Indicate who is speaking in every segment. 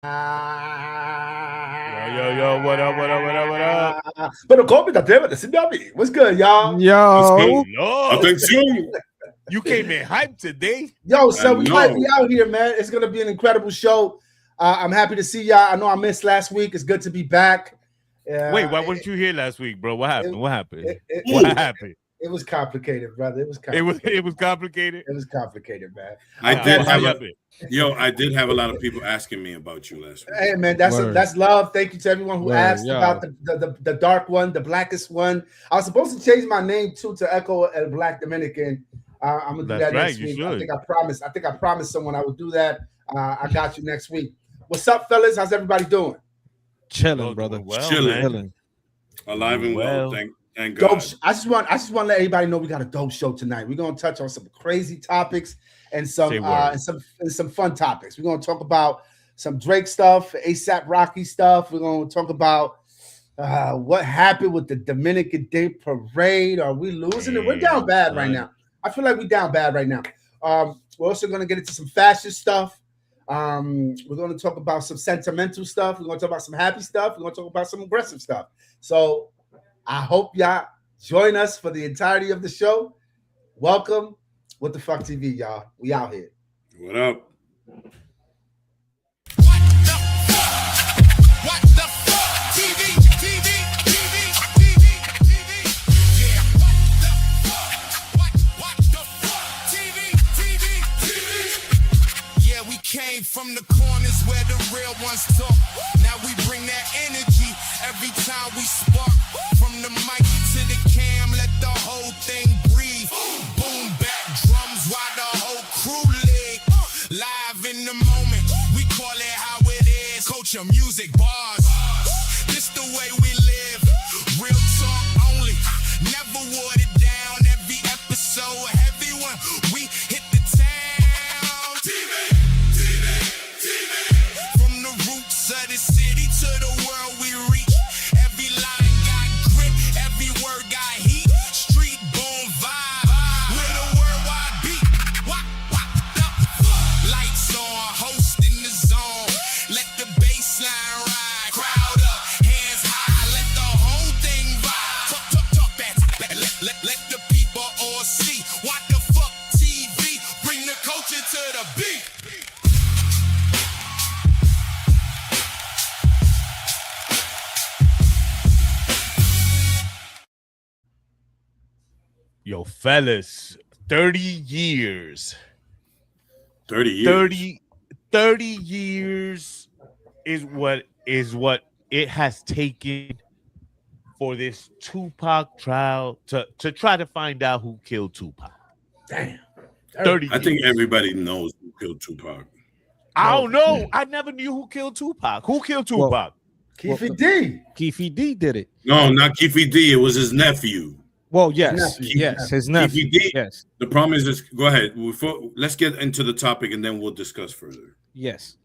Speaker 1: Yo, what up, what up, what up, what up?
Speaker 2: Pero cómprate, what's good, y'all?
Speaker 3: Yo,
Speaker 1: Attention. You came in hype today.
Speaker 2: Yo, so we might be out here, man. It's gonna be an incredible show. I'm happy to see y'all. I know I missed last week. It's good to be back.
Speaker 1: Wait, why weren't you here last week, bro? What happened? What happened?
Speaker 2: What
Speaker 1: happened?
Speaker 2: It was complicated, brother. It was complicated.
Speaker 1: It was complicated.
Speaker 2: It was complicated, man.
Speaker 4: I did have a lot of people asking me about you last week.
Speaker 2: Hey, man, that's love. Thank you to everyone who asked about the dark one, the blackest one. I was supposed to change my name too to Echo El Black Dominican. I'm gonna do that next week. I think I promised someone I would do that. I got you next week. What's up, fellas? How's everybody doing?
Speaker 3: Chilling, brother.
Speaker 4: Chilling. Alive and well. Thank God.
Speaker 2: I just want to let everybody know we got a dope show tonight. We're gonna touch on some crazy topics and some fun topics. We're gonna talk about some Drake stuff, ASAP Rocky stuff. We're gonna talk about what happened with the Dominican Day Parade. Are we losing it? We're down bad right now. I feel like we're down bad right now. We're also gonna get into some fashion stuff. We're gonna talk about some sentimental stuff. We're gonna talk about some happy stuff. We're gonna talk about some aggressive stuff. So I hope y'all join us for the entirety of the show. Welcome. What the fuck TV, y'all? We out here.
Speaker 4: What up?
Speaker 5: What the fuck TV? Yeah. What the fuck TV? Yeah, we came from the corners where the real ones talk. Now we bring that energy every time we spark. From the mic to the cam, let the whole thing breathe. Boom, back drums while the whole crew leg. Live in the moment, we call it how it is. Culture, music, bars. This the way we live. Real talk only, never watered down. Every episode, heavy one. We hit the town. TV. From the roots of the city to the world we reach.
Speaker 1: Yo, fellas, 30 years.
Speaker 4: 30 years.
Speaker 1: 30 years is what it has taken for this Tupac trial to try to find out who killed Tupac.
Speaker 2: Damn.
Speaker 1: 30
Speaker 4: I think everybody knows who killed Tupac.
Speaker 1: I don't know. I never knew who killed Tupac. Who killed Tupac?
Speaker 2: Keefe D.
Speaker 3: Keefe D did it.
Speaker 4: No, not Keefe D. It was his nephew.
Speaker 3: Well, yes, his nephew.
Speaker 4: Keefe D.
Speaker 3: Yes.
Speaker 4: The problem is this. Go ahead. Let's get into the topic and then we'll discuss further.
Speaker 3: Yes.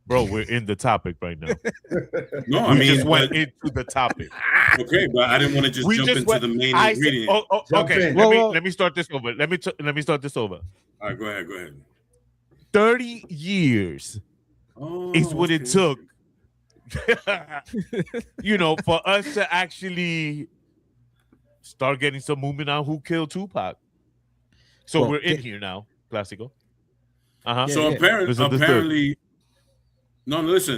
Speaker 1: Bro, we're in the topic right now.
Speaker 4: No, I mean,
Speaker 1: just went into the topic.
Speaker 4: Okay, but I didn't want to just jump into the main ingredient.
Speaker 1: Okay, let me start this over. Let me start this over.
Speaker 4: All right, go ahead.
Speaker 1: 30 years is what it took, for us to actually start getting some movement on who killed Tupac. So we're in here now, Classico.
Speaker 4: So apparently,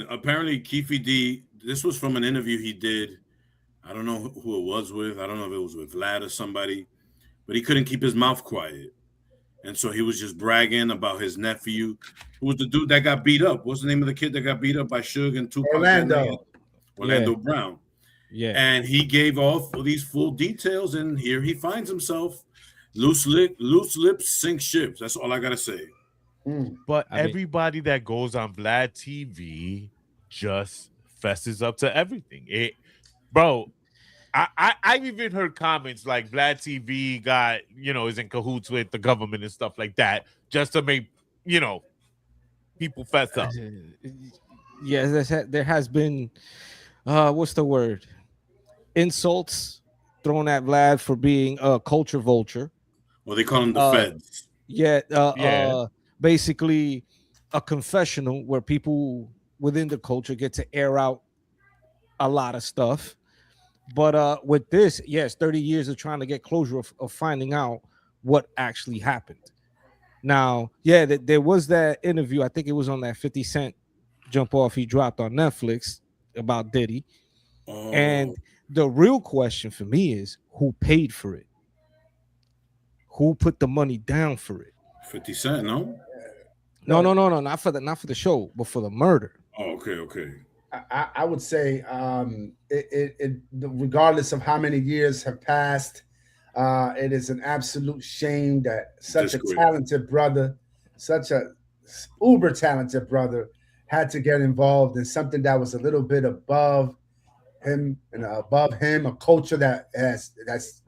Speaker 4: apparently Keefe D, this was from an interview he did. I don't know who it was with. I don't know if it was with Vlad or somebody, but he couldn't keep his mouth quiet. And so he was just bragging about his nephew, who was the dude that got beat up. What's the name of the kid that got beat up by Suge and Tupac? Orlando Brown. Yeah. And he gave all these full details, and here he finds himself. Loose lips sink ships. That's all I gotta say.
Speaker 1: But everybody that goes on Vlad TV just fesses up to everything. I've even heard comments like Vlad TV got, is in cahoots with the government and stuff like that, just to make, people fess up.
Speaker 3: Yes, there has been, what's the word? Insults thrown at Vlad for being a culture vulture.
Speaker 4: Well, they call him the feds.
Speaker 3: Basically a confessional where people within the culture, get to air out a lot of stuff. But with this, yes, 30 years of trying to get closure of finding out what actually happened. Now, yeah, there was that interview. I think it was on that 50 Cent jump off he dropped on Netflix about Diddy. And the real question for me is who paid for it? Who put the money down for it?
Speaker 4: 50 Cent, no?
Speaker 3: No, not for the show, but for the murder.
Speaker 4: Oh, okay.
Speaker 2: I would say regardless of how many years have passed, it is an absolute shame that such a talented brother, such a uber talented brother, had to get involved in something that was a little bit above him and above him, a culture that's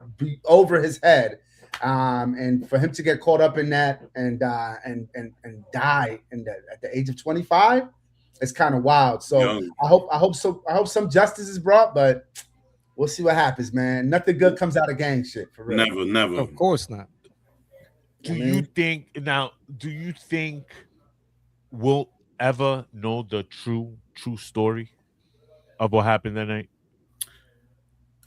Speaker 2: over his head, and for him to get caught up in that and die at the age of 25. It's kind of wild. So I hope some justice is brought, but we'll see what happens, man. Nothing good comes out of gang shit, for real.
Speaker 4: Never.
Speaker 3: Of course not.
Speaker 1: Do you think we'll ever know the true story of what happened that night?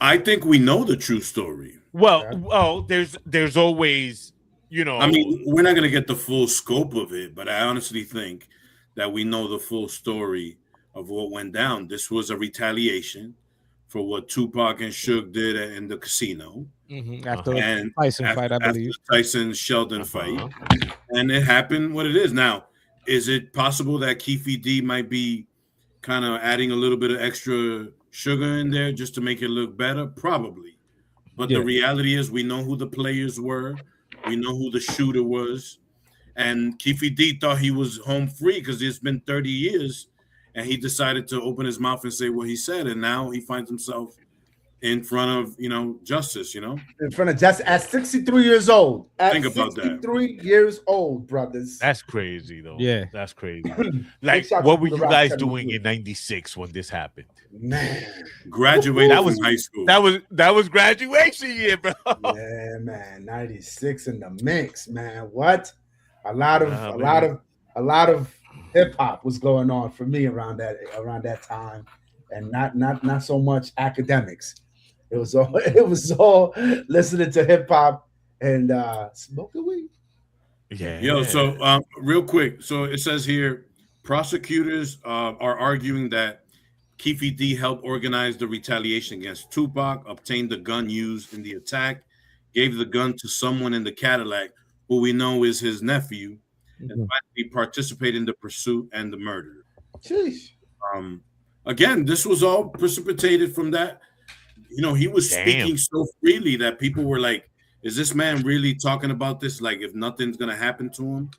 Speaker 4: I think we know the true story.
Speaker 1: Well, there's always,
Speaker 4: I mean, we're not going to get the full scope of it, but I honestly think that we know the full story of what went down. This was a retaliation for what Tupac and Suge did in the casino.
Speaker 3: After the Tyson fight, I believe.
Speaker 4: The Tyson Sheldon fight. And it happened what it is. Now, is it possible that Keefe D might be kind of adding a little bit of extra sugar in there just to make it look better? Probably. But the reality is we know who the players were. We know who the shooter was. And Keefe D thought he was home free because it's been 30 years, and he decided to open his mouth and say what he said, and now he finds himself in front of, justice,
Speaker 2: In front of justice at 63 years old.
Speaker 4: Think about that.
Speaker 2: 63 years old, brothers.
Speaker 1: That's crazy, though.
Speaker 3: Yeah.
Speaker 1: That's crazy. Like, what were you guys doing in 96 when this happened?
Speaker 2: Man.
Speaker 4: Graduated from high school.
Speaker 1: That was graduation year, bro.
Speaker 2: Yeah, man. 96 in the mix, man. What? A lot of hip hop was going on for me around that time, and not so much academics. It was all listening to hip hop and smoking weed.
Speaker 1: Yeah.
Speaker 4: Yo, so real quick, so it says here, prosecutors are arguing that Keefe D helped organize the retaliation against Tupac, obtained the gun used in the attack, gave the gun to someone in the Cadillac who we know is his nephew, and finally participate in the pursuit and the murder.
Speaker 2: Jeez.
Speaker 4: Again, this was all precipitated from that. He was speaking so freely that people were like, is this man really talking about this? Like, if nothing's going to happen to him?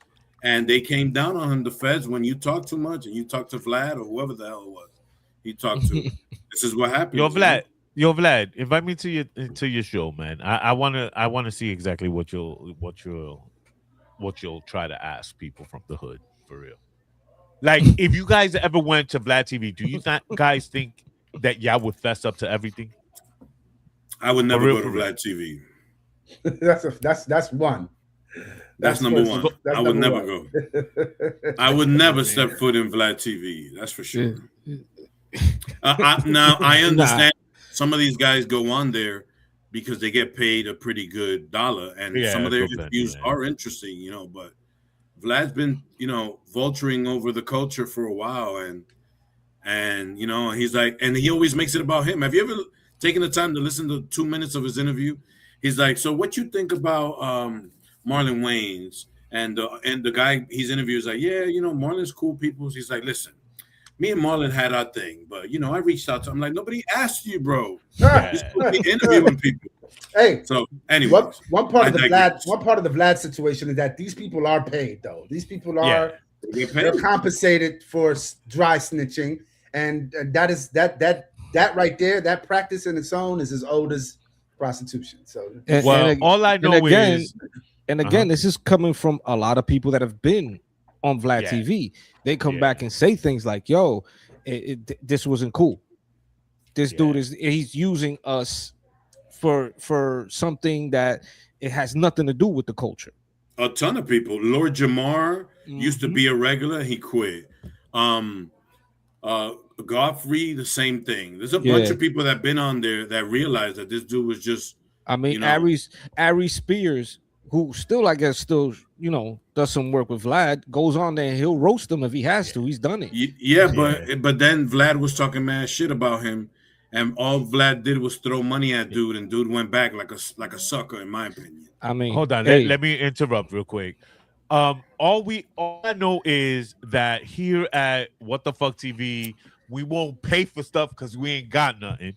Speaker 4: And they came down on him, the feds, when you talk too much and you talk to Vlad or whoever the hell it was he talked to. This is what happened.
Speaker 1: Yo, Vlad, invite me to your show, man. I wanna see exactly what you'll try to ask people from the hood, for real. Like, if you guys ever went to Vlad TV, do you guys think that y'all would fess up to everything?
Speaker 4: I would never go to Vlad TV.
Speaker 2: That's one.
Speaker 4: That's number one. I would never go. I would never step foot in Vlad TV. That's for sure. Now I understand some of these guys go on there because they get paid a pretty good dollar, and some of their interviews are interesting, but Vlad's been, vulturing over the culture for a while, and he's like, and he always makes it about him. Have you ever taken the time to listen to 2 minutes of his interview? He's like, so what you think about Marlon Wayans? And the guy he's interviewed is like, yeah, Marlon's cool people. He's like, listen, me and Marlon had our thing, but I reached out to him. Like, nobody asked you, bro. You're supposed to be interviewing people.
Speaker 2: Hey,
Speaker 4: so anyway,
Speaker 2: one part of the Vlad situation is that these people are paid, though. These people are they're compensated for dry snitching, and that right there, that practice in its own is as old as prostitution. So,
Speaker 1: all I know is,
Speaker 3: this is coming from a lot of people that have been on Vlad TV. They come back and say things like, yo, this wasn't cool. This dude he's using us for something that it has nothing to do with the culture.
Speaker 4: A ton of people. Lord Jamar used to be a regular. He quit. Godfrey, the same thing. There's a bunch of people that been on there that realized that this dude was just.
Speaker 3: I mean, Aries Spears, who still, I guess, does some work with Vlad, goes on there and he'll roast him if he has to. He's done it.
Speaker 4: But then Vlad was talking mad shit about him, and all Vlad did was throw money at dude, and dude went back like a sucker, in my opinion.
Speaker 3: I mean,
Speaker 1: hold on, let me interrupt real quick. All I know is that here at What the Fuck TV, we won't pay for stuff because we ain't got nothing.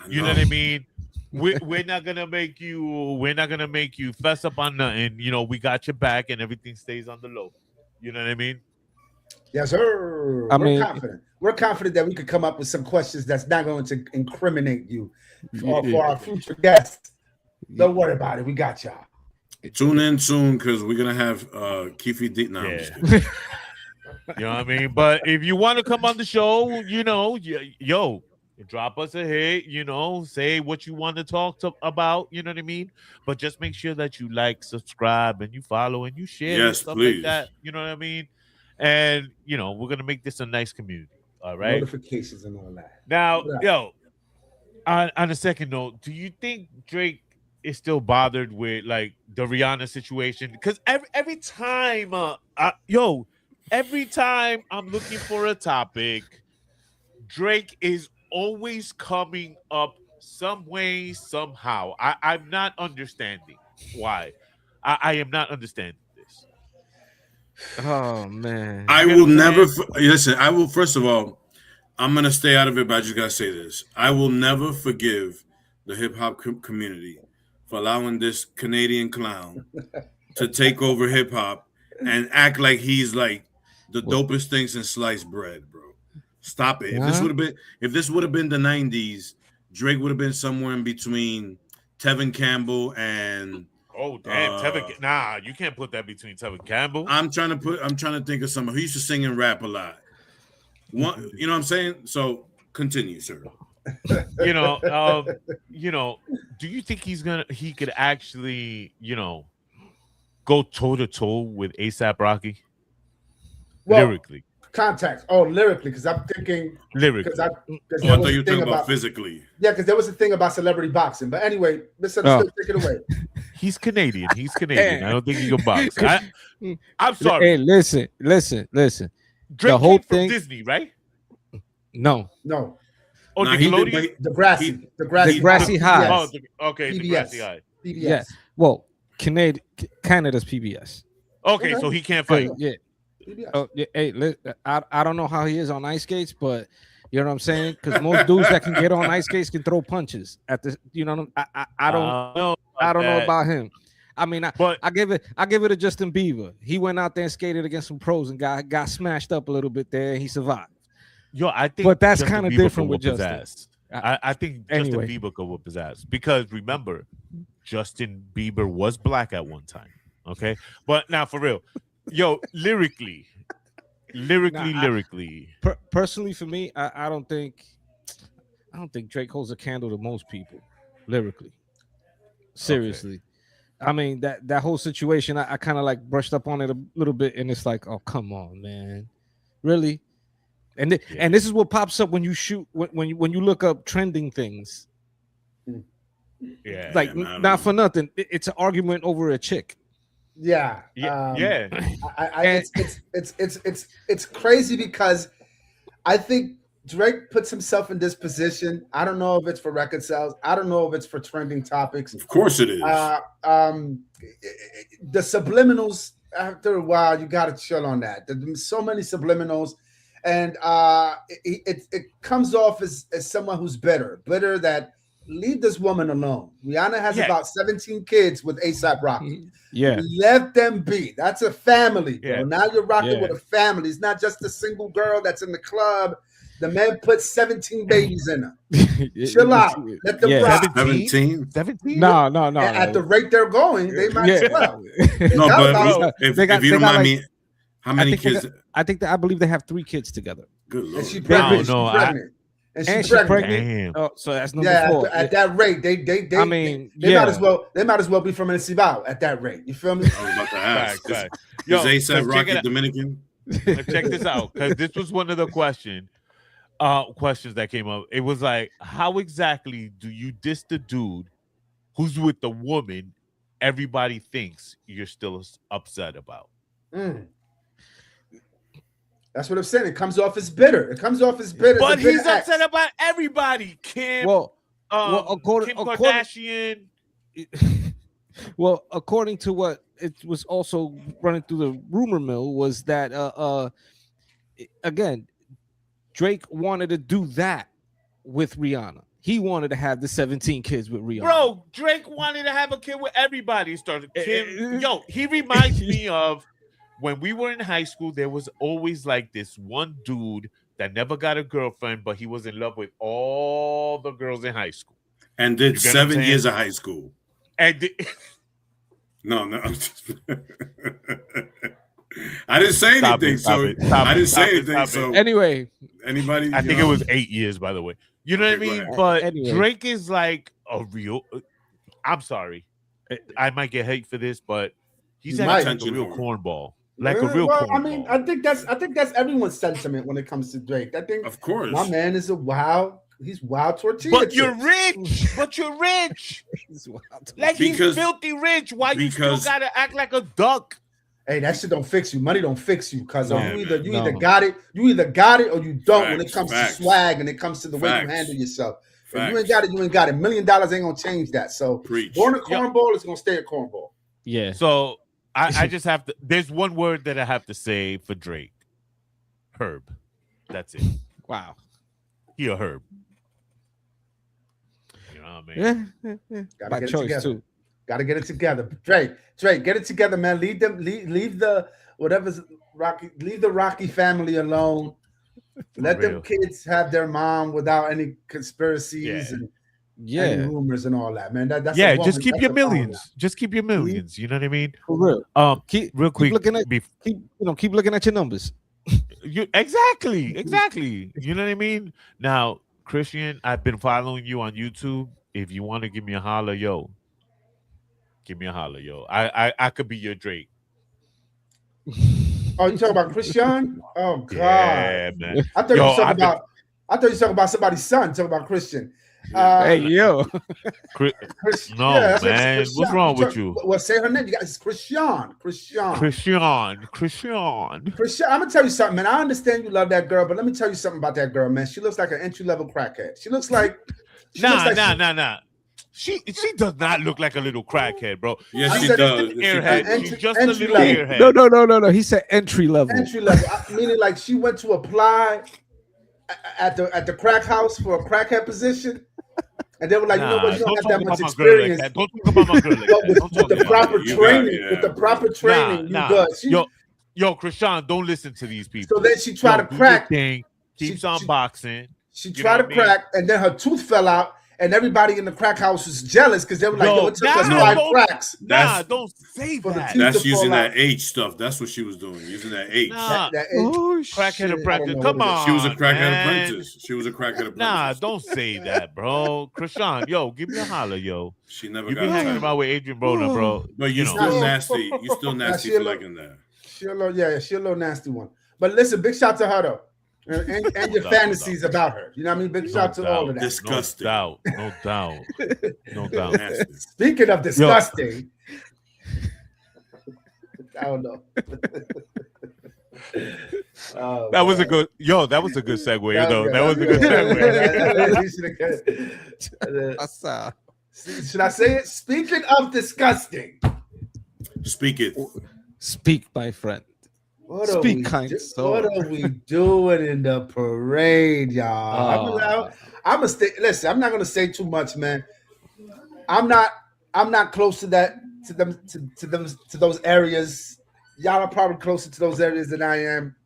Speaker 1: You know what I mean? We're not gonna make you fess up on nothing. We got your back and everything stays on the low. You know what I mean?
Speaker 2: Yes, sir. We're confident that we could come up with some questions that's not going to incriminate you for our future guests. Don't worry about it. We got y'all.
Speaker 4: Tune in soon because we're gonna have Keefe D. No, I'm just kidding.
Speaker 1: You know what I mean? But if you want to come on the show, drop us a hit, say what you want to talk about, you know what I mean? But just make sure that you like, subscribe, and you follow and you share and stuff like that. You know what I mean? And we're gonna make this a nice community. All right.
Speaker 2: Notifications and all that.
Speaker 1: Now, on a second note, do you think Drake is still bothered with like the Rihanna situation? Because every time every time I'm looking for a topic, Drake is always coming up some way, somehow. I'm not understanding why. I am not understanding this.
Speaker 3: Oh man.
Speaker 4: I will never listen. I will, first of all, I'm gonna stay out of it, but I just gotta say this. I will never forgive the hip-hop community for allowing this Canadian clown to take over hip-hop and act like he's like the dopest thing since sliced bread, bro. Stop it. If this would have been the 90s, Drake would have been somewhere in between Tevin Campbell and
Speaker 1: Tevin. Nah, you can't put that between Tevin Campbell.
Speaker 4: I'm trying to think of someone who used to sing and rap a lot. You know what I'm saying? So continue, sir.
Speaker 1: Do you think he could actually, go toe to toe with ASAP Rocky? Lyrically.
Speaker 2: Context. Oh, lyrically, because I'm thinking
Speaker 1: lyrically.
Speaker 4: I thought you were talking about physically.
Speaker 2: Yeah, because there was a thing about celebrity boxing. But anyway, misunderstood. Take it away.
Speaker 1: He's Canadian. I don't think he can box. I'm sorry.
Speaker 3: Hey, listen.
Speaker 1: Drake
Speaker 3: the whole
Speaker 1: came
Speaker 3: thing
Speaker 1: from Disney, right?
Speaker 3: No.
Speaker 1: Oh, Nickelodeon?
Speaker 2: Degrassi
Speaker 3: High.
Speaker 1: Oh, okay, Degrassi High.
Speaker 2: PBS.
Speaker 3: Yeah. Well, Canada's PBS.
Speaker 1: Okay, so he can't fight.
Speaker 3: Yeah. Oh, yeah. Hey, I don't know how he is on ice skates, but you know what I'm saying? Because most dudes that can get on ice skates can throw punches at the. You know, I don't know about him. I mean, I give it to Justin Bieber. He went out there and skated against some pros and got smashed up a little bit there. And he survived.
Speaker 1: I think,
Speaker 3: but that's kind of different with Justin.
Speaker 1: I think Justin Bieber could whoop his ass because remember, Justin Bieber was black at one time. Okay, but now for real. Lyrically.
Speaker 3: Personally, for me, I don't think Drake holds a candle to most people lyrically. Seriously, okay. I mean that whole situation, I kind of like brushed up on it a little bit, and it's like, oh come on, man, really? And this is what pops up when you shoot when you look up trending things.
Speaker 1: Yeah,
Speaker 3: like not for nothing, it's an argument over a chick.
Speaker 2: Yeah. It's crazy because I think Drake puts himself in this position. I don't know if it's for record sales. I don't know if it's for trending topics.
Speaker 4: Of course it is.
Speaker 2: The subliminals, after a while, you got to chill on that. There's so many subliminals, and it comes off as someone who's bitter that leave this woman alone. Rihanna has about 17 kids with ASAP Rocky.
Speaker 3: Yeah.
Speaker 2: Let them be. That's a family, bro. Yeah. Now you're rocking with a family. It's not just a single girl that's in the club. The man put 17 babies in her. Chill out. Let them rock.
Speaker 4: 17?
Speaker 3: No.
Speaker 2: At the rate they're going, they might as well.
Speaker 4: No, but if you don't mind me, how many kids?
Speaker 3: I believe they have 3 kids together.
Speaker 4: Good Lord.
Speaker 2: And she's pregnant. And she's pregnant.
Speaker 3: Oh, so that's number 4.
Speaker 2: At that rate, they might as well be from Cibao at that rate. You feel me?
Speaker 4: I was about to ask. Is ASAP Rocky Dominican?
Speaker 1: Check this out, because this was one of the questions. questions that came up. It was like, how exactly do you diss the dude who's with the woman everybody thinks you're still upset about?
Speaker 2: That's what I'm saying. It comes off as bitter. It comes off as bitter.
Speaker 1: But he's upset about everybody. Kim, Kim Kardashian.
Speaker 3: Well, according to what it was also running through the rumor mill, was that again, Drake wanted to do that with Rihanna. He wanted to have the 17 kids with Rihanna.
Speaker 1: Bro, Drake wanted to have a kid with everybody. Started Kim. Yo, he reminds me of when we were in high school. There was always like this one dude that never got a girlfriend, but he was in love with all the girls in high school.
Speaker 4: And did 7 years of high school.
Speaker 1: And
Speaker 4: no. I didn't say anything. I didn't say anything. So
Speaker 3: anyway,
Speaker 4: anybody?
Speaker 1: I think it was 8 years, by the way. You know what I mean? But anyway. Drake is like a real. I'm sorry, I might get hate for this, but he's like a real cornball. Like a real cornball.
Speaker 2: I mean, I think that's everyone's sentiment when it comes to Drake. I think,
Speaker 4: of course,
Speaker 2: my man is he's wild tortilla.
Speaker 1: But you're rich. He's wild. Like he's filthy rich. Why you still gotta act like a duck?
Speaker 2: Hey, that shit don't fix you. Money don't fix you, cuz you either got it or you don't. When it comes to swag and it comes to the way you handle yourself. If you ain't got it, you ain't got it. $1 million ain't gonna change that. So born a cornball is gonna stay a cornball.
Speaker 3: Yeah.
Speaker 1: So I just have to. There's one word that I have to say for Drake. Herb. That's it.
Speaker 3: Wow.
Speaker 2: He
Speaker 1: a herb. You know what I mean?
Speaker 3: Yeah. By choice too.
Speaker 2: Gotta get it together. Drake, get it together, man. Leave the Rocky family alone. Let them kids have their mom without any conspiracies and rumors and all that, man. That's
Speaker 1: just keep your millions. Just keep your millions. You know what I mean?
Speaker 3: For real.
Speaker 1: Keep looking at
Speaker 3: keep looking at your numbers.
Speaker 1: Exactly. You know what I mean? Now, Christian, I've been following you on YouTube. If you want to give me a holler, yo. Give me a holler, yo. I could be your Drake.
Speaker 2: Oh, you talking about Christian? Oh God.
Speaker 1: Yeah, man.
Speaker 2: I thought you were talking about somebody's son. Talking about Christian.
Speaker 3: Hey yo.
Speaker 1: No, man. What's wrong with you?
Speaker 2: Well, say her name. You guys, Christian.
Speaker 1: I'm
Speaker 2: gonna tell you something, man. I understand you love that girl, but let me tell you something about that girl, man. She looks like an entry-level crackhead. She looks like
Speaker 1: nah. She does not look like a little crackhead, bro.
Speaker 4: Yes, she does.
Speaker 1: She's just a little airhead.
Speaker 3: No. He said entry level.
Speaker 2: Meaning like she went to apply at the crack house for a crackhead position, and they were like, you know what, you don't have that much experience.
Speaker 1: Don't talk about my girl like that.
Speaker 2: With the proper training, you good.
Speaker 1: Yo, Krishan, don't listen to these people.
Speaker 2: So then she tried to crack.
Speaker 1: Keeps on boxing.
Speaker 2: She tried to crack, and then her tooth fell out. And everybody in the crack house was jealous because they were like, yo, it took us 5 cracks.
Speaker 1: Don't say that.
Speaker 4: That's using that H stuff. That's what she was doing, using that H.
Speaker 1: That crackhead apprentice. Come on.
Speaker 4: She was a crackhead apprentice.
Speaker 1: Nah, don't say that, bro. Krishan, yo, give me a holler, yo.
Speaker 4: She never
Speaker 1: you
Speaker 4: got
Speaker 1: been hanging about with Adrian Broner, bro.
Speaker 4: But you still nasty. You still nasty for liking that.
Speaker 2: She a little nasty one. But listen, big shout to her, though. And your fantasies about her. You know what I mean? Big shout to all of that.
Speaker 4: Disgusting.
Speaker 1: No doubt.
Speaker 2: Speaking of disgusting, I don't know.
Speaker 1: That was a good segue. That was a good segue.
Speaker 2: Should I say it? Speaking of disgusting.
Speaker 3: Speak, my friend.
Speaker 2: What are we doing in the parade, y'all? I'm gonna stay. Listen, I'm not gonna say too much, man. I'm not close to that to those areas. Y'all are probably closer to those areas than I am.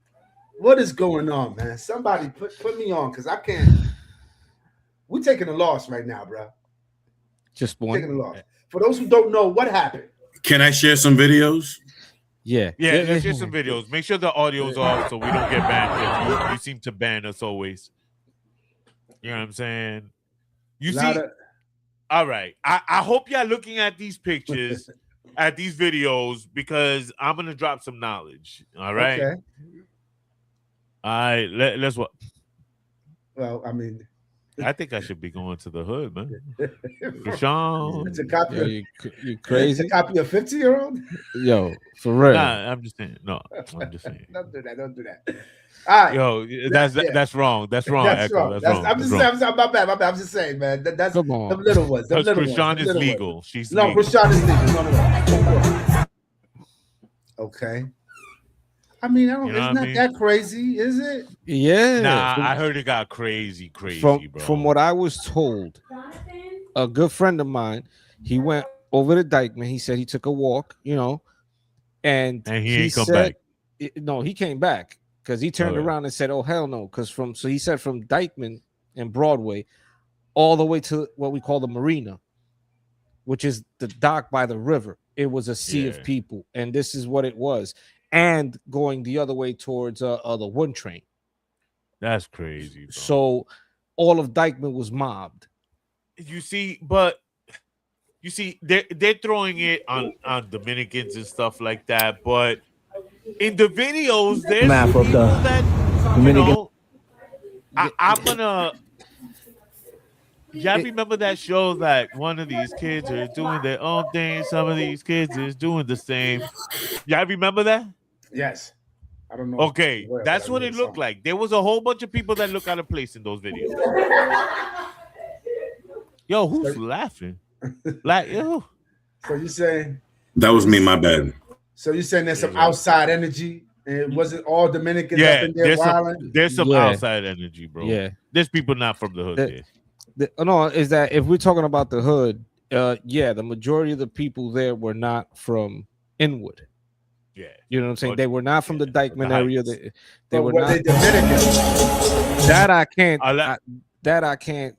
Speaker 2: What is going on, man? Somebody put me on, because I can't. We're taking a loss right now, bro.
Speaker 3: Just one.
Speaker 2: Taking a loss. For those who don't know what happened.
Speaker 4: Can I share some videos?
Speaker 1: Yeah, let's share some videos. Make sure the audio's off so we don't get banned. You seem to ban us always. You know what I'm saying? All right. I hope y'all looking at these pictures, at these videos, because I'm gonna drop some knowledge. All right.
Speaker 2: Okay.
Speaker 1: All right. Let's what.
Speaker 2: Well, I mean,
Speaker 1: I think I should be going to the hood, man. Rashawn.
Speaker 2: it's a copy.
Speaker 3: Yo,
Speaker 2: Of,
Speaker 3: you
Speaker 2: it's
Speaker 3: crazy?
Speaker 2: a copy of 50-year-old.
Speaker 3: Yo, for real.
Speaker 1: Nah, I'm just saying. No, I'm just saying.
Speaker 2: Don't do that. Don't do that. All right.
Speaker 1: Yo, that's wrong. That's wrong,
Speaker 2: That's
Speaker 1: Echo.
Speaker 2: wrong.
Speaker 1: That's
Speaker 2: That's,
Speaker 1: wrong.
Speaker 2: I'm just saying. My bad. I'm just saying, man. That's
Speaker 3: Come on.
Speaker 2: the little ones. The
Speaker 1: Because
Speaker 2: little ones.
Speaker 1: Krishan
Speaker 2: the
Speaker 1: is
Speaker 2: little
Speaker 1: legal.
Speaker 2: ones.
Speaker 1: She's
Speaker 2: No,
Speaker 1: legal.
Speaker 2: Krishan is legal. No. Okay. I mean,
Speaker 1: You know
Speaker 2: it's
Speaker 1: what I
Speaker 2: not
Speaker 1: mean?
Speaker 2: that crazy, is it?
Speaker 3: Yeah.
Speaker 1: Nah, I heard it got crazy, bro.
Speaker 3: From what I was told, a good friend of mine, he went over to Dykeman. He said he took a walk, and
Speaker 1: he ain't come
Speaker 3: said,
Speaker 1: back.
Speaker 3: No, he came back because he turned around and said, "Oh hell no!" Because he said from Dykeman and Broadway all the way to what we call the marina, which is the dock by the river. It was a sea of people, and this is what it was. And going the other way towards the one train.
Speaker 1: That's crazy, bro.
Speaker 3: So all of Dykeman was mobbed.
Speaker 1: You see, they're throwing it on Dominicans and stuff like that, but in the videos, there's people that I'm gonna. Y'all remember that show that one of these kids are doing their own thing, some of these kids is doing the same. Y'all remember that?
Speaker 2: Yes. I don't know.
Speaker 1: Okay, that's what it looked like. There was a whole bunch of people that look out of place in those videos. Yo, who's laughing? Like, yo.
Speaker 2: So you saying
Speaker 4: that was me? My bad.
Speaker 2: So you saying there's some outside energy, and it wasn't all Dominicans up in there
Speaker 1: there's some outside energy, bro.
Speaker 3: Yeah,
Speaker 1: there's people not from the hood there.
Speaker 3: No, is that if we're talking about the hood, the majority of the people there were not from Inwood.
Speaker 1: Yeah,
Speaker 3: you know what I'm saying. They were not from the Dykeman area. They were not.
Speaker 2: They Dominicans?
Speaker 3: That I can't. I can't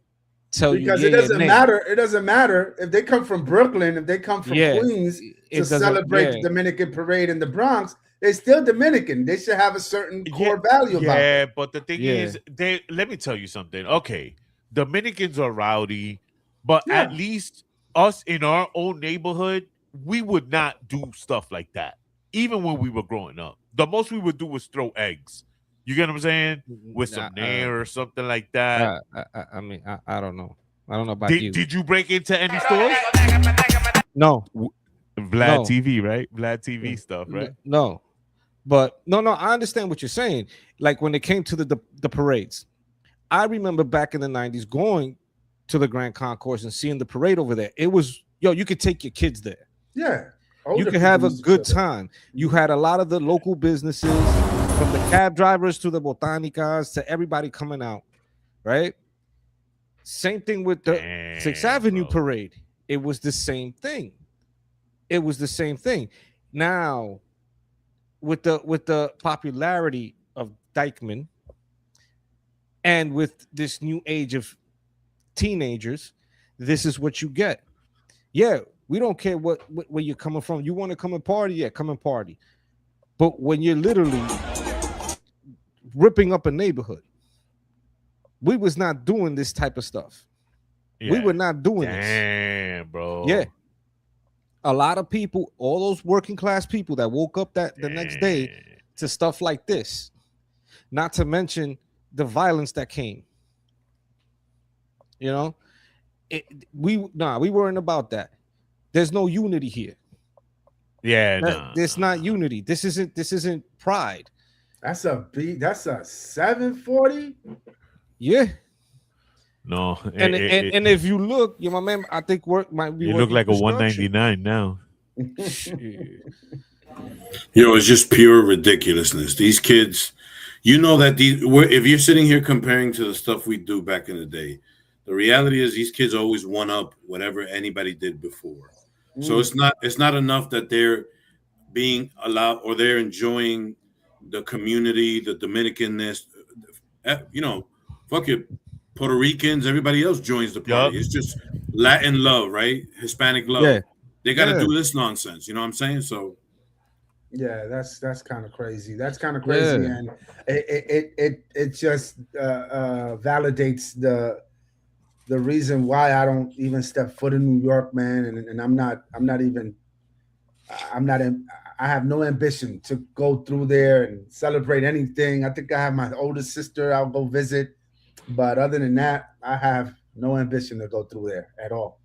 Speaker 3: tell you
Speaker 2: because it doesn't matter. It doesn't matter if they come from Brooklyn, if they come from Queens to celebrate the Dominican parade in the Bronx. They're still Dominican. They should have a certain core value about it.
Speaker 1: Yeah, but the thing is, let me tell you something. Okay, Dominicans are rowdy, but at least us in our own neighborhood, we would not do stuff like that. Even when we were growing up, the most we would do was throw eggs. You get what I'm saying? With some nair or something like that.
Speaker 3: I mean, I don't know. I don't know about you.
Speaker 1: Did you break into any stores?
Speaker 3: No.
Speaker 1: Vlad TV, right? Vlad TV stuff, right?
Speaker 3: No. But no, I understand what you're saying. Like when it came to the parades, I remember back in the 90s going to the Grand Concourse and seeing the parade over there. It was, you could take your kids there.
Speaker 2: Yeah.
Speaker 3: You could have a good time. You had a lot of the local businesses, from the cab drivers to the botanicas to everybody coming out, right? Same thing with the 6th Avenue parade. It was the same thing. Now, with the popularity of Dykeman and with this new age of teenagers, this is what you get. Yeah, we don't care where you're coming from. You want to come and party? Yeah, come and party. But when you're literally ripping up a neighborhood, we was not doing this type of stuff. Yeah. We were not doing this.
Speaker 1: Damn, bro.
Speaker 3: Yeah. A lot of people, all those working class people that woke up the next day to stuff like this, not to mention the violence that came. We weren't about that. There's no unity here.
Speaker 1: Yeah,
Speaker 3: it's not unity. This isn't pride.
Speaker 2: That's a 740.
Speaker 3: Yeah.
Speaker 1: No,
Speaker 3: and if you look, my man, I think work might be.
Speaker 1: You look like a 199 now.
Speaker 4: It's just pure ridiculousness. These kids, that if you're sitting here comparing to the stuff we do back in the day, the reality is these kids always one up whatever anybody did before. So it's not enough that they're being allowed or they're enjoying the community, the Dominicanness. Fuck it. Puerto Ricans, everybody else joins the party. Yep. It's just Latin love, right? Hispanic love. Yeah. They got to do this nonsense. You know what I'm saying? So,
Speaker 2: yeah, that's kind of crazy. That's kind of crazy, and it just validates the reason why I don't even step foot in New York, man. And I have no ambition to go through there and celebrate anything. I think I have my oldest sister I'll go visit. But other than that, I have no ambition to go through there at all.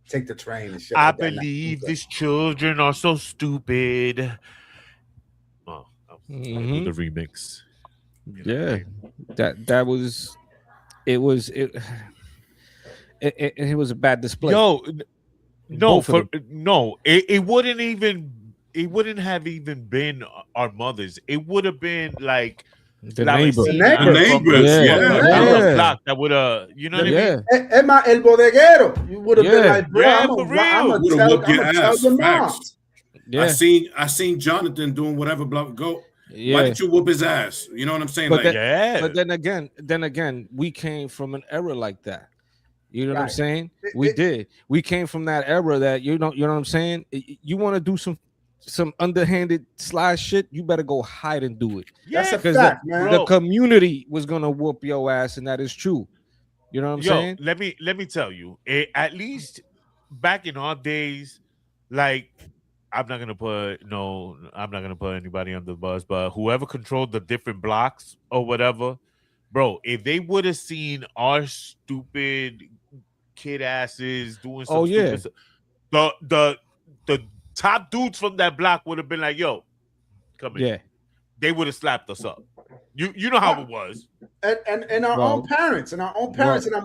Speaker 2: Take the train and shit.
Speaker 1: I
Speaker 2: like that.
Speaker 1: believe these children are so stupid. Oh,
Speaker 3: Mhm.
Speaker 1: the remix.
Speaker 3: Yeah, that was it was it was a bad display.
Speaker 1: Yo, no,
Speaker 3: Both of them.
Speaker 1: it wouldn't have even been our mothers. It would have been like
Speaker 3: The
Speaker 1: la
Speaker 3: neighbor.
Speaker 1: vecina
Speaker 2: The
Speaker 4: neighbors,
Speaker 1: from
Speaker 4: yeah.
Speaker 1: the block that would you know what I mean?
Speaker 2: Emma El Bodeguero. You would have been like, bro,
Speaker 1: Yeah,
Speaker 2: I'm
Speaker 1: for
Speaker 2: gonna
Speaker 1: real.
Speaker 4: Would've whooped your
Speaker 2: tell
Speaker 4: ass.
Speaker 2: your
Speaker 4: Facts.
Speaker 2: moms.
Speaker 3: Yeah.
Speaker 4: I seen Jonathan doing whatever. Go.
Speaker 3: Yeah.
Speaker 4: Why did you whoop his ass? You know what I'm saying?
Speaker 3: But
Speaker 4: like,
Speaker 3: But then again, we came from an era like that. You know what I'm
Speaker 2: Right.
Speaker 3: saying? We came from that era that you know what I'm saying? You want to do some underhanded slide shit, you better go hide and do it.
Speaker 2: That's a
Speaker 3: Because
Speaker 2: fact, man.
Speaker 3: the community was gonna whoop your ass, and that is true. You know what I'm saying?
Speaker 1: Let me tell you, at least back in our days, like I'm not gonna put anybody on the bus, but whoever controlled the different blocks or whatever, bro, if they would have seen our stupid kid asses doing some stupid stuff, the top dudes from that block would have been like, yo, come in.
Speaker 3: Yeah.
Speaker 1: They would have slapped us up. You know how it was.
Speaker 2: And our own parents, and I'm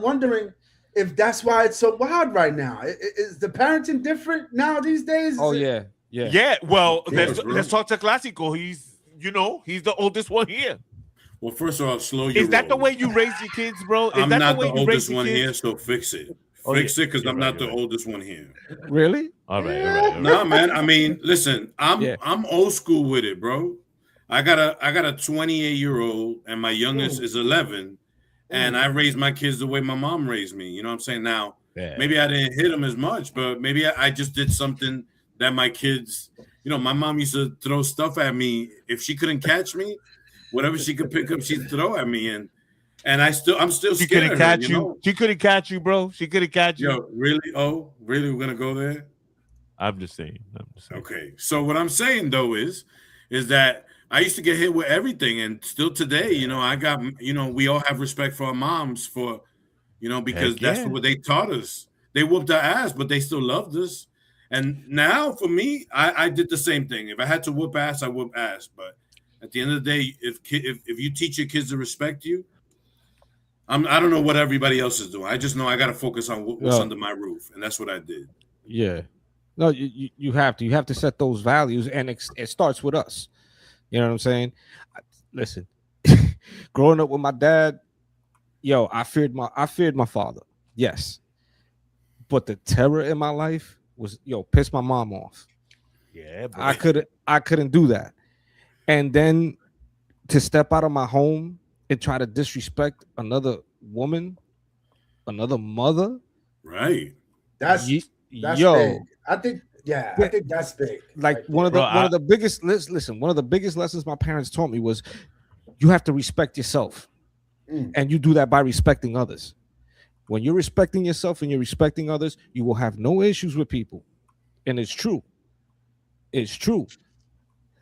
Speaker 2: wondering if that's why it's so wild right now. Is the parenting different now these days?
Speaker 3: Oh yeah.
Speaker 1: Well, let's talk to Classico. He's the oldest one here.
Speaker 4: Well, first of all, slow your
Speaker 1: Is that
Speaker 4: roll.
Speaker 1: the way you raise your kids, bro?
Speaker 4: I'm not the oldest one here, so fix it. Fix it, because I'm not the oldest one here.
Speaker 3: Really?
Speaker 1: All right.
Speaker 4: Nah, man. I mean, listen, I'm old school with it, bro. I got a 28-year-old, and my youngest is 11, and I raised my kids the way my mom raised me. You know what I'm saying? Now, maybe I didn't hit them as much, but maybe I just did something that my kids, my mom used to throw stuff at me. If she couldn't catch me, whatever she could pick up, she'd throw at me, and I'm still
Speaker 1: She
Speaker 4: scared.
Speaker 1: couldn't catch you. She couldn't catch you, bro. She couldn't catch you.
Speaker 4: Yo, really? Oh, really? We're gonna go there?
Speaker 1: I'm just saying.
Speaker 4: Okay. So what I'm saying though is that I used to get hit with everything, and still today, I got, we all have respect for our moms for, because that's what they taught us. They whooped our ass, but they still loved us. And now for me, I did the same thing. If I had to whoop ass, I whoop ass. But at the end of the day, if you teach your kids to respect you, I don't know what everybody else is doing. I just know I got to focus on what's under my roof, and that's what I did.
Speaker 3: Yeah. No, you have to. You have to set those values, and it starts with us. You know what I'm saying? Listen, growing up with my dad, I feared my father. Yes, but the terror in my life was pissed my mom off.
Speaker 1: Yeah, boy.
Speaker 3: I couldn't do that, and then to step out of my home and try to disrespect another woman, another mother.
Speaker 2: Right. That's big. I think that's big.
Speaker 3: Like one of the biggest lessons my parents taught me was you have to respect yourself. And you do that by respecting others. When you're respecting yourself and you're respecting others, you will have no issues with people. And it's true. It's true.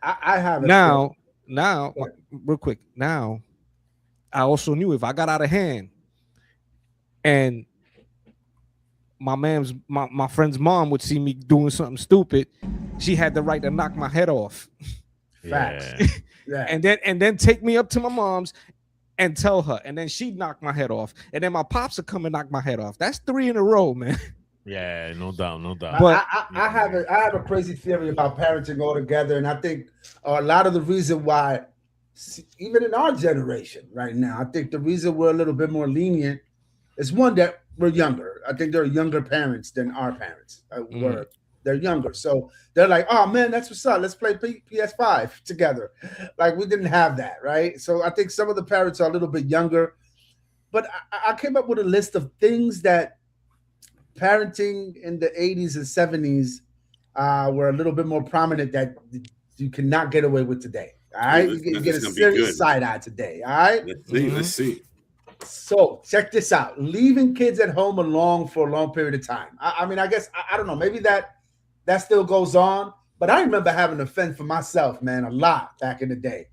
Speaker 2: I have it
Speaker 3: now, real quick. Now, I also knew if I got out of hand and my friend's mom would see me doing something stupid, she had the right to knock my head off.
Speaker 2: Facts.
Speaker 3: Yeah. And then take me up to my mom's and tell her, and then she'd knock my head off, and then my pops would come and knock my head off. That's 3 in a row, man.
Speaker 1: Yeah, no doubt.
Speaker 2: But I have a crazy theory about parenting altogether, and I think a lot of the reason why, even in our generation right now, I think the reason we're a little bit more lenient is one, that we're younger. I think there are younger parents than our parents were. They're younger, so they're like, "Oh man, that's what's up. Let's play PS5 together." Like we didn't have that, right? So I think some of the parents are a little bit younger. But I came up with a list of things that parenting in the 80s and 70s were a little bit more prominent that you cannot get away with today. All right, you get a serious side eye today. All right,
Speaker 4: let's see.
Speaker 2: So check this out: leaving kids at home alone for a long period of time. I mean, I guess I don't know. Maybe that still goes on, but I remember having to fend for myself, man, a lot back in the day.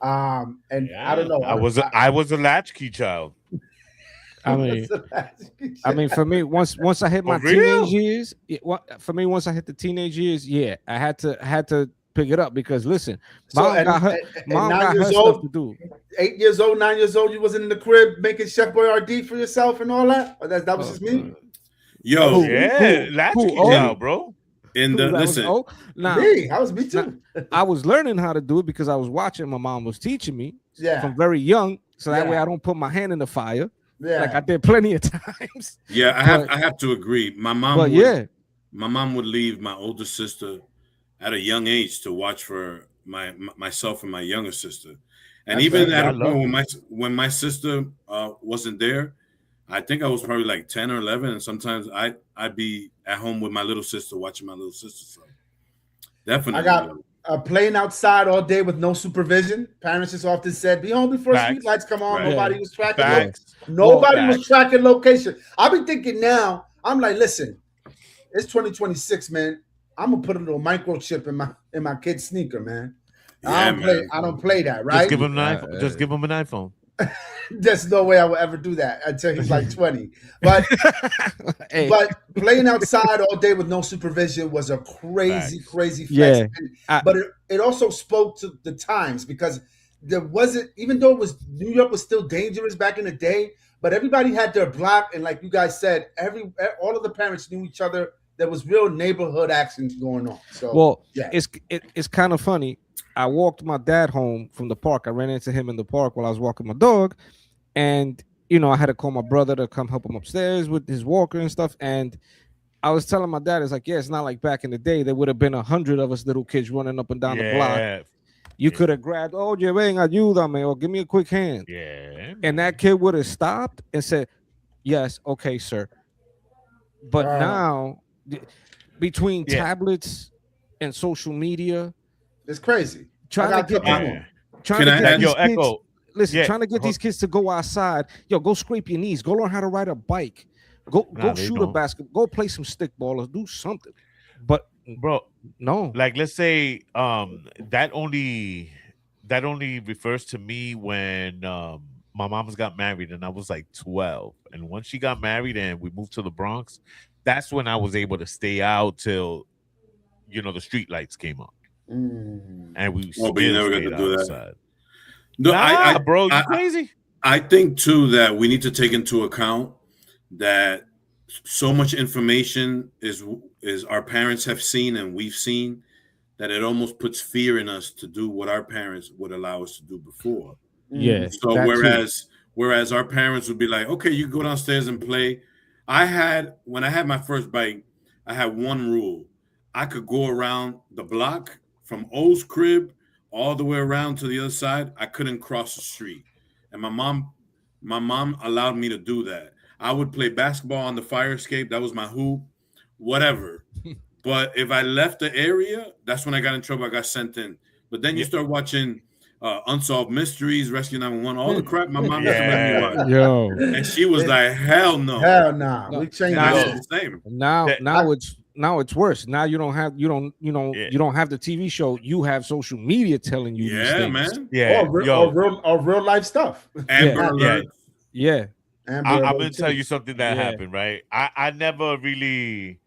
Speaker 2: I don't know.
Speaker 1: I was a latchkey child.
Speaker 3: I mean, for me, once I hit my teenage years, once I hit the teenage years, yeah, I had to pick it up because listen, mom got her stuff to do.
Speaker 2: 8 years old, 9 years old, you wasn't in the crib making Chef Boyardee for yourself and all that. Or that was just me.
Speaker 4: Yo,
Speaker 1: latchkey bro.
Speaker 4: In the listen,
Speaker 2: now that was me too.
Speaker 3: I was learning how to do it because I was watching. My mom was teaching me from very young, so that way I don't put my hand in the fire. Yeah, like I did plenty of times.
Speaker 4: Yeah, I have to agree. My mom would leave my older sister at a young age to watch for myself and my younger sister. And even at a point when my sister wasn't there, I think I was probably like 10 or 11, and sometimes I'd be at home with my little sister watching my little sister. So definitely,
Speaker 2: I got playing outside all day with no supervision. Parents just often said, "Be home before street lights come on." Right. Nobody was tracking. Nobody was tracking location. I be thinking now. I'm like, listen, it's 2026, man. I'm gonna put a little microchip in my kid's sneaker, man. I don't play that, right?
Speaker 1: Just give him an iPhone. Just give him an iPhone.
Speaker 2: There's no way I will ever do that until he's like 20. But but playing outside all day with no supervision was a crazy flex.
Speaker 3: Yeah.
Speaker 2: But it also spoke to the times because there wasn't, even though New York was still dangerous back in the day, but everybody had their block, and like you guys said, all of the parents knew each other. There was real neighborhood actions going on. So
Speaker 3: it's kind of funny. I walked my dad home from the park. I ran into him in the park while I was walking my dog. And, I had to call my brother to come help him upstairs with his walker and stuff. And I was telling my dad, it's like, it's not like back in the day. There would have been 100 of us little kids running up and down the block. You could have grabbed, ven, ayúdame, or give me a quick hand.
Speaker 1: Yeah.
Speaker 3: And that kid would have stopped and said, yes, okay, sir. But now, between tablets and social media,
Speaker 2: it's crazy.
Speaker 3: Trying to get these kids to go outside. Go scrape your knees. Go learn how to ride a bike. Go shoot a basketball. Go play some stickball or do something. But
Speaker 1: bro,
Speaker 3: no.
Speaker 1: Like, let's say that only refers to me when my mom got married and I was like 12. And once she got married and we moved to the Bronx, that's when I was able to stay out till the street lights came on. And we
Speaker 4: but you never got to do
Speaker 1: outside.
Speaker 4: That. No,
Speaker 1: bro, you crazy?
Speaker 4: I think too that we need to take into account that so much information is our parents have seen and we've seen that it almost puts fear in us to do what our parents would allow us to do before.
Speaker 3: Yeah.
Speaker 4: So whereas our parents would be like, okay, you go downstairs and play. When I had my first bike, I had one rule. I could go around the block from O's crib all the way around to the other side. I couldn't cross the street. And my mom allowed me to do that. I would play basketball on the fire escape. That was my hoop, whatever. But if I left the area, that's when I got in trouble. I got sent in. But then you start watching Unsolved Mysteries, Rescue 911, all the crap my mom doesn't let me watch.
Speaker 3: Yo.
Speaker 4: And she was like, hell no.
Speaker 2: Hell no. We changed
Speaker 4: the same.
Speaker 3: Now it's worse. Now you don't have the TV show. You have social media telling you these things.
Speaker 4: Man.
Speaker 1: Yeah,
Speaker 2: or real life stuff.
Speaker 3: Yeah.
Speaker 1: I'm gonna tell you something that happened, right? I never really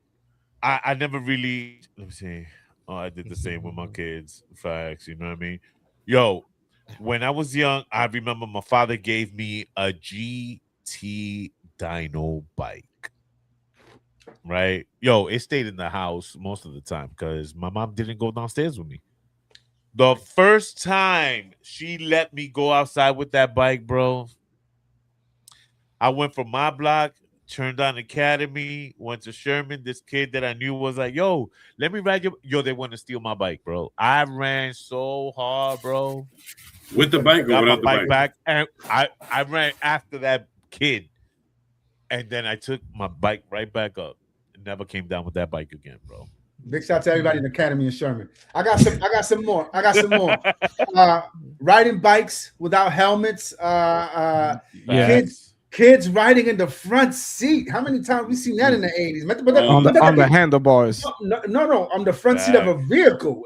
Speaker 1: let me see. Oh, I did the same with my kids. Facts, you know what I mean? Yo, when I was young, I remember my father gave me a GT dyno bike. Right? Yo, it stayed in the house most of the time because my mom didn't go downstairs with me. The first time she let me go outside with that bike, bro, I went from my block, turned on Academy, went to Sherman. This kid that I knew was like, yo, let me ride they want to steal my bike, bro. I ran so hard, bro.
Speaker 4: With the bike or without the bike?
Speaker 1: Back, and I ran after that kid. And then I took my bike right back up. Never came down with that bike again, bro.
Speaker 2: Big shout out to everybody in the Academy in Sherman. I got some more. Riding bikes without helmets. Kids riding in the front seat. How many times we seen that in the 80s?
Speaker 3: On the handlebars.
Speaker 2: No, on the front seat of a vehicle.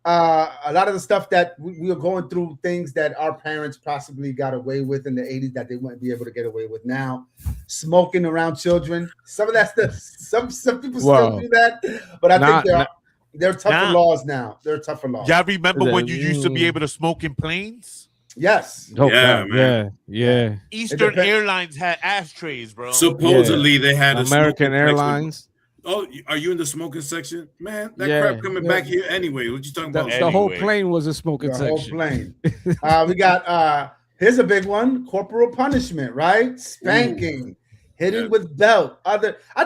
Speaker 2: a lot of the stuff that we are going through, things that our parents possibly got away with in the 80s that they wouldn't be able to get away with now. Smoking around children, some of that stuff. Some people still do that, but I think they're tougher laws now. They're tougher laws.
Speaker 1: Y'all remember when you used to be able to smoke in planes?
Speaker 2: Yes.
Speaker 3: Oh, yeah, man. Yeah.
Speaker 1: Eastern Airlines had ashtrays, bro.
Speaker 4: Supposedly they had
Speaker 3: American Airlines.
Speaker 4: Oh, are you in the smoking section? Man, that crap coming back here anyway. What you talking about?
Speaker 3: The whole plane was a smoking section.
Speaker 2: Whole plane. We got here's a big one: corporal punishment, right? Spanking, hitting with belt. I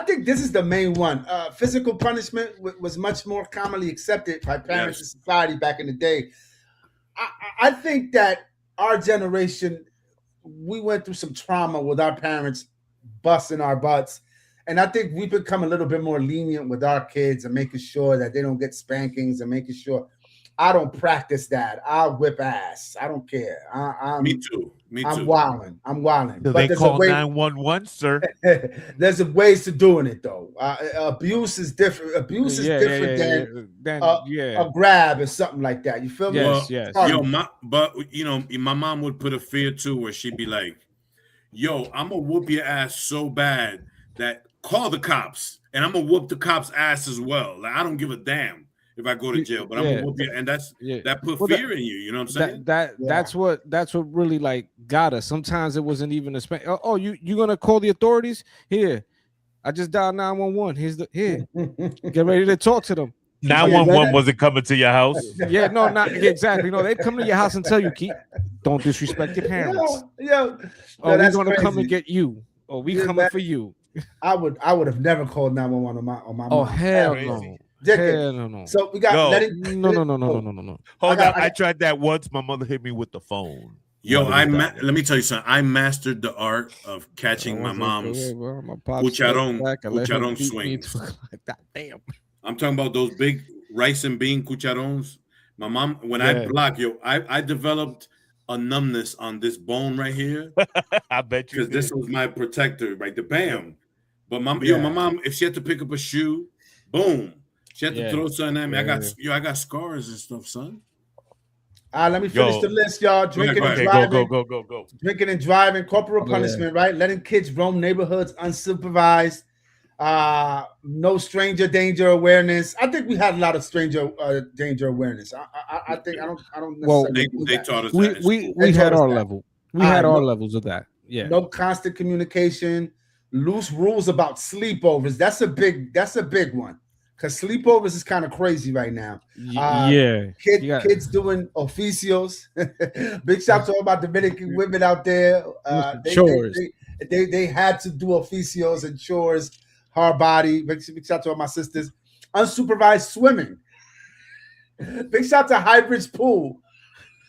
Speaker 2: think this is the main one. Physical punishment was much more commonly accepted by parents in society back in the day. I think that our generation, we went through some trauma with our parents busting our butts. And I think we've become a little bit more lenient with our kids and making sure that they don't get spankings and making sure I don't practice that. I'll whip ass. I don't care.
Speaker 4: Me too.
Speaker 2: I'm wilding.
Speaker 1: But they call 911, sir.
Speaker 2: There's ways to doing it though. Abuse is different. Abuse is different than a grab or something like that. You feel me?
Speaker 3: Yes.
Speaker 4: My mom would put a fear too, where she'd be like, "Yo, I'm gonna whoop your ass so bad that call the cops, and I'm gonna whoop the cops' ass as well. Like I don't give a damn if I go to jail, but I'm gonna whoop you." And that put fear in you. You know what I'm saying?
Speaker 3: That's what really like got us. Sometimes it wasn't even a spank. Oh, you gonna call the authorities? Here, I just dialed 911. Here. Get ready to talk to them.
Speaker 1: 911 wasn't coming to your house.
Speaker 3: Yeah, no, not exactly. No, they'd come to your house and tell you, Keith, don't disrespect your parents.
Speaker 2: We're
Speaker 3: gonna come and get you. Oh, we coming for you.
Speaker 2: I would have never called 911 on my
Speaker 3: Oh,
Speaker 2: mom.
Speaker 3: hell no.
Speaker 2: Hell
Speaker 3: no.
Speaker 2: So we got
Speaker 3: no.
Speaker 1: Hold on. I tried that once. My mother hit me with the phone.
Speaker 4: Yo, let me tell you something. I mastered the art of catching my mom's cucharon swings.
Speaker 3: Damn.
Speaker 4: I'm talking about those big rice and bean cucharons. My mom, when I block, I developed a numbness on this bone right here.
Speaker 1: I bet you,
Speaker 4: because this was my protector, right? The bam. But my mom, if she had to pick up a shoe, boom, she had to throw something at me. I got scars and stuff, son.
Speaker 2: Let me finish the list, y'all. Drinking and driving.
Speaker 1: Go.
Speaker 2: Drinking and driving, corporal punishment, right? Letting kids roam neighborhoods unsupervised. No stranger danger awareness. I think we had a lot of stranger danger awareness. I think I don't.
Speaker 4: Well, they taught us.
Speaker 3: We had our level. We had our levels of that. Yeah.
Speaker 2: No constant communication. Loose rules about sleepovers. That's a big one. Because sleepovers is kind of crazy right now. Kids doing oficios. Big shout to all my Dominican women out there. They had to do oficios and chores. Hard body. Big shout to all my sisters. Unsupervised swimming. Big shout to Highbridge Pool.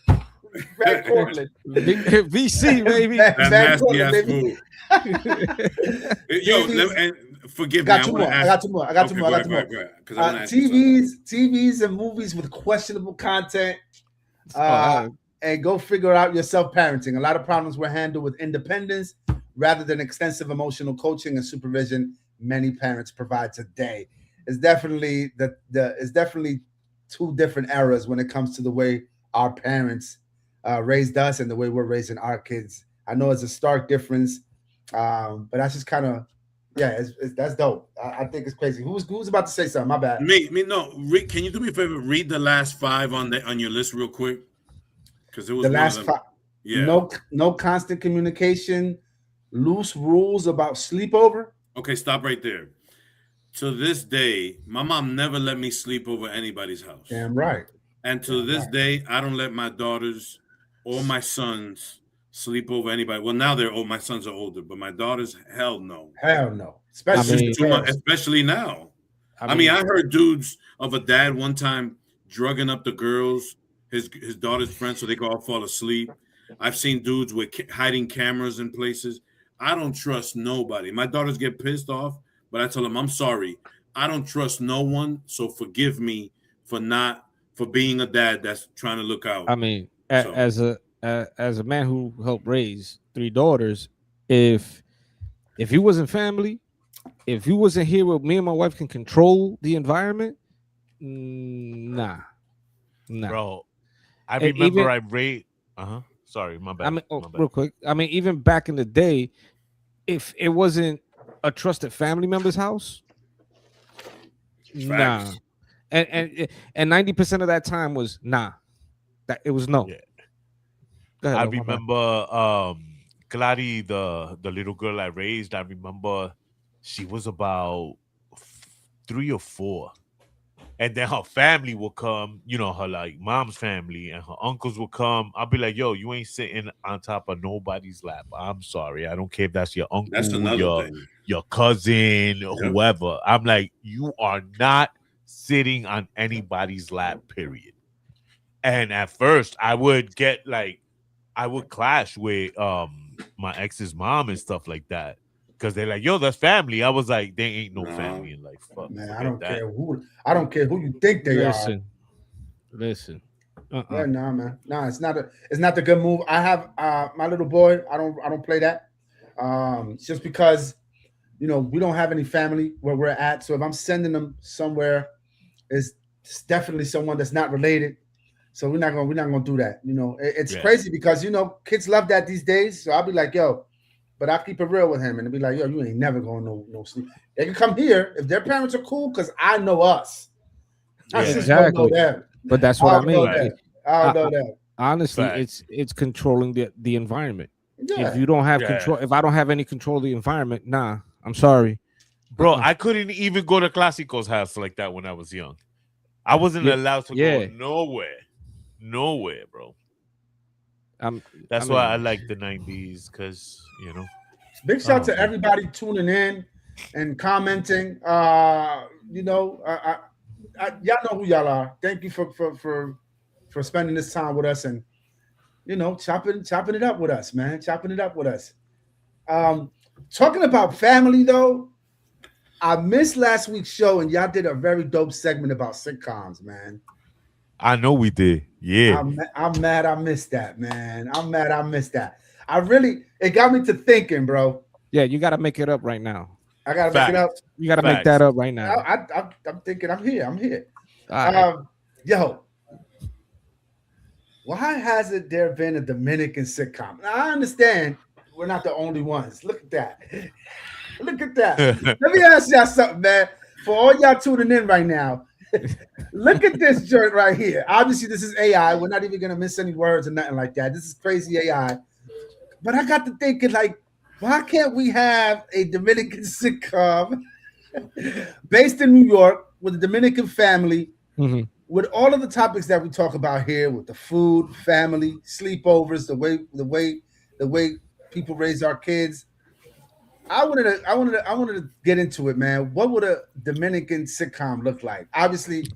Speaker 2: Van Cortlandt.
Speaker 3: VC, baby.
Speaker 4: That nasty ass food. Yo, and forgive me.
Speaker 2: I got two more. TVs and movies with questionable content. And go figure out your self-parenting. A lot of problems were handled with independence rather than extensive emotional coaching and supervision many parents provide today. It's definitely two different eras when it comes to the way our parents raised us and the way we're raising our kids. I know it's a stark difference, but that's just kind of that's dope. I think it's crazy. Who's about to say something? My bad.
Speaker 4: Me. No, Rick, can you do me a favor? Read the last 5 on your list real quick, because it was
Speaker 2: the last 5. Yeah. No constant communication. Loose rules about sleepover.
Speaker 4: Okay, stop right there. To this day, my mom never let me sleep over anybody's house.
Speaker 2: Damn right.
Speaker 4: And to this day, I don't let my daughters or my sons sleep over anybody. Well, now my sons are older, but my daughters, hell no.
Speaker 2: Hell no.
Speaker 4: Especially now. I mean, I heard dudes of a dad one time drugging up the girls, his daughter's friends, so they could all fall asleep. I've seen dudes with hiding cameras in places. I don't trust nobody. My daughters get pissed off, but I tell them, I'm sorry. I don't trust no one, so forgive me for being a dad that's trying to look out.
Speaker 3: I mean, as a man who helped raise 3 daughters, if he wasn't family, if he wasn't here where me and my wife can control the environment, nah. Nah.
Speaker 1: Bro, I
Speaker 3: And
Speaker 1: remember
Speaker 3: even-
Speaker 1: I raised. Sorry, my bad.
Speaker 3: I mean,
Speaker 1: my bad.
Speaker 3: real quick. I mean, even back in the day, if it wasn't a trusted family member's house, nah.
Speaker 4: Facts.
Speaker 3: And 90% of that time was nah. That it was no.
Speaker 1: Yeah.
Speaker 3: Go ahead,
Speaker 1: I
Speaker 3: Lo, my bad.
Speaker 1: remember Gladys, the little girl I raised. I remember she was about 3 or 4, and then her family will come. You know, her like mom's family and her uncles will come. I'll be like, "Yo, you ain't sitting on top of nobody's lap." I'm sorry. I don't care if that's your uncle,
Speaker 4: That's another thing.
Speaker 1: your cousin, whoever. I'm like, you are not sitting on anybody's lap. Period. And at first, I would clash with my ex's mom and stuff like that, because they're like, "Yo, that's family." I was like, "They ain't no family in life." Fuck,
Speaker 2: Man,
Speaker 1: forget
Speaker 2: I don't care who you think they are.
Speaker 3: Listen.
Speaker 2: Yeah, nah, man. Nah, it's not the good move. I have my little boy. I don't play that. Just because we don't have any family where we're at. So if I'm sending them somewhere, it's definitely someone that's not related. So we're not gonna do that. It's crazy because kids love that these days. So I'll be like, yo, but I'll keep it real with him and be like, yo, you ain't never going no sleep. They can come here if their parents are cool, because I know us. I just don't know them.
Speaker 3: But that's what I mean.
Speaker 2: I don't know that.
Speaker 3: Honestly, it's controlling the environment.
Speaker 2: Yeah.
Speaker 3: If you don't have control, if I don't have any control of the environment, nah, I'm sorry.
Speaker 1: Bro, I couldn't even go to Classico's house like that when I was young. I wasn't allowed to go nowhere, bro. That's why I like the 90s, because
Speaker 2: Big shout out to everybody tuning in and commenting. Y'all know who y'all are. Thank you for spending this time with us and chopping it up with us, man. Chopping it up with us. Talking about family though, I missed last week's show and y'all did a very dope segment about sitcoms, man.
Speaker 1: I know we did. Yeah.
Speaker 2: I'm mad I missed that, man. I'm mad I missed that. It got me to thinking, bro.
Speaker 3: Yeah, you got to make it up right now.
Speaker 2: I got to make it up.
Speaker 3: You got to make that up right now.
Speaker 2: I'm thinking I'm here.
Speaker 3: Right.
Speaker 2: Yo, why hasn't there been a Dominican sitcom? Now, I understand we're not the only ones. Look at that. Look at that. Let me ask y'all something, man. For all y'all tuning in right now, look at this joint right here. Obviously, this is AI. We're not even going to miss any words or nothing like that. This is crazy AI. But I got to thinking, like, why can't we have a Dominican sitcom based in New York with a Dominican family, with all of the topics that we talk about here, with the food, family, sleepovers, the way people raise our kids? I wanted to get into it, man. What would a Dominican sitcom look like? Obviously,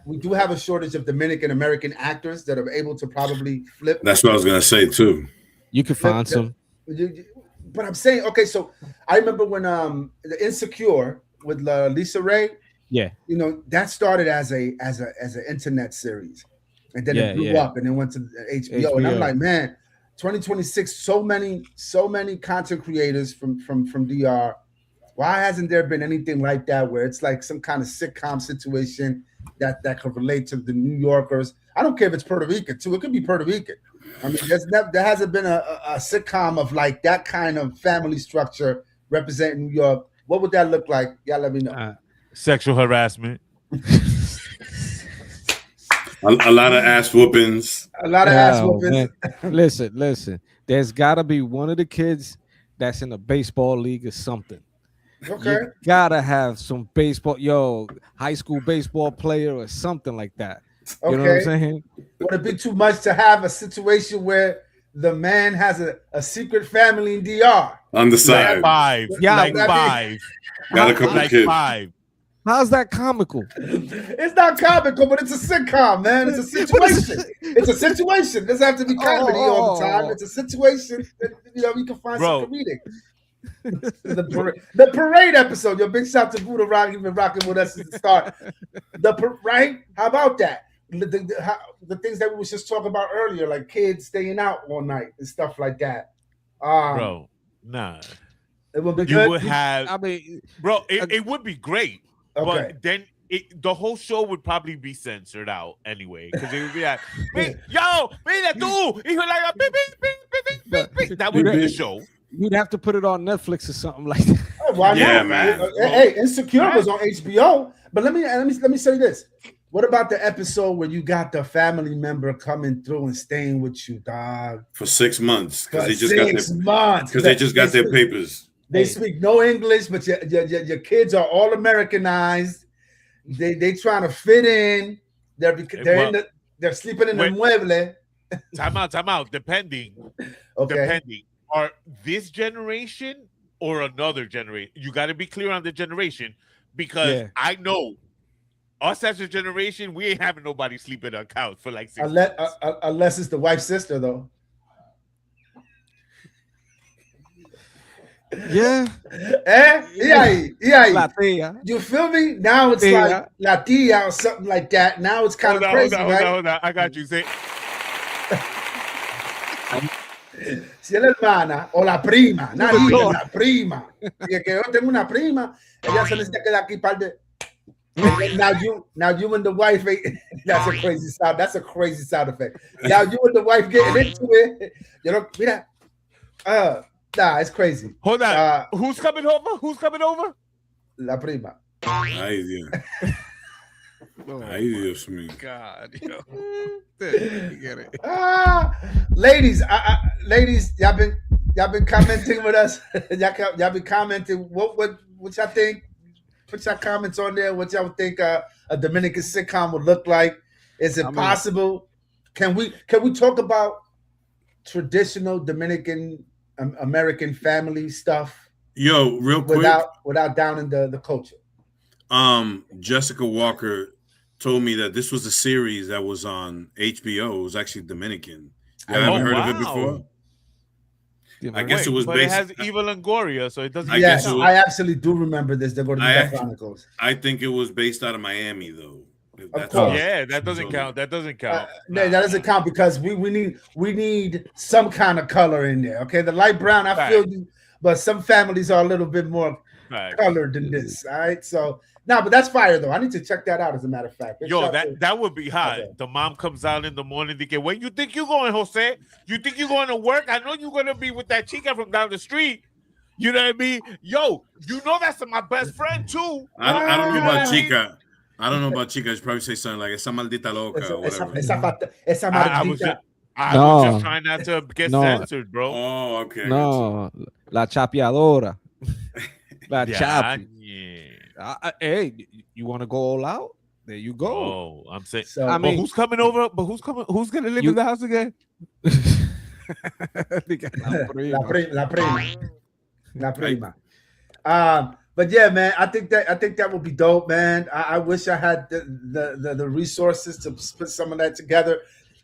Speaker 2: we do have a shortage of Dominican American actors that are able to probably flip.
Speaker 4: That's what I was gonna say too.
Speaker 3: You can find some.
Speaker 2: But I'm saying, okay, so I remember when the Insecure with Lisa Ray, that started as an internet series, and then it blew up and then went to HBO. And I'm like, man, 2026, so many content creators from DR. Why hasn't there been anything like that where it's like some kind of sitcom situation that could relate to the New Yorkers? I don't care if it's Puerto Rican too. It could be Puerto Rican. I mean, there hasn't been a sitcom of like that kind of family structure representing New York. What would that look like? Y'all let me know.
Speaker 1: Sexual harassment.
Speaker 4: A lot of ass whoopings.
Speaker 2: A lot of ass whoopings.
Speaker 3: Listen. There's got to be one of the kids that's in a baseball league or something.
Speaker 2: Okay.
Speaker 3: You gotta have some baseball, high school baseball player or something like that. You know what I'm saying?
Speaker 2: Would it be too much to have a situation where the man has a secret family in DR?
Speaker 4: On the side.
Speaker 1: Five. Got
Speaker 4: a couple of kids.
Speaker 1: 5.
Speaker 3: How's that comical?
Speaker 2: It's not comical, but it's a sitcom, man. It's a situation. It's a situation. It doesn't have to be comedy all the time. It's a situation that we can find some comedic. The parade episode. Your big shout to Buddha Rock. You've been rocking with us since the start. Right? How about that? The things that we was just talking about earlier, like kids staying out all night and stuff like that.
Speaker 1: Bro, nah.
Speaker 2: It would be
Speaker 1: you
Speaker 2: good.
Speaker 1: Would have.
Speaker 3: I mean,
Speaker 1: bro, it would be great.
Speaker 2: Okay.
Speaker 1: But then the whole show would probably be censored out anyway, because it would be like, yo, mira tú, hijo la beep, beep, beep, beep, beep, beep. That would be the show.
Speaker 3: You'd have to put it on Netflix or something like that.
Speaker 2: Oh, why
Speaker 4: Yeah,
Speaker 2: not?
Speaker 4: man.
Speaker 2: Hey, Insecure was on HBO. But let me say this. What about the episode where you got the family member coming through and staying with you, dog?
Speaker 4: For 6 months. Because they just got their papers.
Speaker 2: They speak no English, but your kids are all Americanized. They trying to fit in. They're sleeping in the mueble.
Speaker 1: Time out. Depending.
Speaker 2: Okay.
Speaker 1: Depending. Are this generation or another generation? You got to be clear on the generation, because I know us as a generation, we ain't having nobody sleep in our couch for like 6 months.
Speaker 2: Unless it's the wife's sister, though.
Speaker 3: Yeah.
Speaker 2: La tia. You feel me? Now it's like la tia or something like that. Now it's kind of crazy, right?
Speaker 1: Hold on. I got you. Say.
Speaker 2: Si es la hermana o la prima, nadie, la prima. Que yo tengo una prima, ella se necesita quedar aquí par de. Now you and the wife. That's a crazy sound. That's a crazy sound effect. Now you and the wife getting into it. You know, mira. Nah, it's crazy.
Speaker 1: Hold on. Who's coming over?
Speaker 2: La prima.
Speaker 4: Ay, Dios. Ay, Dios mío.
Speaker 3: God, yo. Get it.
Speaker 2: Ladies, y'all been commenting with us. y'all been commenting. What y'all think? Put your comments on there. What y'all think a Dominican sitcom would look like? Is it possible? Can we talk about traditional Dominican American family stuff?
Speaker 4: Yo, real quick,
Speaker 2: without downing the culture.
Speaker 4: Jessica Walker told me that this was a series that was on HBO. It was actually Dominican. You haven't heard of it before? I guess it was
Speaker 1: but
Speaker 4: based.
Speaker 1: It has Eva Longoria, so it doesn't.
Speaker 2: Yes, I actually do remember this. They're going to the Chronicles.
Speaker 4: I think it was based out of Miami, though.
Speaker 2: Of course.
Speaker 1: Yeah, that doesn't count. That doesn't count.
Speaker 2: That doesn't count because we need some kind of color in there. Okay, the light brown, I feel you, but some families are a little bit more colored than this. All right, so. No, but that's fire though. I need to check that out. As a matter of fact,
Speaker 1: that would be hot. Okay. The mom comes out in the morning to get. Where you think you're going, Jose? You think you're going to work? I know you're going to be with that chica from down the street. You know what I mean? Yo, you know that's my best friend too.
Speaker 4: I don't know about chica. I don't know about chica. She'd probably say something like "esa maldita loca" or whatever.
Speaker 2: I
Speaker 1: was just trying not to get censored, bro.
Speaker 4: Oh, okay.
Speaker 3: No, la chapeadora. La chapi. Hey, you want to go all out? There you go.
Speaker 1: Oh, I'm saying.
Speaker 2: So,
Speaker 1: but who's coming over? But who's coming? Who's gonna live in the house again?
Speaker 2: La prima. But yeah, man, I think that would be dope, man. I wish I had the resources to put some of that together.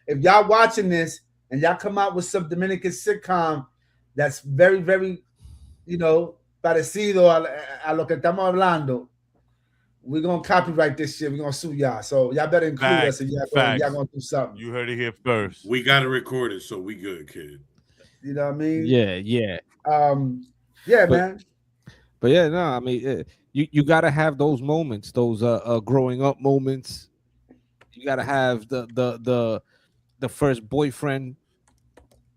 Speaker 2: If y'all watching this and y'all come out with some Dominican sitcom that's very, very, parecido a lo que estamos hablando, we're gonna copyright this shit. We're gonna sue y'all. So y'all better include us and y'all gonna do something.
Speaker 1: You heard it here first.
Speaker 4: We gotta record it, so we good, kid.
Speaker 2: You know what I mean?
Speaker 3: Yeah.
Speaker 2: Man.
Speaker 3: But yeah, no, I mean, you gotta have those moments, those growing up moments. You gotta have the first boyfriend,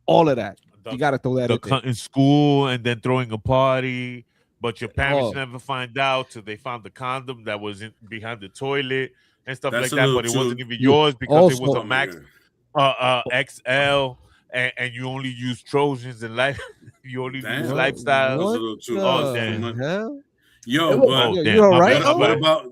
Speaker 3: all of that. You gotta throw that
Speaker 1: in school and then throwing a party, but your parents never find out till they found the condom that was behind the toilet and stuff like that. But it wasn't even yours because it was a Max XL, and you only use Trojans in life. You only use lifestyle.
Speaker 4: Yo, but
Speaker 3: you all right?
Speaker 4: What about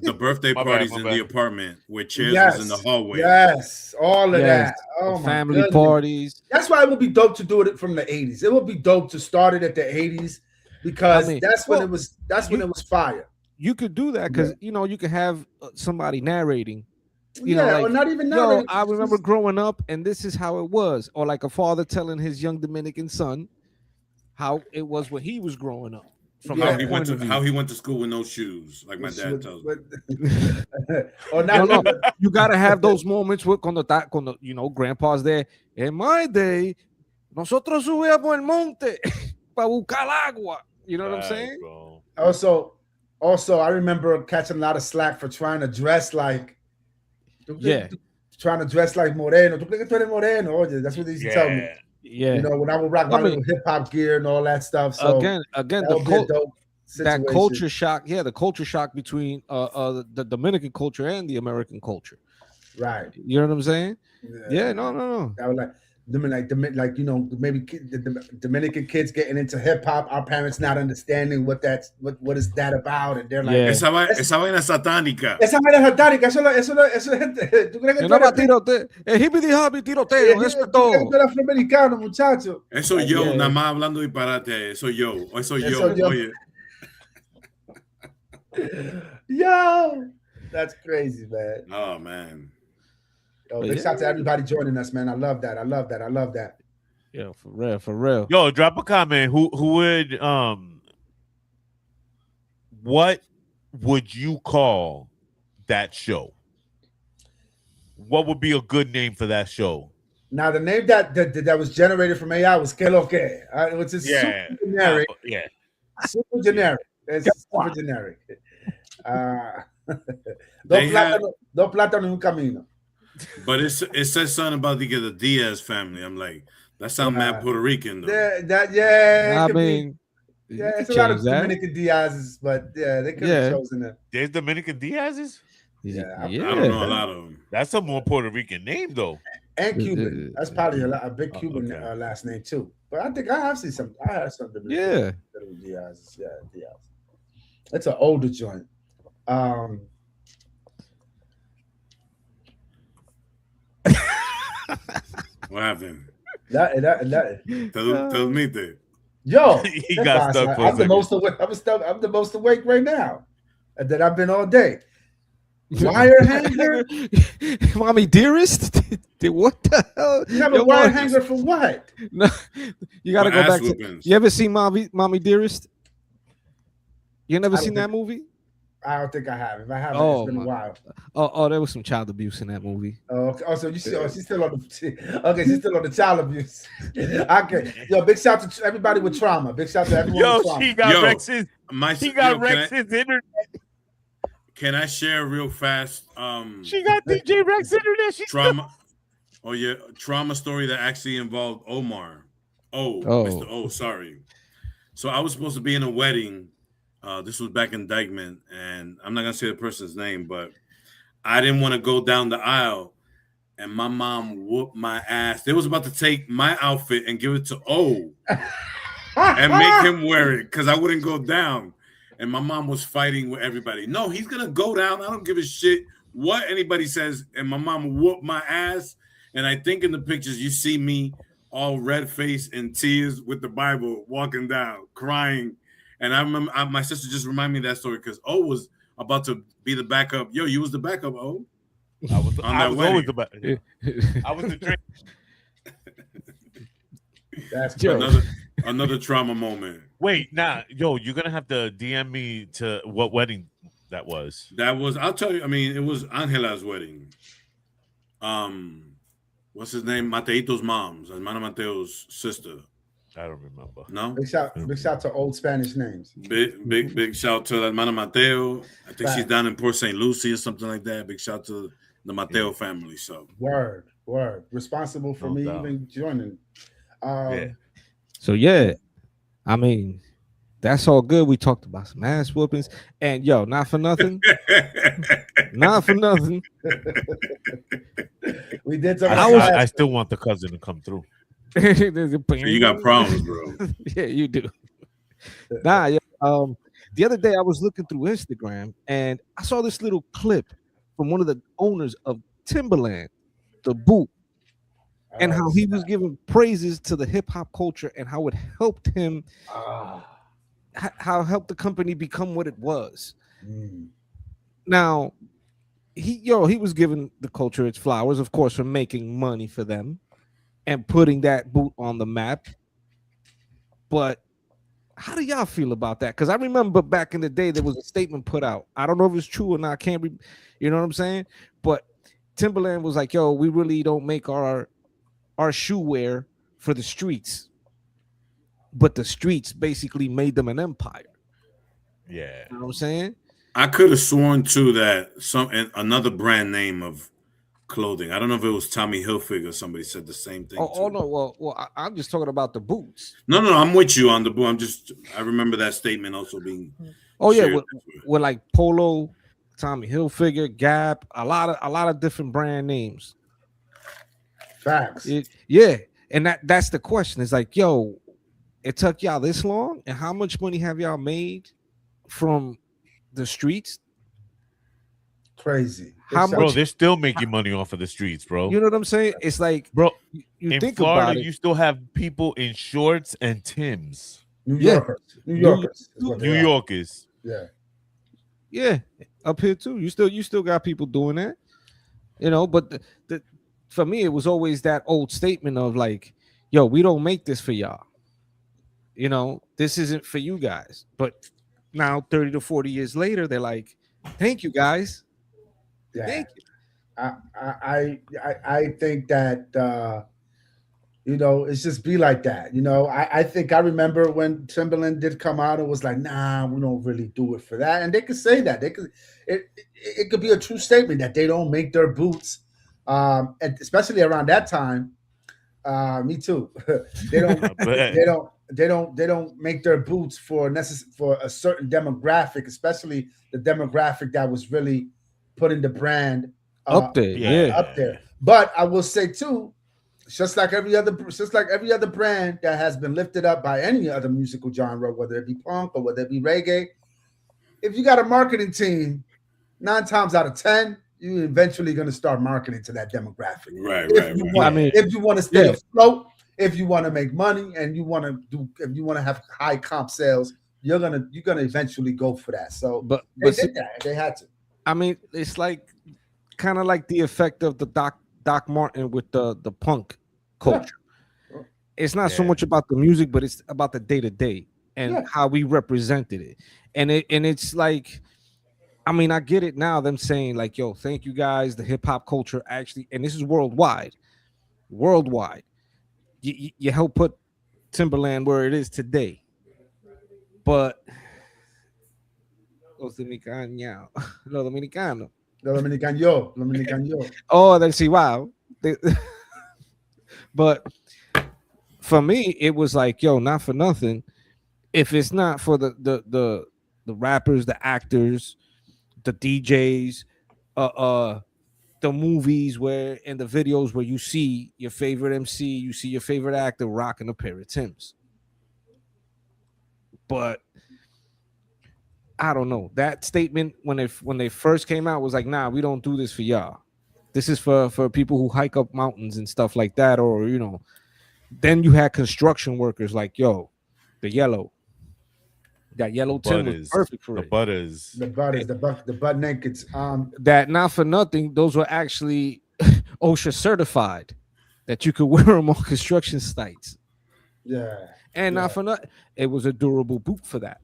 Speaker 4: the birthday parties in the apartment where chairs was in the hallway?
Speaker 2: Yes, all of that. Oh, my
Speaker 3: family parties.
Speaker 2: That's why it would be dope to do it from the 80s. It would be dope to start it at the 80s because that's when it was fire.
Speaker 3: You could do that because you could have somebody narrating.
Speaker 2: Or not even narrating.
Speaker 3: I remember growing up, and this is how it was, or like a father telling his young Dominican son how it was when he was growing up.
Speaker 4: From how he went to school with no shoes, like my dad tells me.
Speaker 3: You gotta have those moments with cuando grandpa's there. In my day, nosotros subíamos el monte para buscar agua. You know what I'm saying?
Speaker 2: Also, Also, I remember catching a lot of slack for trying to dress like, trying to dress like Moreno. ¿Tú crees que tú eres Moreno? Oye, that's what they used to tell me.
Speaker 3: Yeah.
Speaker 2: You know, when I would rock my little hip hop gear and all that stuff. So
Speaker 3: again, that culture shock. Yeah, the culture shock between the Dominican culture and the American culture.
Speaker 2: Right.
Speaker 3: You know what I'm saying? Yeah. No.
Speaker 2: I was like you know, maybe the Dominican kids getting into hip hop, our parents not understanding what is that about, and they're like,
Speaker 4: esa vaina satánica.
Speaker 2: Esa vaina satánica, eso gente. ¿Tú crees que tú eres
Speaker 3: el hippity hoppy tiroteo? Eso es todo.
Speaker 2: Tú eres afroamericano, muchacho.
Speaker 4: Eso yo, nada más hablando disparate. Eso yo. Oye.
Speaker 2: Yo, that's crazy, man.
Speaker 4: Oh man.
Speaker 2: Yo, big shout out to everybody joining us, man. I love that.
Speaker 3: Yeah, for real.
Speaker 1: Yo, drop a comment. Who would what would you call that show? What would be a good name for that show?
Speaker 2: Now, the name that was generated from AI was Que Lo Que, which is super generic. Super generic. It's super generic. Dos plátanos en un camino.
Speaker 4: But it says something about the Diaz family. I'm like, that sounds mad Puerto Rican though.
Speaker 3: I mean,
Speaker 2: it's a lot of Dominican Diaz's, but they could have chosen it.
Speaker 1: There's Dominican Diaz's?
Speaker 2: Yeah.
Speaker 4: I don't know a lot of them.
Speaker 1: That's a more Puerto Rican name though.
Speaker 2: And Cuban. That's probably a big Cuban last name too. But I think I have seen some. I have some Dominican Diaz's. Yeah, Diaz. It's an older joint.
Speaker 4: What happened?
Speaker 2: Tell
Speaker 4: me that.
Speaker 2: Yo,
Speaker 1: he got stuck for
Speaker 2: I'm the most awake. I'm the most awake right now. That I've been all day. Wire hanger,
Speaker 3: mommy dearest. What the hell?
Speaker 2: You have a wire hanger for what?
Speaker 3: No, you gotta go back to. You ever seen mommy dearest? You never seen that movie?
Speaker 2: I don't think I have. If I haven't, it's been a while.
Speaker 3: Oh, there was some child abuse in that movie.
Speaker 2: So you see, she's still on the. Okay, she's still on the child abuse. Okay, yo, big shout to everybody with trauma. Big shout to everyone with trauma.
Speaker 1: She got Rex's. He got Rex's internet.
Speaker 4: Can I share real fast?
Speaker 1: She got DJ Rex internet.
Speaker 4: Trauma. Oh yeah, trauma story that actually involved Omar. Mr. O. Sorry. So I was supposed to be in a wedding. This was back in Dykeman, and I'm not gonna say the person's name, but I didn't want to go down the aisle, and my mom whooped my ass. They was about to take my outfit and give it to O and make him wear it because I wouldn't go down. And my mom was fighting with everybody. No, he's gonna go down. I don't give a shit what anybody says. And my mom whooped my ass. And I think in the pictures you see me all red faced and tears with the Bible walking down, crying. And I remember my sister just reminded me of that story because O was about to be the backup. Yo, you was the backup, O.
Speaker 1: I was always the backup. I was the drink.
Speaker 2: That's
Speaker 4: another trauma moment.
Speaker 1: Wait, you're gonna have to DM me to what wedding that was.
Speaker 4: I'll tell you. I mean, it was Angela's wedding. What's his name? Mateito's mom's, Hermano Mateo's sister.
Speaker 1: I don't remember.
Speaker 4: No.
Speaker 2: Big shout to old Spanish names.
Speaker 4: Big shout to Hermano Mateo. I think she's down in Port St. Lucie or something like that. Big shout to the Mateo family. So
Speaker 2: word. Responsible for me even joining.
Speaker 3: So I mean, that's all good. We talked about some ass whoopings, and yo, not for nothing.
Speaker 2: We did.
Speaker 1: I still want the cousin to come through.
Speaker 4: You got problems, bro.
Speaker 3: Yeah, you do. The other day I was looking through Instagram and I saw this little clip from one of the owners of Timberland, the Boot, and how he was giving praises to the hip hop culture and how it helped him, how it helped the company become what it was. Now, he was giving the culture its flowers, of course, for making money for them and putting that Boot on the map. But how do y'all feel about that? Because I remember back in the day there was a statement put out. I don't know if it's true or not. You know what I'm saying? But Timberland was like, "Yo, we really don't make our shoe wear for the streets," but the streets basically made them an empire.
Speaker 1: Yeah.
Speaker 3: You know what I'm saying?
Speaker 4: I could have sworn too that another brand name of clothing. I don't know if it was Tommy Hilfiger. Somebody said the same thing.
Speaker 3: Oh no, I'm just talking about the boots.
Speaker 4: No, I'm with you on the boot. I remember that statement also being.
Speaker 3: Oh yeah, with like Polo, Tommy Hilfiger, Gap, a lot of different brand names.
Speaker 2: Facts.
Speaker 3: Yeah, and that's the question. It's like, yo, it took y'all this long, and how much money have y'all made from the streets?
Speaker 2: Crazy.
Speaker 3: How much,
Speaker 1: bro? They're still making money off of the streets, bro.
Speaker 3: You know what I'm saying? It's like,
Speaker 1: bro,
Speaker 3: you
Speaker 1: in
Speaker 3: think
Speaker 1: Florida,
Speaker 3: about it.
Speaker 1: you still have people in shorts and Timbs.
Speaker 2: New Yorkers.
Speaker 1: New Yorkers.
Speaker 2: Yeah.
Speaker 3: Up here too. You still got people doing that. You know, but the for me, it was always that old statement of like, yo, we don't make this for y'all. You know, this isn't for you guys. But now 30 to 40 years later, they're like, thank you guys.
Speaker 2: Yeah.
Speaker 3: Thank you.
Speaker 2: I think that you know, it's just be like that. You know, I think I remember when Timberland did come out, it was like, nah, we don't really do it for that. And they could say that. It could be a true statement that they don't make their boots. And especially around that time. Me too. they don't make their boots for a certain demographic, especially the demographic that was really putting the brand
Speaker 3: up there.
Speaker 2: Up there. But I will say too, just like every other brand that has been lifted up by any other musical genre, whether it be punk or whether it be reggae, if you got a marketing team, 9 times out of 10, you're eventually going to start marketing to that demographic.
Speaker 4: Right.
Speaker 2: If you want to stay afloat, if you want to make money, and if you want to have high comp sales, you're gonna eventually go for that. So,
Speaker 3: but
Speaker 2: they did that. They had to.
Speaker 3: I mean, it's like kind of like the effect of the Doc Martin with the punk culture. Yeah. It's not so much about the music, but it's about the day-to-day and how we represented it. And it's like, I mean, I get it now, them saying like, yo, thank you guys, the hip-hop culture actually, and this is worldwide. You help put Timberland where it is today. But Los Dominicanos. Oh, then see, wow. But for me, it was like, yo, not for nothing. If it's not for the rappers, the actors, the DJs, the movies where in the videos where you see your favorite MC, you see your favorite actor rocking a pair of Timbs. But I don't know. That statement when they first came out was like, nah, we don't do this for y'all. This is for people who hike up mountains and stuff like that, or you know. Then you had construction workers like, yo, the yellow. That yellow Tim was perfect for
Speaker 2: the butters, the butt nakeds.
Speaker 3: That not for nothing, those were actually OSHA certified that you could wear them on construction sites.
Speaker 2: Yeah.
Speaker 3: And not for nothing, it was a durable boot for that.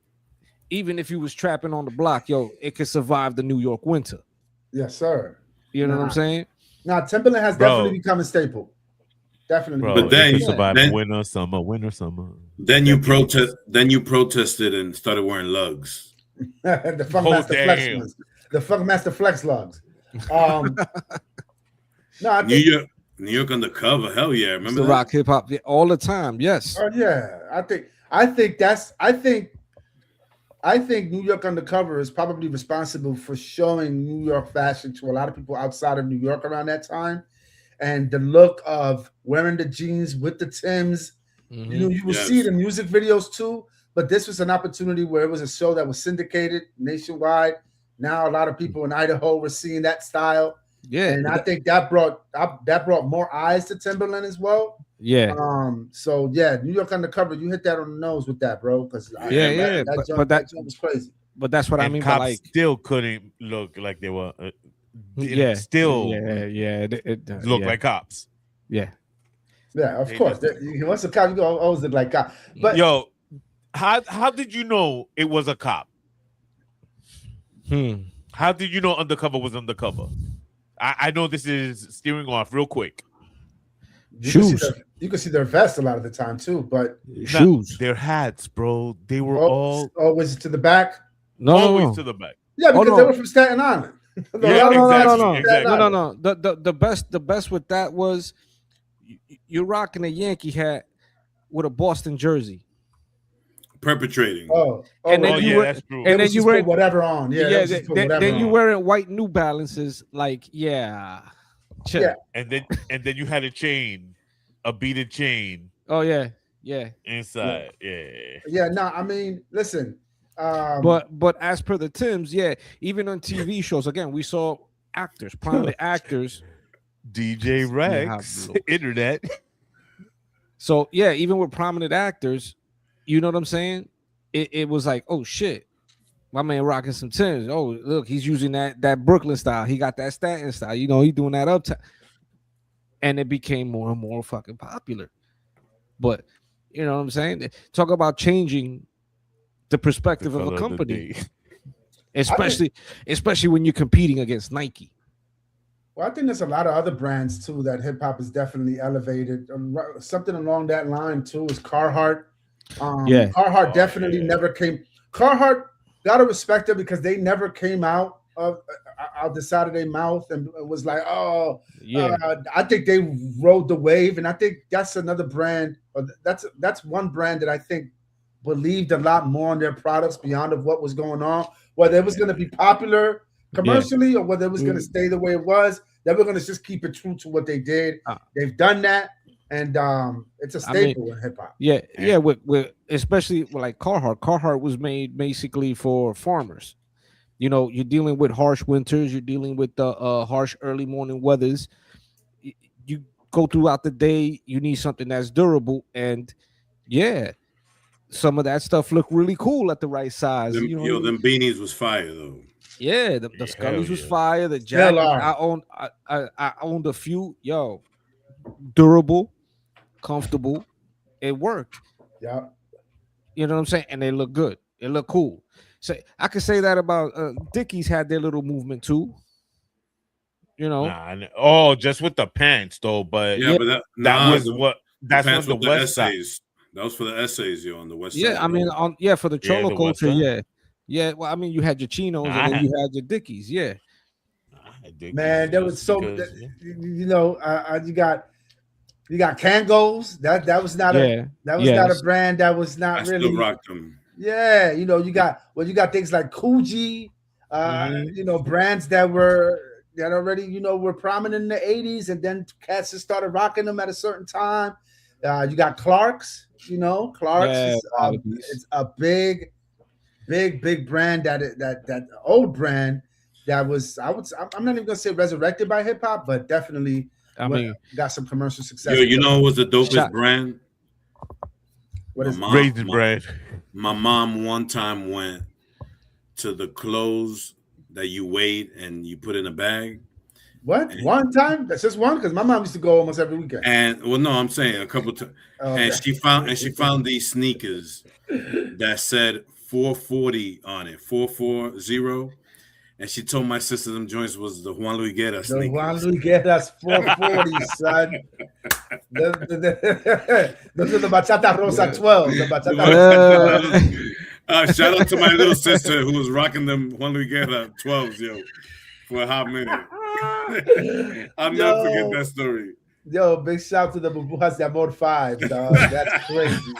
Speaker 3: Even if you was trapping on the block, yo, it could survive the New York winter.
Speaker 2: Yes, sir.
Speaker 3: You know what I'm saying?
Speaker 2: Now, Timberland has definitely become a staple. Definitely.
Speaker 1: Bro,
Speaker 4: but then
Speaker 1: survive winter, summer.
Speaker 4: Then you protested and started wearing lugs.
Speaker 2: The Funkmaster Flex lugs. No, I think
Speaker 4: New York Undercover. Hell yeah, remember
Speaker 3: the rock hip hop all the time. Yes.
Speaker 2: Oh yeah, I think New York Undercover is probably responsible for showing New York fashion to a lot of people outside of New York around that time. And the look of wearing the jeans with the Timbs, you know, you will see it in music videos too. But this was an opportunity where it was a show that was syndicated nationwide. Now a lot of people in Idaho were seeing that style.
Speaker 3: Yeah,
Speaker 2: and I think that brought more eyes to Timberland as well.
Speaker 3: Yeah.
Speaker 2: So yeah, New York Undercover, you hit that on the nose with that, bro. Because that was crazy.
Speaker 3: But that's what I mean.
Speaker 1: Cops
Speaker 3: by like
Speaker 1: still couldn't look like they were.
Speaker 3: Still
Speaker 1: look like cops.
Speaker 2: Yeah, of course. Once a cop, you always look like cop. But
Speaker 1: yo, how did you know it was a cop? How did you know Undercover was Undercover? I know this is steering off real quick.
Speaker 3: Shoes.
Speaker 2: You can see their vest a lot of the time too, but
Speaker 3: shoes.
Speaker 1: Their hats, bro. They were all
Speaker 2: always to the back.
Speaker 1: Always to the back.
Speaker 2: Yeah, because they were from Staten Island.
Speaker 3: No. The best with that was you're rocking a Yankee hat with a Boston jersey.
Speaker 4: Perpetrating.
Speaker 3: And then
Speaker 1: that's true.
Speaker 3: And then you wear
Speaker 2: whatever on.
Speaker 3: Then you wearing white New Balances. Like, chill.
Speaker 2: Yeah.
Speaker 1: And then you had a chain, a beaded chain.
Speaker 3: Oh yeah.
Speaker 1: Inside.
Speaker 2: Yeah. No, I mean, listen.
Speaker 3: But as per the Tims, even on TV shows, again, we saw actors, prominent actors,
Speaker 1: DJ Rex, internet.
Speaker 3: So even with prominent actors, you know what I'm saying? It was like, oh shit, my man rocking some Tims. Oh look, he's using that Brooklyn style. He got that Staten style. You know, he doing that uptown, and it became more and more fucking popular. But you know what I'm saying? Talk about changing the perspective of a company, especially when you're competing against Nike.
Speaker 2: Well, I think there's a lot of other brands too that hip hop is definitely elevated. Something along that line too is Carhartt. Carhartt definitely never came. Carhartt, gotta respect it because they never came out the side of their mouth and was like, I think they rode the wave, and I think that's another brand. That's one brand that I think believed a lot more in their products beyond of what was going on, whether it was going to be popular commercially or whether it was going to stay the way it was. They were going to just keep it true to what they did. They've done that, and it's a staple in hip hop.
Speaker 3: With especially with like Carhartt. Carhartt was made basically for farmers. You know, you're dealing with harsh winters, you're dealing with the harsh early morning weathers. You go throughout the day, you need something that's durable, and some of that stuff looked really cool at the right size.
Speaker 4: Them beanies was fire though.
Speaker 3: Yeah, the Scullies was fire. The jacket I owned a few. Durable, comfortable. It worked.
Speaker 2: Yeah,
Speaker 3: you know what I'm saying, and they look good. It looked cool. So I could say that about Dickies had their little movement too. You know,
Speaker 1: just with the pants though. But
Speaker 4: that's
Speaker 1: the West Side.
Speaker 4: That was for the essays, on the West Side.
Speaker 3: Yeah, I mean, for the Cholo culture, yeah. Well, I mean, you had your chinos and then you had your Dickies,
Speaker 2: Man, there was so you got Kangos. That was not not a brand that was not really.
Speaker 4: Still rocked them.
Speaker 2: Yeah, you got things like Coogee, brands that already were prominent in the 80s, and then cats just started rocking them at a certain time. You got Clark's. Clark's is a big brand that old brand that was I'm not even gonna say resurrected by hip hop, but definitely got some commercial success.
Speaker 4: It was the dopest brand.
Speaker 2: What is
Speaker 1: Raisin Bread?
Speaker 4: My mom one time went to the clothes that you weighed and you put in a bag.
Speaker 2: What? One time? That's just one? Because my mom used to go almost every weekend.
Speaker 4: And I'm saying a couple times. And she found these sneakers that said 440 on it, 440. And she told my sister them joints was the Juan Luis Guerra sneakers.
Speaker 2: The Juan Luis Guerra's 440, son. Those are the Bachata Rosa 12. The Bachata
Speaker 4: shout out to my little sister who was rocking them Juan Luis Guerra 12s, for a hot minute. I'll never forget that story.
Speaker 2: Yo, big shout to the Bubujas de Amor 5, dog. That's crazy.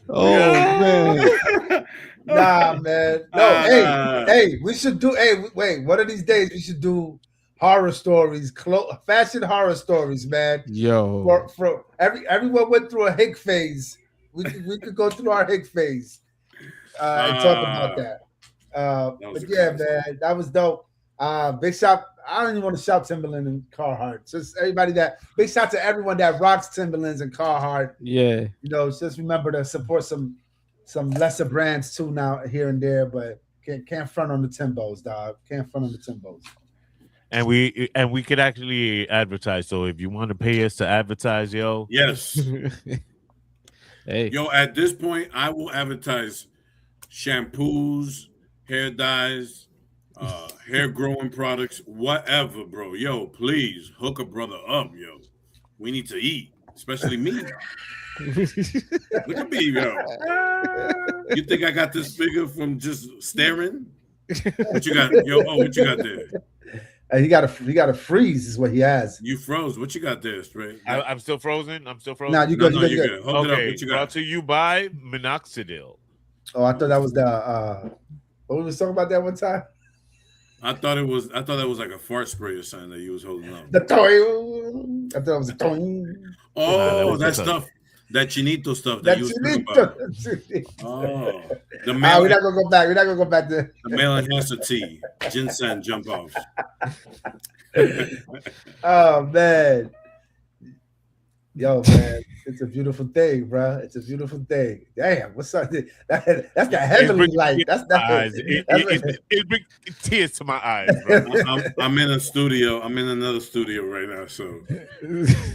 Speaker 3: Man.
Speaker 2: Nah, man. No, hey, we should do. Hey, wait, one of these days we should do horror stories, fashion horror stories, man.
Speaker 3: Yo,
Speaker 2: for everyone went through a hick phase. We could go through our hick phase and talk about that. But man, that was dope. Big shout. I don't even want to shout Timberland and Carhartt. Just everybody big shout to everyone that rocks Timberlands and Carhartt.
Speaker 3: Yeah.
Speaker 2: Just remember to support some lesser brands too now here and there, but can't front on the Timbos, dog. Can't front on the Timbos.
Speaker 1: And we could actually advertise. So if you want to pay us to advertise,
Speaker 4: yes.
Speaker 3: Hey.
Speaker 4: At this point, I will advertise shampoos, hair dyes, hair growing products, whatever, bro. Please hook a brother up, We need to eat, especially me. Look at me, yo. You think I got this figure from just staring? What you got? Yo, what you got there?
Speaker 2: He got a freeze is what he has.
Speaker 4: You froze. What you got there, straight?
Speaker 1: I'm still frozen.
Speaker 2: Nah, you good.
Speaker 4: No,
Speaker 2: you
Speaker 4: good. Hold it up. What you got?
Speaker 1: Brought to you by minoxidil.
Speaker 2: Oh, I thought that was the what we was talking about that one time.
Speaker 4: I thought that was like a fart spray or something that you was holding up.
Speaker 2: The toy. I thought it was a toy.
Speaker 4: Oh, that stuff. That chinito stuff that you was talking about. Oh, the male.
Speaker 2: We're not gonna go back. We're not gonna go back there.
Speaker 4: The male enhancer tea, ginseng jump off.
Speaker 2: Oh man, yo man, it's a beautiful thing, bro. It's a beautiful thing. Damn, what's up? That's the heavenly light.
Speaker 1: It brings tears to my eyes, bro.
Speaker 4: I'm in a studio. I'm in another studio right now, so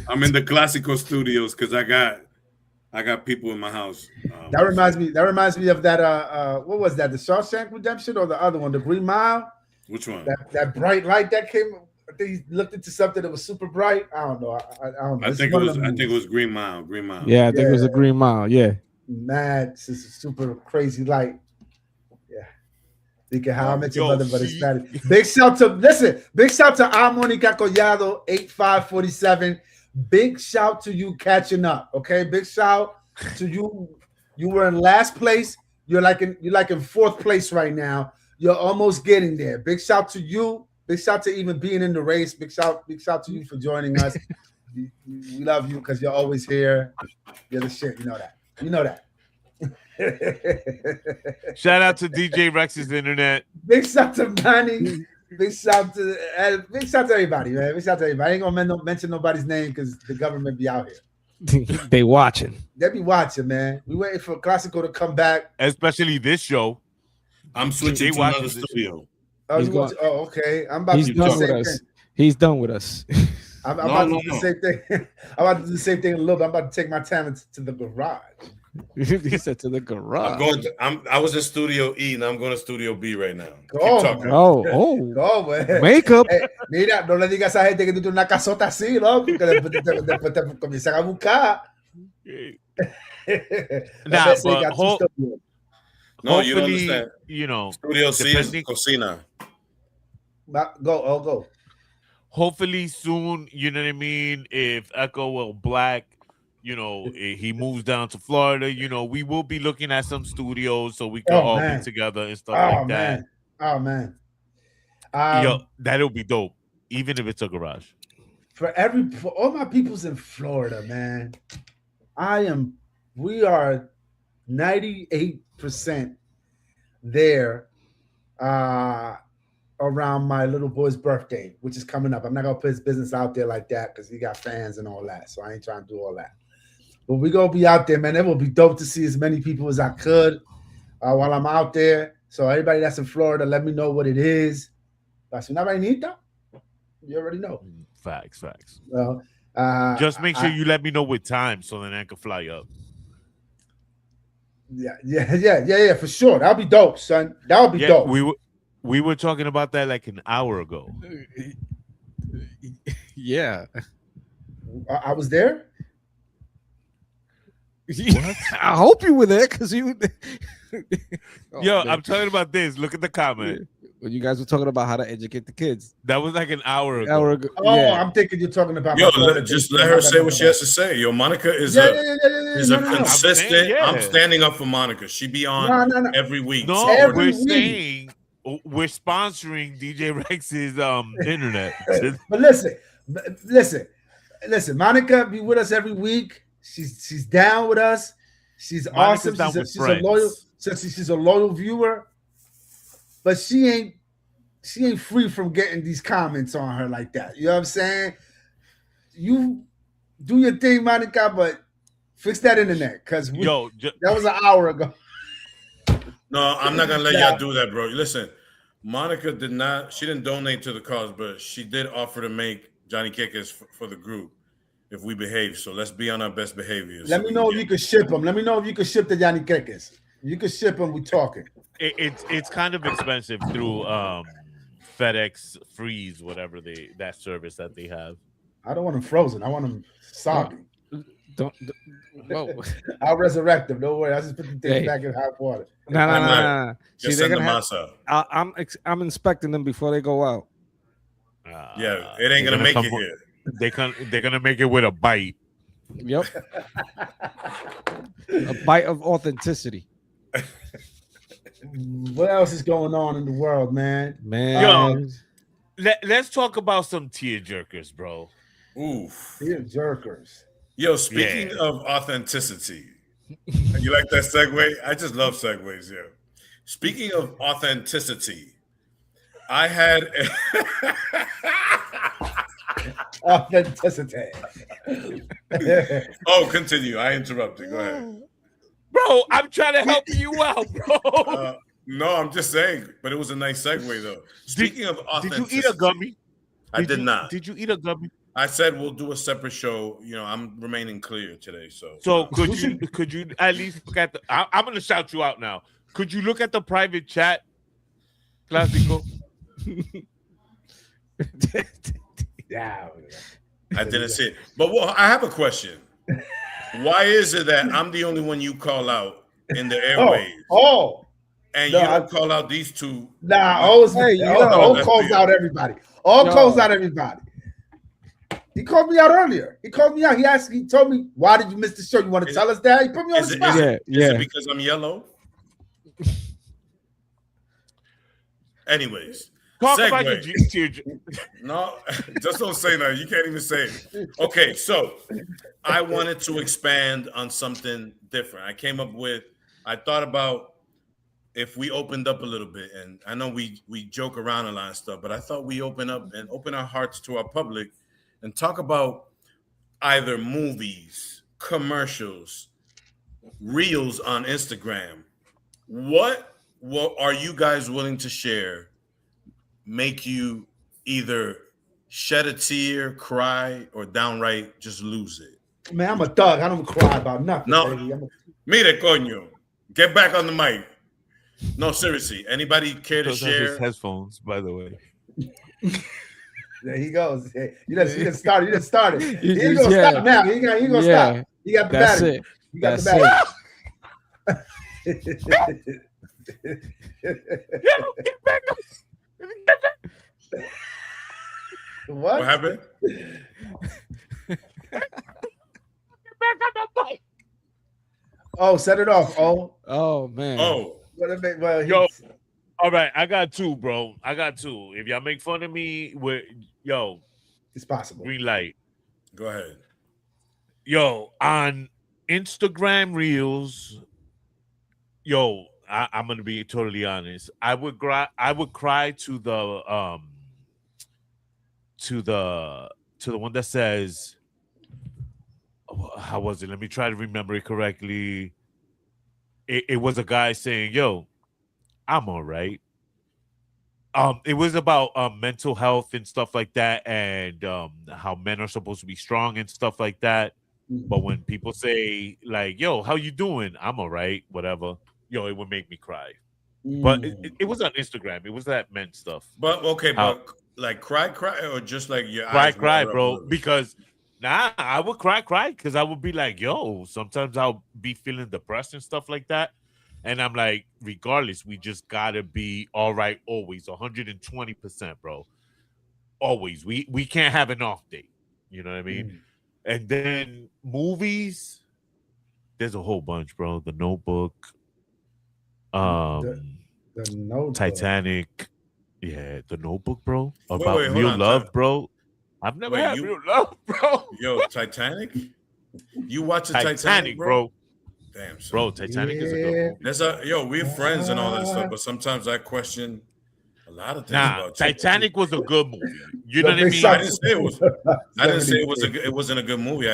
Speaker 4: I'm in the Classico studios because I got people in my house.
Speaker 2: That reminds me of that. What was that? The Shawshank Redemption or the other one, the Green Mile?
Speaker 4: Which one?
Speaker 2: That bright light that came. I think he looked into something that was super bright. I don't know. I don't know.
Speaker 4: I think it was Green Mile. Green Mile.
Speaker 3: Yeah, I think it was a Green Mile. Yeah.
Speaker 2: Mad, it's a super crazy light. Yeah. Thinking how I met your mother, but it's bad. Big shout to Monica Collado, 8547. Big shout to you catching up. Okay. Big shout to you. You were in last place. You're like in fourth place right now. You're almost getting there. Big shout to you. Big shout to even being in the race. Big shout to you for joining us. We love you because you're always here. You're the shit. You know that. You know that.
Speaker 1: Shout out to DJ Rex's internet.
Speaker 2: Big shout to Manny. Big shout to everybody, man. Big shout to everybody. I ain't gonna mention nobody's name because the government be out here.
Speaker 3: They watching.
Speaker 2: They be watching, man. We waiting for Classico to come back.
Speaker 1: Especially this show.
Speaker 4: I'm switching to another studio.
Speaker 2: Okay. I'm about to do the same thing.
Speaker 3: He's done with us.
Speaker 2: I'm about to do the same thing. I'm about to do the same thing in a little bit. I'm about to take my talents to the garage.
Speaker 3: He said to the garage.
Speaker 4: I was in Studio E, and I'm going to Studio B right now.
Speaker 3: Go,
Speaker 2: man.
Speaker 3: Makeup.
Speaker 2: Mira, no le digas a gente que tú tienes una casota así, ¿no? Porque después te comienzan a buscar.
Speaker 1: Nah, but
Speaker 4: no, you don't understand.
Speaker 1: You know,
Speaker 4: Studio C is cocina.
Speaker 2: Go.
Speaker 1: Hopefully soon, you know what I mean? If Echo Black, you know, he moves down to Florida, you know, we will be looking at some studios so we can all be together and stuff like that.
Speaker 2: Oh, man.
Speaker 1: Yo, that'll be dope, even if it's a garage.
Speaker 2: For all my peoples in Florida, man, we are 98% there around my little boy's birthday, which is coming up. I'm not gonna put his business out there like that because he got fans and all that, so I ain't trying to do all that. But we gonna be out there, man. It will be dope to see as many people as I could while I'm out there. So everybody that's in Florida, let me know what it is. You already know.
Speaker 1: Facts.
Speaker 2: Well,
Speaker 1: just make sure you let me know with time so then I can fly up.
Speaker 2: Yeah, for sure. That'll be dope, son. That'll be dope.
Speaker 1: We were talking about that like an hour ago.
Speaker 3: Yeah.
Speaker 2: I was there.
Speaker 3: What? I hope you were there because you.
Speaker 1: Yo, I'm talking about this. Look at the comment.
Speaker 3: When you guys were talking about how to educate the kids.
Speaker 1: That was like an hour ago.
Speaker 2: Oh, yeah. I'm thinking you're talking about.
Speaker 4: Yo, just let her say what she has to say. Yo, Monica is a consistent. I'm standing up for Monica. She be on every week.
Speaker 1: No, we're sponsoring DJ Rex's internet.
Speaker 2: But listen. Monica be with us every week. She's down with us. She's Monica's awesome. She's a loyal viewer. But she ain't free from getting these comments on her like that. You know what I'm saying? You do your thing, Monica, but fix that internet because that was an hour ago.
Speaker 4: No, I'm not gonna let y'all do that, bro. Listen, Monica didn't donate to the cause, but she did offer to make Johnny Kickers for the group if we behave. So let's be on our best behavior.
Speaker 2: Let me know if you can ship them. Let me know if you can ship the Johnny Kickers. You can ship them. We talking.
Speaker 1: It's kind of expensive through FedEx Freeze, whatever that service that they have.
Speaker 2: I don't want them frozen. I want them soggy.
Speaker 3: Don't. Whoa.
Speaker 2: I'll resurrect them. Don't worry. I just put the thing back in hot water.
Speaker 3: No.
Speaker 4: Just send the masa.
Speaker 3: I'm inspecting them before they go out.
Speaker 4: Yeah, it ain't gonna make it here.
Speaker 1: They're gonna make it with a bite.
Speaker 3: Yep. A bite of authenticity.
Speaker 2: What else is going on in the world, man?
Speaker 3: Man.
Speaker 1: Yo, let's talk about some tear jerkers, bro.
Speaker 4: Oof.
Speaker 2: Tear jerkers.
Speaker 4: Yo, speaking of authenticity, you like that segue? I just love segues, yo. Speaking of authenticity, I had
Speaker 2: authenticity.
Speaker 4: Oh, continue. I interrupted. Go ahead.
Speaker 1: Bro, I'm trying to help you out, bro.
Speaker 4: No, I'm just saying, but it was a nice segue, though. Speaking of authenticity.
Speaker 1: Did you eat a gummy?
Speaker 4: I did not.
Speaker 1: Did you eat a gummy?
Speaker 4: I said we'll do a separate show. You know, I'm remaining clear today.
Speaker 1: So could you at least look at the I'm gonna shout you out now. Could you look at the private chat? Clásico.
Speaker 2: Yeah.
Speaker 4: I didn't see it. But I have a question. Why is it that I'm the only one you call out in the airwaves? And you don't call out these two?
Speaker 2: Nah, all calls out everybody. Calls out everybody. He called me out earlier. He called me out. He told me, why did you miss the show? You want to tell us that? He put me on the spot.
Speaker 4: Is it because I'm yellow? Anyways.
Speaker 1: Talk about your
Speaker 4: No, just don't say that. You can't even say it. Okay, so I wanted to expand on something different. I thought about if we opened up a little bit, and I know we joke around a lot and stuff, but I thought we open our hearts to our public and talk about either movies, commercials, reels on Instagram. What are you guys willing to share? Make you either shed a tear, cry, or downright just lose it?
Speaker 2: Man, I'm a thug. I don't cry about nothing.
Speaker 4: No,
Speaker 2: baby.
Speaker 4: mire, coño. Get back on the mic. No, seriously. Anybody care to share?
Speaker 1: His headphones, by the way.
Speaker 2: There he goes. Hey, you didn't start it. He ain't gonna stop now. He ain't gonna stop. He got the battery. He got the battery.
Speaker 1: Get back up.
Speaker 2: What
Speaker 4: happened?
Speaker 2: Oh, set it off.
Speaker 3: Oh man.
Speaker 4: Oh.
Speaker 2: Well,
Speaker 1: yo. All right, I got two, bro. If y'all make fun of me,
Speaker 2: it's possible.
Speaker 1: Green light.
Speaker 4: Go ahead.
Speaker 1: Yo, on Instagram Reels, I'm gonna be totally honest. I would cry to the one that says, how was it? Let me try to remember it correctly. It was a guy saying, "Yo, I'm all right." It was about mental health and stuff like that, and how men are supposed to be strong and stuff like that. But when people say like, "Yo, how you doing?" "I'm all right," whatever. It would make me cry. But it was on Instagram. It was that men stuff.
Speaker 4: But okay, but like cry, or just like your
Speaker 1: cry, bro. Because I would cry, because I would be like, yo, sometimes I'll be feeling depressed and stuff like that. And I'm like, regardless, we just gotta be all right always, 120%, bro. Always. We can't have an off day. You know what I mean? And then movies, there's a whole bunch, bro. The Notebook.
Speaker 2: The Notebook.
Speaker 1: Titanic. Yeah, The Notebook, bro. About
Speaker 4: wait,
Speaker 1: real love, bro. I've never had real love, bro.
Speaker 4: Yo, Titanic? You watch the
Speaker 1: Titanic, bro?
Speaker 4: Damn, son.
Speaker 1: Bro, Titanic is a good movie.
Speaker 4: We're friends and all that stuff, but sometimes I question a lot of things about
Speaker 1: Titanic was a good movie. You know what I mean?
Speaker 4: I didn't say it wasn't a good movie.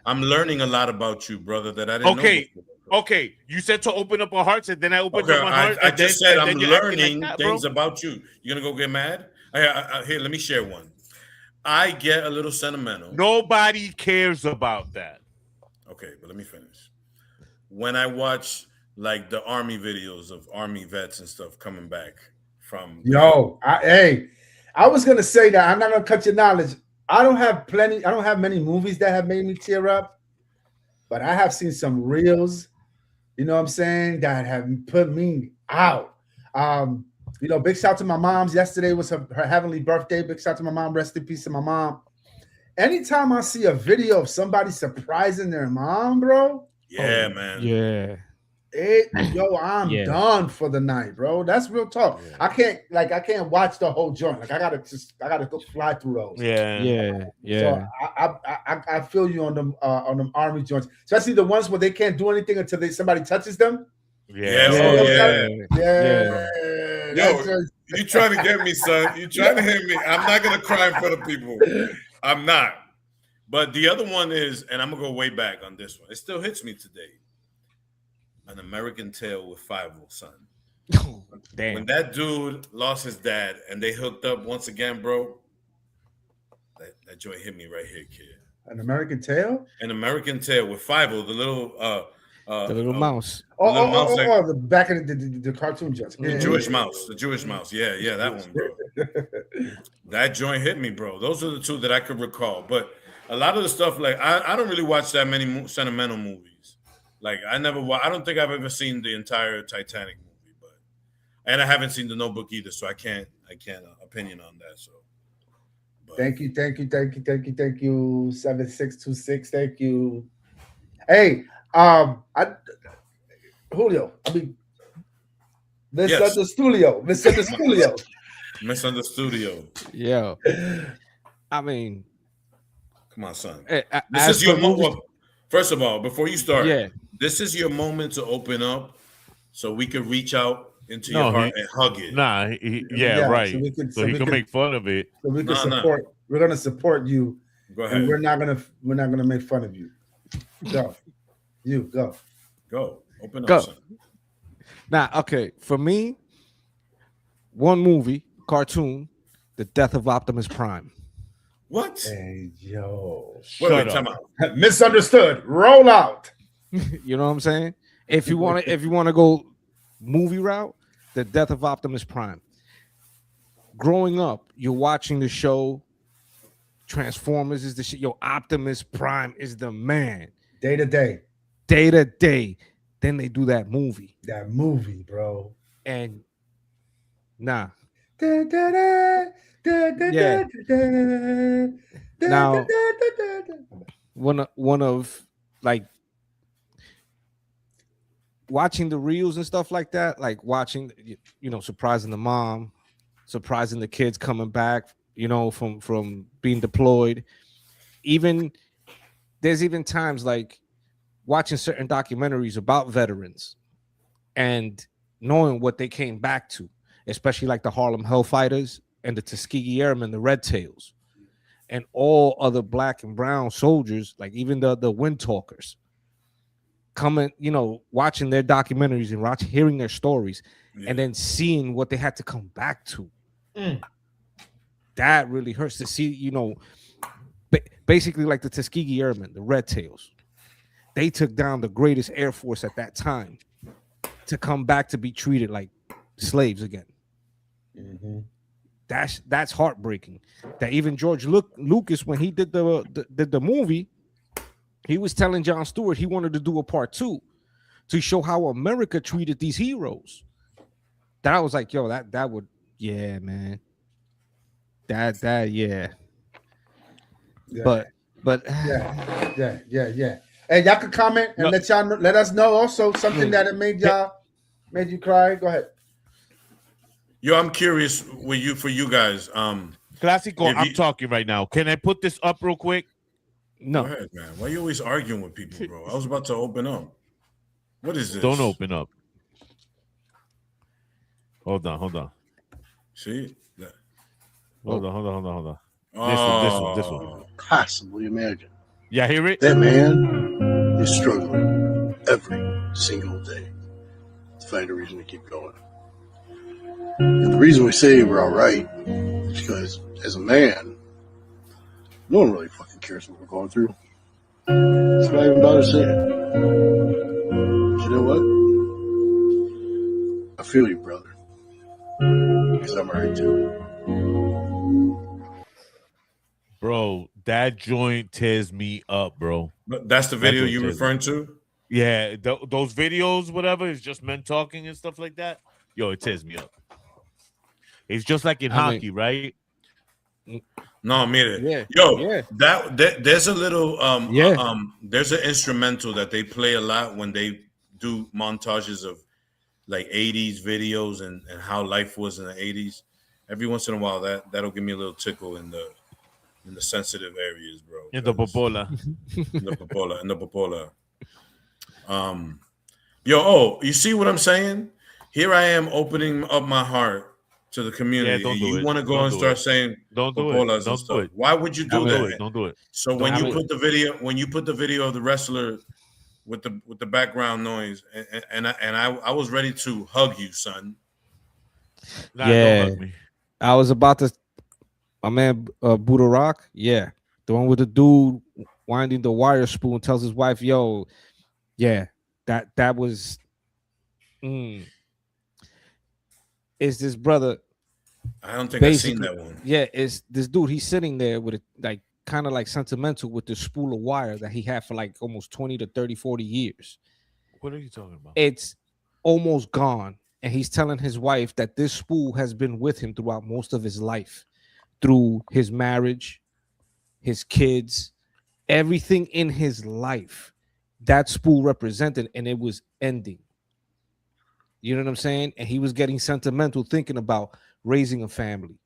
Speaker 4: I'm learning a lot lot you, brother, that I didn't know.
Speaker 1: Okay, you said to open up our hearts, and then I opened up my heart.
Speaker 4: I just said I'm learning things about you. You gonna go get mad? Here, let me share one. I get a little sentimental.
Speaker 1: Nobody cares about that.
Speaker 4: Okay, but let me finish. When I watch like the army videos of army vets and stuff coming back from
Speaker 2: I was gonna say that. I'm not gonna cut your knowledge. I don't have many movies that have made me tear up, but I have seen some reels, you know what I'm saying, that have put me out. You know, big shout to my mom's. Yesterday was her heavenly birthday. Big shout to my mom. Rest in peace to my mom. Anytime I see a video of somebody surprising their mom, bro.
Speaker 4: Yeah, man.
Speaker 3: Yeah.
Speaker 2: I'm done for the night, bro. That's real talk. Yeah. I can't watch the whole joint. Like I gotta go fly through those.
Speaker 3: Yeah.
Speaker 2: So I feel you on them army joints, especially the ones where they can't do anything until somebody touches them.
Speaker 4: Yeah. Yo, you trying to get me, son? You trying to hit me? I'm not gonna cry in front of people. I'm not. But the other one is, and I'm gonna go way back on this one. It still hits me today. An American Tale with Five-O, son.
Speaker 3: Oh, damn.
Speaker 4: When that dude lost his dad and they hooked up once again, bro, that joint hit me right here, kid.
Speaker 2: An American Tale?
Speaker 4: An American Tale with Five-O, the little
Speaker 3: mouse.
Speaker 2: The back of the cartoon just.
Speaker 4: The Jewish mouse. The Jewish mouse. Yeah, that one, bro. That joint hit me, bro. Those are the two that I could recall. But a lot of the stuff, like, I don't really watch that many sentimental movies. Like, I don't think I've ever seen the entire Titanic movie, and I haven't seen The Notebook either, so I can't opinion on that. So,
Speaker 2: thank you, 7626. Thank you. Hey, Julio. I mean,
Speaker 4: Misunderstudio.
Speaker 3: Yeah. I mean,
Speaker 4: come on, son. This is your moment. First of all, before you start, this is your moment to open up, so we can reach out into your heart and hug it.
Speaker 1: Right. So he can make fun of it.
Speaker 2: So we can support. We're gonna support you.
Speaker 4: Go ahead.
Speaker 2: And we're not gonna make fun of you. Go.
Speaker 4: Go. Open up, son.
Speaker 3: Now, okay, for me, one movie, cartoon, The Death of Optimus Prime.
Speaker 4: What?
Speaker 2: Hey, yo.
Speaker 4: Wait, time out.
Speaker 2: Misunderstood. Roll out.
Speaker 3: You know what I'm saying? If you want to go movie route, The Death of Optimus Prime. Growing up, you're watching the show. Transformers is the shit. Yo, Optimus Prime is the man.
Speaker 2: Day to day.
Speaker 3: Then they do that movie.
Speaker 2: That movie, bro.
Speaker 3: And nah.
Speaker 2: Yeah.
Speaker 3: Now, one of like watching the reels and stuff like that, like watching, surprising the mom, surprising the kids coming back, from being deployed. There's even times like watching certain documentaries about veterans and knowing what they came back to, especially like the Harlem Hellfighters and the Tuskegee Airmen, the Red Tails, and all other black and brown soldiers, like even the Windtalkers, coming, watching their documentaries and hearing their stories, and then seeing what they had to come back to. That really hurts to see, basically like the Tuskegee Airmen, the Red Tails. They took down the greatest Air Force at that time to come back to be treated like slaves again.
Speaker 2: Mm-hmm.
Speaker 3: That's heartbreaking. That even George Lucas, when he did the movie, he was telling Jon Stewart he wanted to do a part 2 to show how America treated these heroes. That I was like, yo, that would, yeah, man. Yeah. But
Speaker 2: yeah. Hey, y'all can comment and let us know also something that it made you cry. Go ahead.
Speaker 4: Yo, I'm curious for you guys.
Speaker 1: Classico, I'm talking right now. Can I put this up real quick?
Speaker 3: No.
Speaker 4: Go ahead, man. Why are you always arguing with people, bro? I was about to open up. What is this?
Speaker 1: Don't open up. Hold on.
Speaker 4: See?
Speaker 1: Hold on. This one.
Speaker 6: Possibly imagine.
Speaker 1: Yeah, hear it?
Speaker 6: That man is struggling every single day to find a reason to keep going. And the reason we say we're all right is because, as a man, no one really fucking cares what we're going through. That's what I even bother saying. But you know what? I feel you, brother. Because I'm all right too.
Speaker 1: Bro, Bro, that joint tears me up, bro.
Speaker 4: But that's the video you referring to?
Speaker 1: Yeah, those videos, whatever, it's just men talking and stuff like that. Yo, it tears me up. It's just like in hockey, right?
Speaker 4: No, mire.
Speaker 3: Yeah.
Speaker 4: Yo,
Speaker 3: Yeah.
Speaker 4: There's a little there's an instrumental that they play a lot when they do montages of like 80s videos and how life was in the 80s. Every once in a while that'll give me a little tickle in the sensitive areas, bro.
Speaker 1: In the popola.
Speaker 4: In the popola. You see what I'm saying? Here I am opening up my heart to the community.
Speaker 1: Yeah,
Speaker 4: you want to go and start saying
Speaker 1: don't do it. Don't do it.
Speaker 4: Why would you do that?
Speaker 1: Don't do it.
Speaker 4: So when you put the video of the wrestler with the background noise, and I was ready to hug you, son.
Speaker 1: Nah, don't hug me.
Speaker 3: I was about to. My man Buddha Rock, the one with the dude winding the wire spoon, tells his wife, "Yo, that was." Is this brother?
Speaker 4: I don't think I've seen that one.
Speaker 3: Yeah, it's this dude. He's sitting there with it, like kind of like sentimental with the spool of wire that he had for like almost 20 to 30, 40 years.
Speaker 1: What are you talking about?
Speaker 3: It's almost gone. And he's telling his wife that this spool has been with him throughout most of his life, through his marriage, his kids, everything in his life. That spool represented, and it was ending. You know what I'm saying? And he was getting sentimental, thinking about raising a family,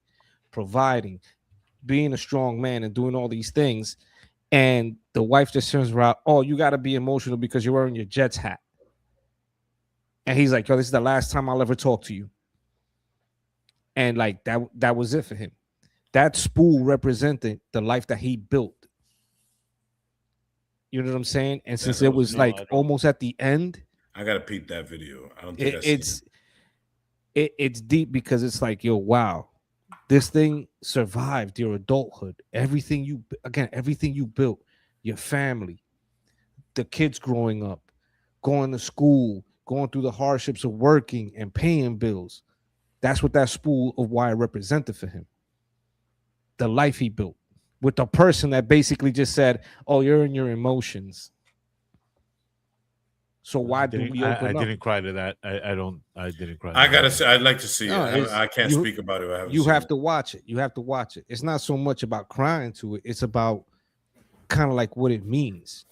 Speaker 3: providing, being a strong man, and doing all these things. And the wife just turns around, "Oh, you got to be emotional because you're wearing your Jets hat." And he's like, "Yo, this is the last time I'll ever talk to you." And like that was it for him. That spool represented the life that he built. You know what I'm saying? And since it was almost at the end,
Speaker 4: I gotta peep that video. I don't think
Speaker 3: it's deep because it's like, yo, wow, this thing survived your adulthood. Everything you built, your family, the kids growing up, going to school, going through the hardships of working and paying bills. That's what that spool of wire represented for him. The life he built with a person that basically just said, "Oh, you're in your emotions. So why do we open up?"
Speaker 1: I didn't cry to that. I didn't cry.
Speaker 4: I gotta say, I'd like to see it. I can't speak about it.
Speaker 3: You have to watch it. You have to watch it. It's not so much about crying to it. It's about kind of like what it means.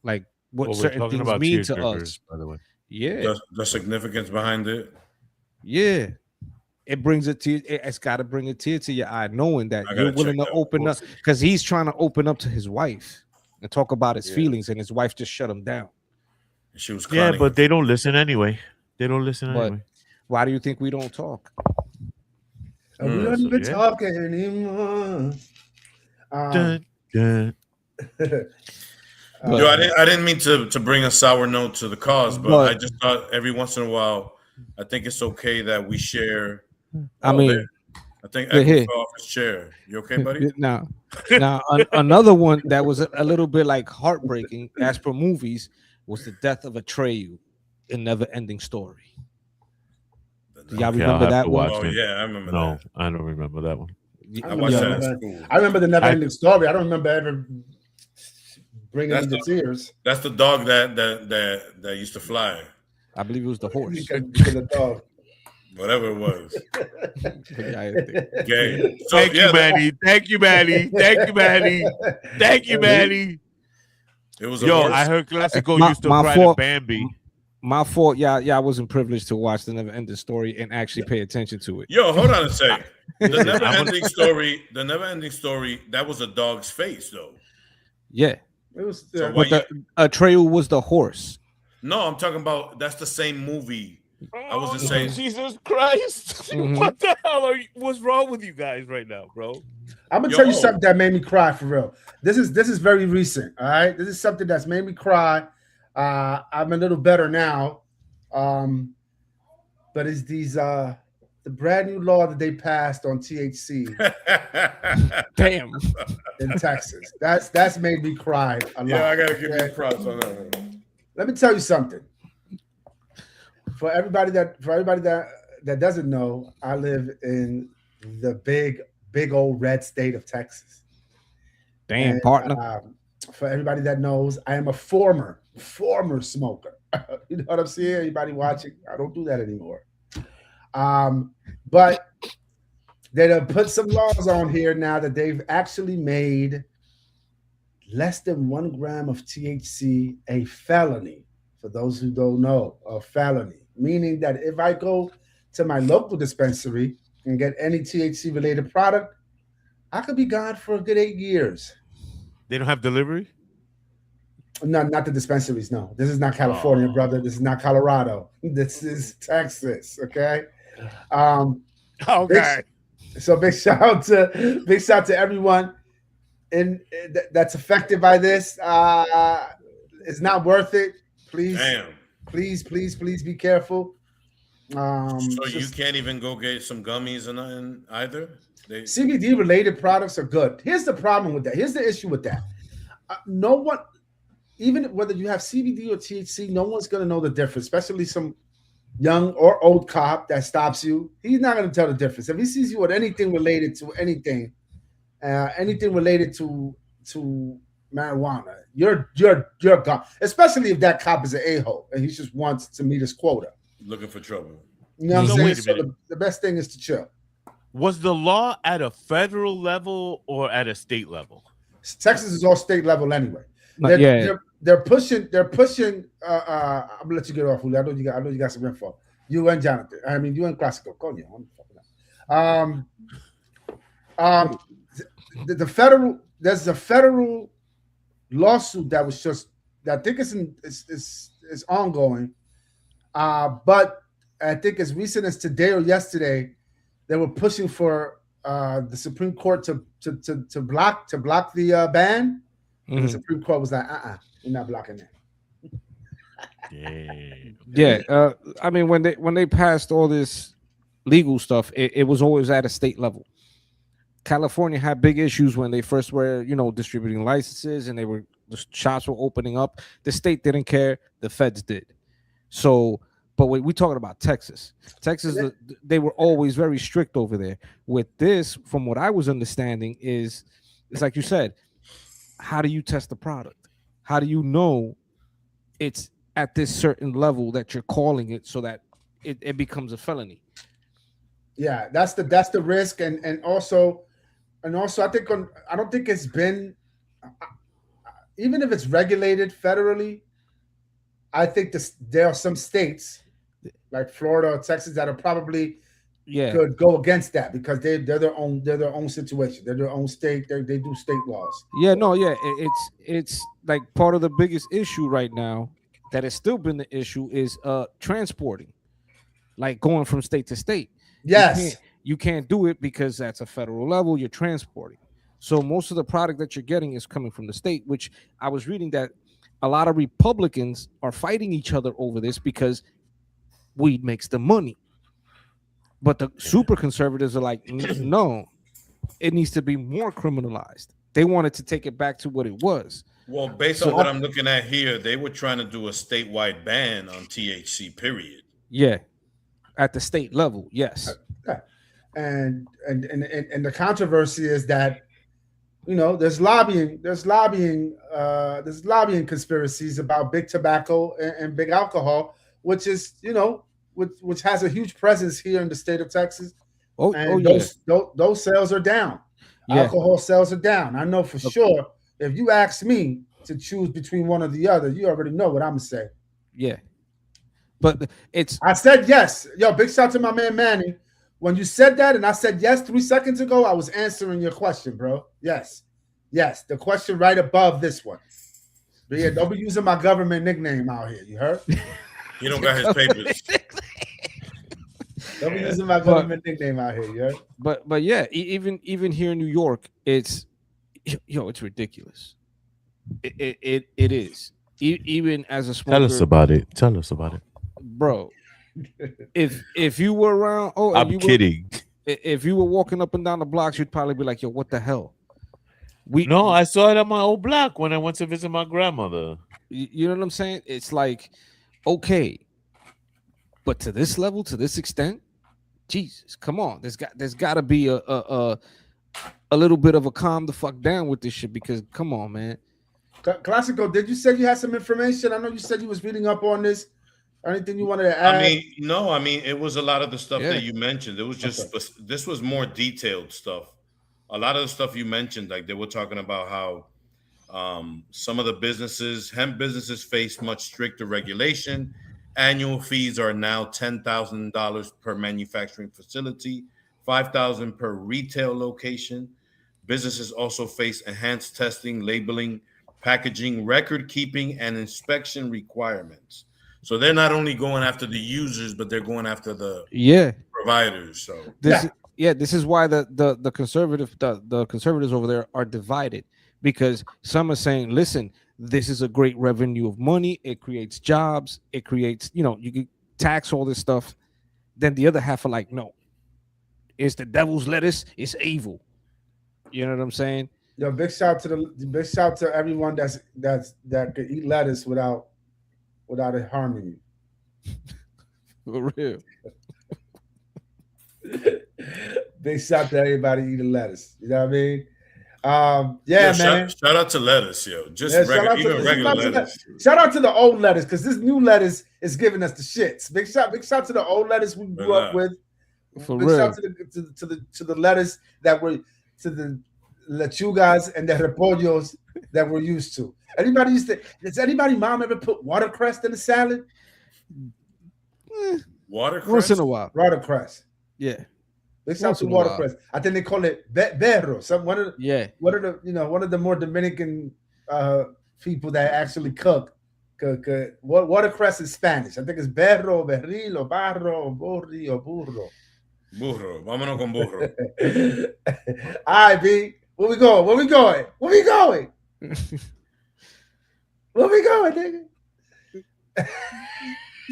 Speaker 3: Like what certain things mean to us.
Speaker 1: By the way.
Speaker 3: Yeah.
Speaker 4: The significance behind it.
Speaker 3: Yeah. It brings a tear. It's got to bring a tear to your eye, knowing that you're willing to open up, because he's trying to open up to his wife and talk about his feelings, and his wife just shut him down.
Speaker 4: She was crying.
Speaker 1: Yeah, but they don't listen anyway. Anyway.
Speaker 3: Why do you think we don't talk?
Speaker 2: We don't even talk anymore.
Speaker 4: Yo, I didn't mean to bring a sour note to the cause, but I just thought every once in a while, I think it's okay that we share.
Speaker 3: I mean,
Speaker 4: I think Echo fell off his chair. You okay, buddy?
Speaker 3: Now, another one that was a little bit like heartbreaking, as per movies, was the death of Atreyu in Never Ending Story. Do y'all remember that one?
Speaker 4: Oh yeah, I remember that.
Speaker 1: No, I don't remember that one.
Speaker 4: I watched that at school.
Speaker 2: I remember the Never Ending Story. I don't remember ever bringing me to tears.
Speaker 4: That's the dog that used to fly.
Speaker 3: I believe it was the horse.
Speaker 2: Because the dog.
Speaker 4: Whatever it was.
Speaker 1: Okay. So, Thank you, Manny. Thank you, Manny. It was I heard Classico used to cry to Bambi.
Speaker 3: My fault. Yeah, I wasn't privileged to watch the Never Ending Story and actually pay attention to it.
Speaker 4: Yo, hold on a second. The Never Ending Story, that was a dog's face, though.
Speaker 3: Yeah.
Speaker 2: It was
Speaker 3: but Atreyu was the horse.
Speaker 4: No, I'm talking about that's the same movie. I was just saying.
Speaker 1: Jesus Christ. What the hell what's wrong with you guys right now, bro?
Speaker 2: I'm gonna tell you something that made me cry for real. This is very recent. All right. This is something that's made me cry. I'm a little better now. But it's these the brand new law that they passed on THC.
Speaker 3: Damn.
Speaker 2: In Texas. That's made me cry a lot.
Speaker 4: Yeah, I gotta give you props on that.
Speaker 2: Let me tell you something. For everybody that doesn't know, I live in the big big old red state of Texas.
Speaker 3: Damn,
Speaker 2: And,
Speaker 3: partner.
Speaker 2: For everybody that knows, I am a former smoker. You know what I'm saying? Anybody watching? I don't do that anymore. But they done put some laws on here now that they've actually made less than 1 gram of THC a felony. For those who don't know, a felony, meaning that if I go to my local dispensary and get any THC related product, I could be gone for a good 8 years.
Speaker 1: They don't have delivery?
Speaker 2: No, not the dispensaries. No, this is not California, brother. This is not Colorado. This is Texas. Okay.
Speaker 1: Okay.
Speaker 2: Big shout out to everyone that's affected by this. It's not worth it. Please, please be careful.
Speaker 4: So you can't even go get some gummies or nothing either?
Speaker 2: CBD related products are good. Here's the problem with that. Here's the issue with that. No one, even whether you have CBD or THC, no one's going to know the difference, especially some young or old cop that stops you. He's not going to tell the difference. If he sees you with anything related to anything related to marijuana, you're gone. Especially if that cop is an a-hole and he just wants to meet his quota.
Speaker 4: Looking for trouble.
Speaker 2: You know what I'm saying? So the best thing is to chill.
Speaker 1: Was the law at a federal level or at a state level?
Speaker 2: Texas is all state level anyway. They're pushing. I'm gonna let you get off, Julio. I know you got some info. You and Jonathan. I mean, you and Classico. The federal. There's a federal lawsuit that was just. That I think is ongoing. But I think as recent as today or yesterday, they were pushing for the Supreme Court to block the ban. And the Supreme Court was like, we're not blocking it.
Speaker 3: Yeah. I mean, when they passed all this legal stuff, it was always at a state level. California had big issues when they first were, distributing licenses, and the shops were opening up. The state didn't care. The feds did. So, but we're talking about Texas. They were always very strict over there. With this, from what I was understanding, it's like you said, how do you test the product? How do you know it's at this certain level that you're calling it so that it becomes a felony?
Speaker 2: Yeah, that's the risk, and also I think I don't think it's been, even if it's regulated federally, I think there are some states like Florida or Texas that are probably could go against that because they're their own situation. They're their own state. They do state laws.
Speaker 3: It's like part of the biggest issue right now that has still been the issue is transporting, like going from state to state.
Speaker 2: Yes,
Speaker 3: you can't do it because that's a federal level. You're transporting, so most of the product that you're getting is coming from the state. Which I was reading that a lot of Republicans are fighting each other over this because weed makes the money. But the super conservatives are like, no, it needs to be more criminalized. They wanted to take it back to what it was.
Speaker 4: Well, based on what I'm looking at here, they were trying to do a statewide ban on THC, period.
Speaker 3: Yeah, at the state level, yes.
Speaker 2: And the controversy is that, there's lobbying conspiracies about big tobacco and big alcohol, which is, which has a huge presence here in the state of Texas. Those sales are down. Yeah. Alcohol sales are down. I know for sure. If you ask me to choose between one or the other, you already know what I'm gonna say.
Speaker 3: Yeah, but
Speaker 2: I said yes. Yo, big shout out to my man Manny. When you said that and I said yes 3 seconds ago, I was answering your question, bro. Yes, the question right above this one. But yeah, don't be using my government nickname out here. You heard?
Speaker 4: He don't got his papers.
Speaker 2: Don't be using my government nickname out here, yeah.
Speaker 3: But yeah, even here in New York, it's ridiculous. It is. Even as a smoker.
Speaker 1: Tell us about it,
Speaker 3: bro. If you were around,
Speaker 1: I'm kidding.
Speaker 3: If you were walking up and down the blocks, you'd probably be like, "Yo, what the hell?"
Speaker 1: I saw it on my old block when I went to visit my grandmother.
Speaker 3: You know what I'm saying? It's like, okay, but to this level, to this extent, Jesus, come on. There's got to be a a little bit of a calm the fuck down with this shit, because come on, man.
Speaker 2: Classico, did you say you had some information? I know you said you was reading up on this. Anything you wanted to add?
Speaker 4: I mean, no, I mean, it was a lot of the stuff that you mentioned. It was just, this was more detailed stuff. A lot of the stuff you mentioned, like they were talking about how some of the businesses, hemp businesses, face much stricter regulation. Annual fees are now $10,000 per manufacturing facility, $5,000 per retail location. Businesses also face enhanced testing, labeling, packaging, record keeping, and inspection requirements. So they're not only going after the users, but they're going after the providers. So
Speaker 3: this is why the conservatives over there are divided, because some are saying, listen, this is a great revenue of money, it creates jobs, it creates, you can tax all this stuff. Then the other half are like, no, it's the devil's lettuce, it's evil. You know what I'm saying?
Speaker 2: Yo, big shout to everyone that could eat lettuce without it harming you.
Speaker 3: For real.
Speaker 2: Big shout to everybody eating lettuce. You know what I mean? Man.
Speaker 4: Shout out to lettuce, yo. Just regular lettuce.
Speaker 2: Shout out to the old lettuce, because this new lettuce is giving us the shits. Big shout to the old lettuce we grew up with.
Speaker 3: For
Speaker 2: big
Speaker 3: real.
Speaker 2: shout to the lettuce that were to the lechugas and the repollos that we're used to. Does anybody mom ever put watercress in the salad?
Speaker 4: Watercress?
Speaker 3: Once in a while.
Speaker 2: Watercress.
Speaker 3: Yeah.
Speaker 2: They sell some watercress. I think they call it berro. One of the more Dominican people that actually cook. Watercress is Spanish. I think it's berro, berril, or barro, or borri, or burro.
Speaker 4: Burro. Vámonos con burro.
Speaker 2: All right, B. Where we going? Where we going, nigga?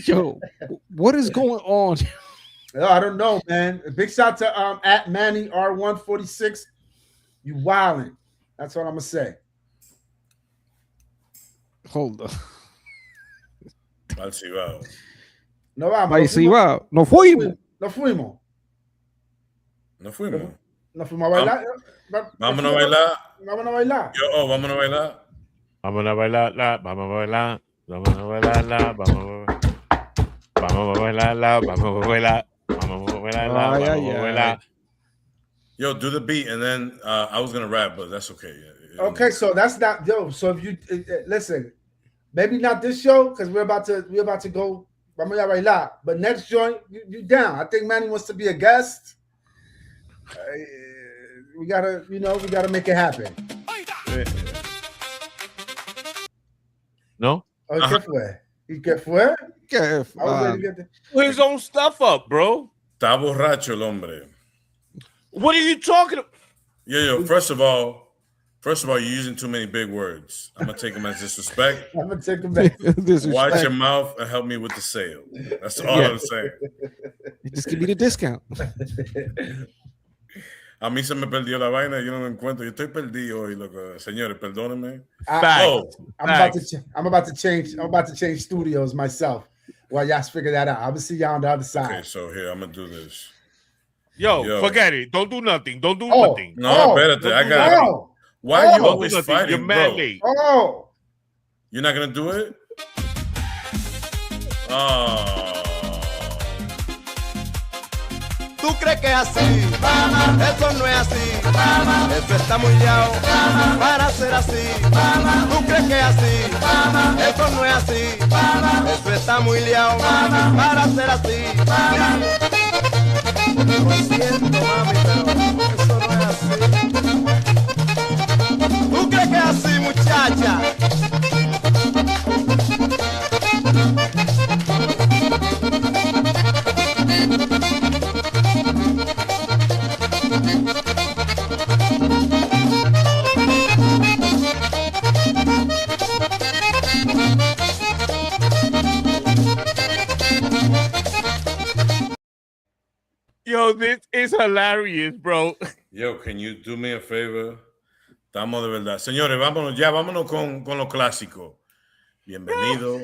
Speaker 3: Yo, what is going on?
Speaker 2: I don't know, man. A big shout to at Manny R146. You wildin'. That's what I'm gonna say.
Speaker 3: Hold on.
Speaker 2: No vamos.
Speaker 3: No fuimos.
Speaker 2: No fuimos.
Speaker 4: No fuimos.
Speaker 2: No fuimos a bailar.
Speaker 4: Vámonos a bailar.
Speaker 2: Vámonos a bailar.
Speaker 4: Vámonos a bailar.
Speaker 1: Vámonos a bailar, vamos a bailar, vamos a bailar, vamos a bailar, vamos a bailar.
Speaker 4: Yo, do the beat, and then I was gonna rap, but that's okay.
Speaker 2: Okay, so that's not So if you listen, maybe not this show, because we're about to go. Vamos a bailar, but next joint, you down? I think Manny wants to be a guest. We gotta make it happen.
Speaker 1: No.
Speaker 2: ¿Qué fue?
Speaker 1: Put his own stuff up, bro.
Speaker 4: Está borracho el hombre.
Speaker 1: What are you talking about?
Speaker 4: Yo, first of all, you're using too many big words. I'm gonna take them as disrespect.
Speaker 2: I'm gonna take them back.
Speaker 4: Watch your mouth and help me with the sale. That's all I'm saying.
Speaker 3: Just give me the discount.
Speaker 4: A mí se me perdió la vaina, yo no me encuentro. Yo estoy perdido hoy, loco. Señores, perdónenme.
Speaker 2: I'm about to change studios myself while y'all figure that out. I'm gonna see y'all on the other side.
Speaker 4: Okay, so here, I'm gonna do this.
Speaker 1: Yo, forget it. Don't do nothing. Nothing.
Speaker 4: No, espérate. I got it. Why are you always fighting,
Speaker 1: You're mad late.
Speaker 4: You're not gonna do it?
Speaker 7: ¿Tú crees que es así? Eso no es así. Eso está muy liado para ser así. ¿Tú crees que es así? Eso no es así. Eso está muy liado para ser así. Lo siento, mami, pero eso no es así. ¿Tú crees que es así, muchacha?
Speaker 1: Yo, this is hilarious, bro.
Speaker 4: Yo, can you do me a favor? Estamos de verdad. Señores, vámonos con lo clásico. Bienvenido.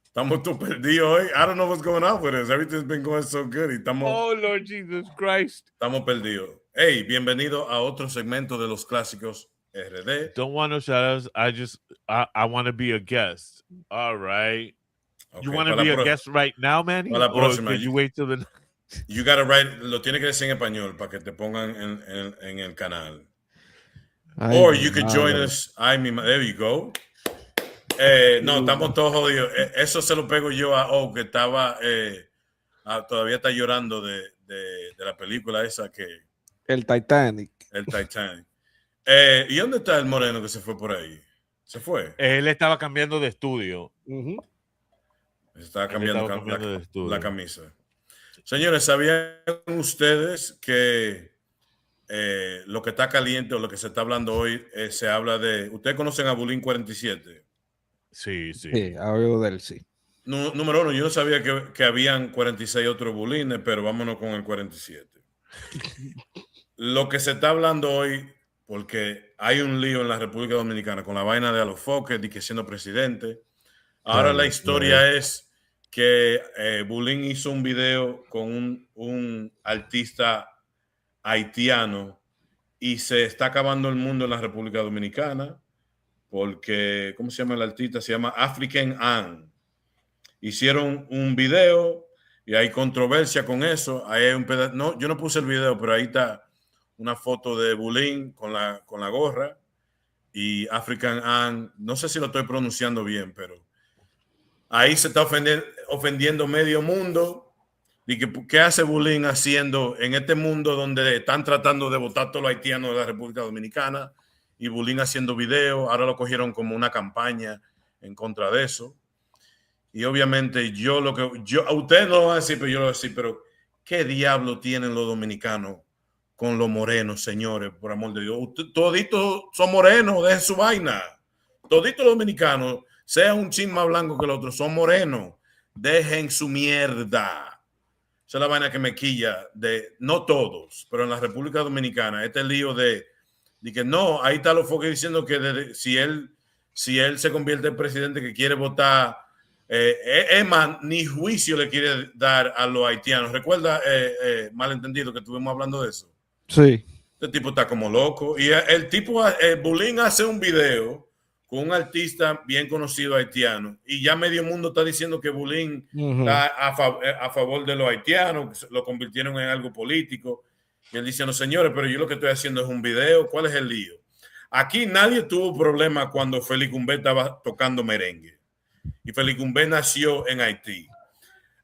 Speaker 4: Estamos todos perdidos hoy. I don't know what's going on with us. Everything's been going so good.
Speaker 1: Oh, Lord Jesus Christ.
Speaker 4: Estamos perdidos. Hey, bienvenido a otro segmento de los clásicos RD.
Speaker 1: Don't want no shout outs. I want to be a guest. All right.
Speaker 4: Okay,
Speaker 1: you want to be a guest right now, Manny?
Speaker 4: Para la próxima.
Speaker 1: Or could you wait till the...
Speaker 4: You gotta write, lo tiene que decir en español para que te pongan en el canal. Or you could join us. There you go. No, estamos todos jodidos. Eso se lo pego yo a que estaba todavía está llorando de la película esa que
Speaker 3: el Titanic.
Speaker 4: ¿Y dónde está el moreno que se fue por ahí? ¿Se fue?
Speaker 1: Él estaba cambiando de estudio.
Speaker 4: Estaba cambiando la camisa. Señores, ¿sabían ustedes que lo que está caliente o lo que se está hablando hoy se habla de... ¿Ustedes conocen a Bulín 47?
Speaker 1: Sí.
Speaker 3: Sí, hablo de él, sí.
Speaker 4: Número uno, yo no sabía que habían 46 otros bulines, pero vámonos con el 47. Lo que se está hablando hoy, porque hay un lío en la República Dominicana con la vaina de Alofoque y que siendo presidente. Ahora la historia es que Bulín hizo un video con un artista haitiano y se está acabando el mundo en la República Dominicana porque, ¿cómo se llama el artista? Se llama African Ann. Hicieron un video y hay controversia con eso. Ahí hay un pedazo. No, yo no puse el video, pero ahí está una foto de Bulín con la gorra y African Ann. No sé si lo estoy pronunciando bien, pero ahí se está ofendiendo medio mundo. Y ¿qué hace Bulín haciendo en este mundo donde están tratando de votar todos los haitianos de la República Dominicana? Y Bulín haciendo video. Ahora lo cogieron como una campaña en contra de eso. Y obviamente a ustedes no lo van a decir, pero yo lo voy a decir, pero ¿qué diablo tienen los dominicanos con los morenos, señores? Por amor de Dios, toditos son morenos, dejen su vaina. Toditos los dominicanos, sea un chin más blanco que el otro, son morenos, dejen su mierda. Esa es la vaina que me quilla no todos, pero en la República Dominicana, este lío de que no, ahí está los foques diciendo que si él se convierte en presidente que quiere votar, EMA ni juicio le quiere dar a los haitianos. ¿Recuerda, malentendido, que estuvimos hablando de eso?
Speaker 3: Sí.
Speaker 4: Este tipo está como loco. Y el tipo, Bulín hace un video con un artista bien conocido haitiano y ya medio mundo está diciendo que Bulín está a favor de los haitianos, lo convirtieron en algo político. Y él dice, no, señores, pero yo lo que estoy haciendo es un video. ¿Cuál es el lío? Aquí nadie tuvo problema cuando Félix Gumbé estaba tocando merengue. Y Félix Gumbé nació en Haití.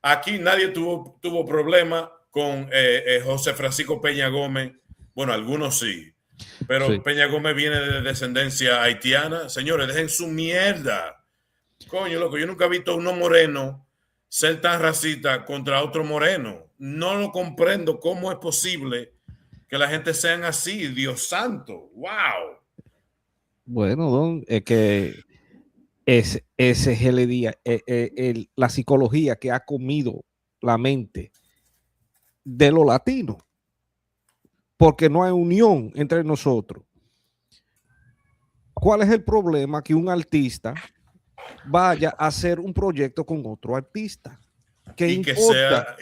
Speaker 4: Aquí nadie tuvo problema con José Francisco Peña Gómez. Bueno, algunos sí. Pero sí. Peña Gómez viene de descendencia haitiana. Señores, dejen su mierda. Coño, loco, yo nunca he visto a uno moreno ser tan racista contra otro moreno. No lo comprendo. ¿Cómo es posible que la gente sean así? Dios santo. ¡Wow!
Speaker 3: Bueno, Don, es que ese es el día, la psicología que ha comido la mente de los latinos, porque no hay unión entre nosotros. ¿Cuál es el problema? Que un artista vaya a hacer un proyecto con otro artista.
Speaker 4: Que sea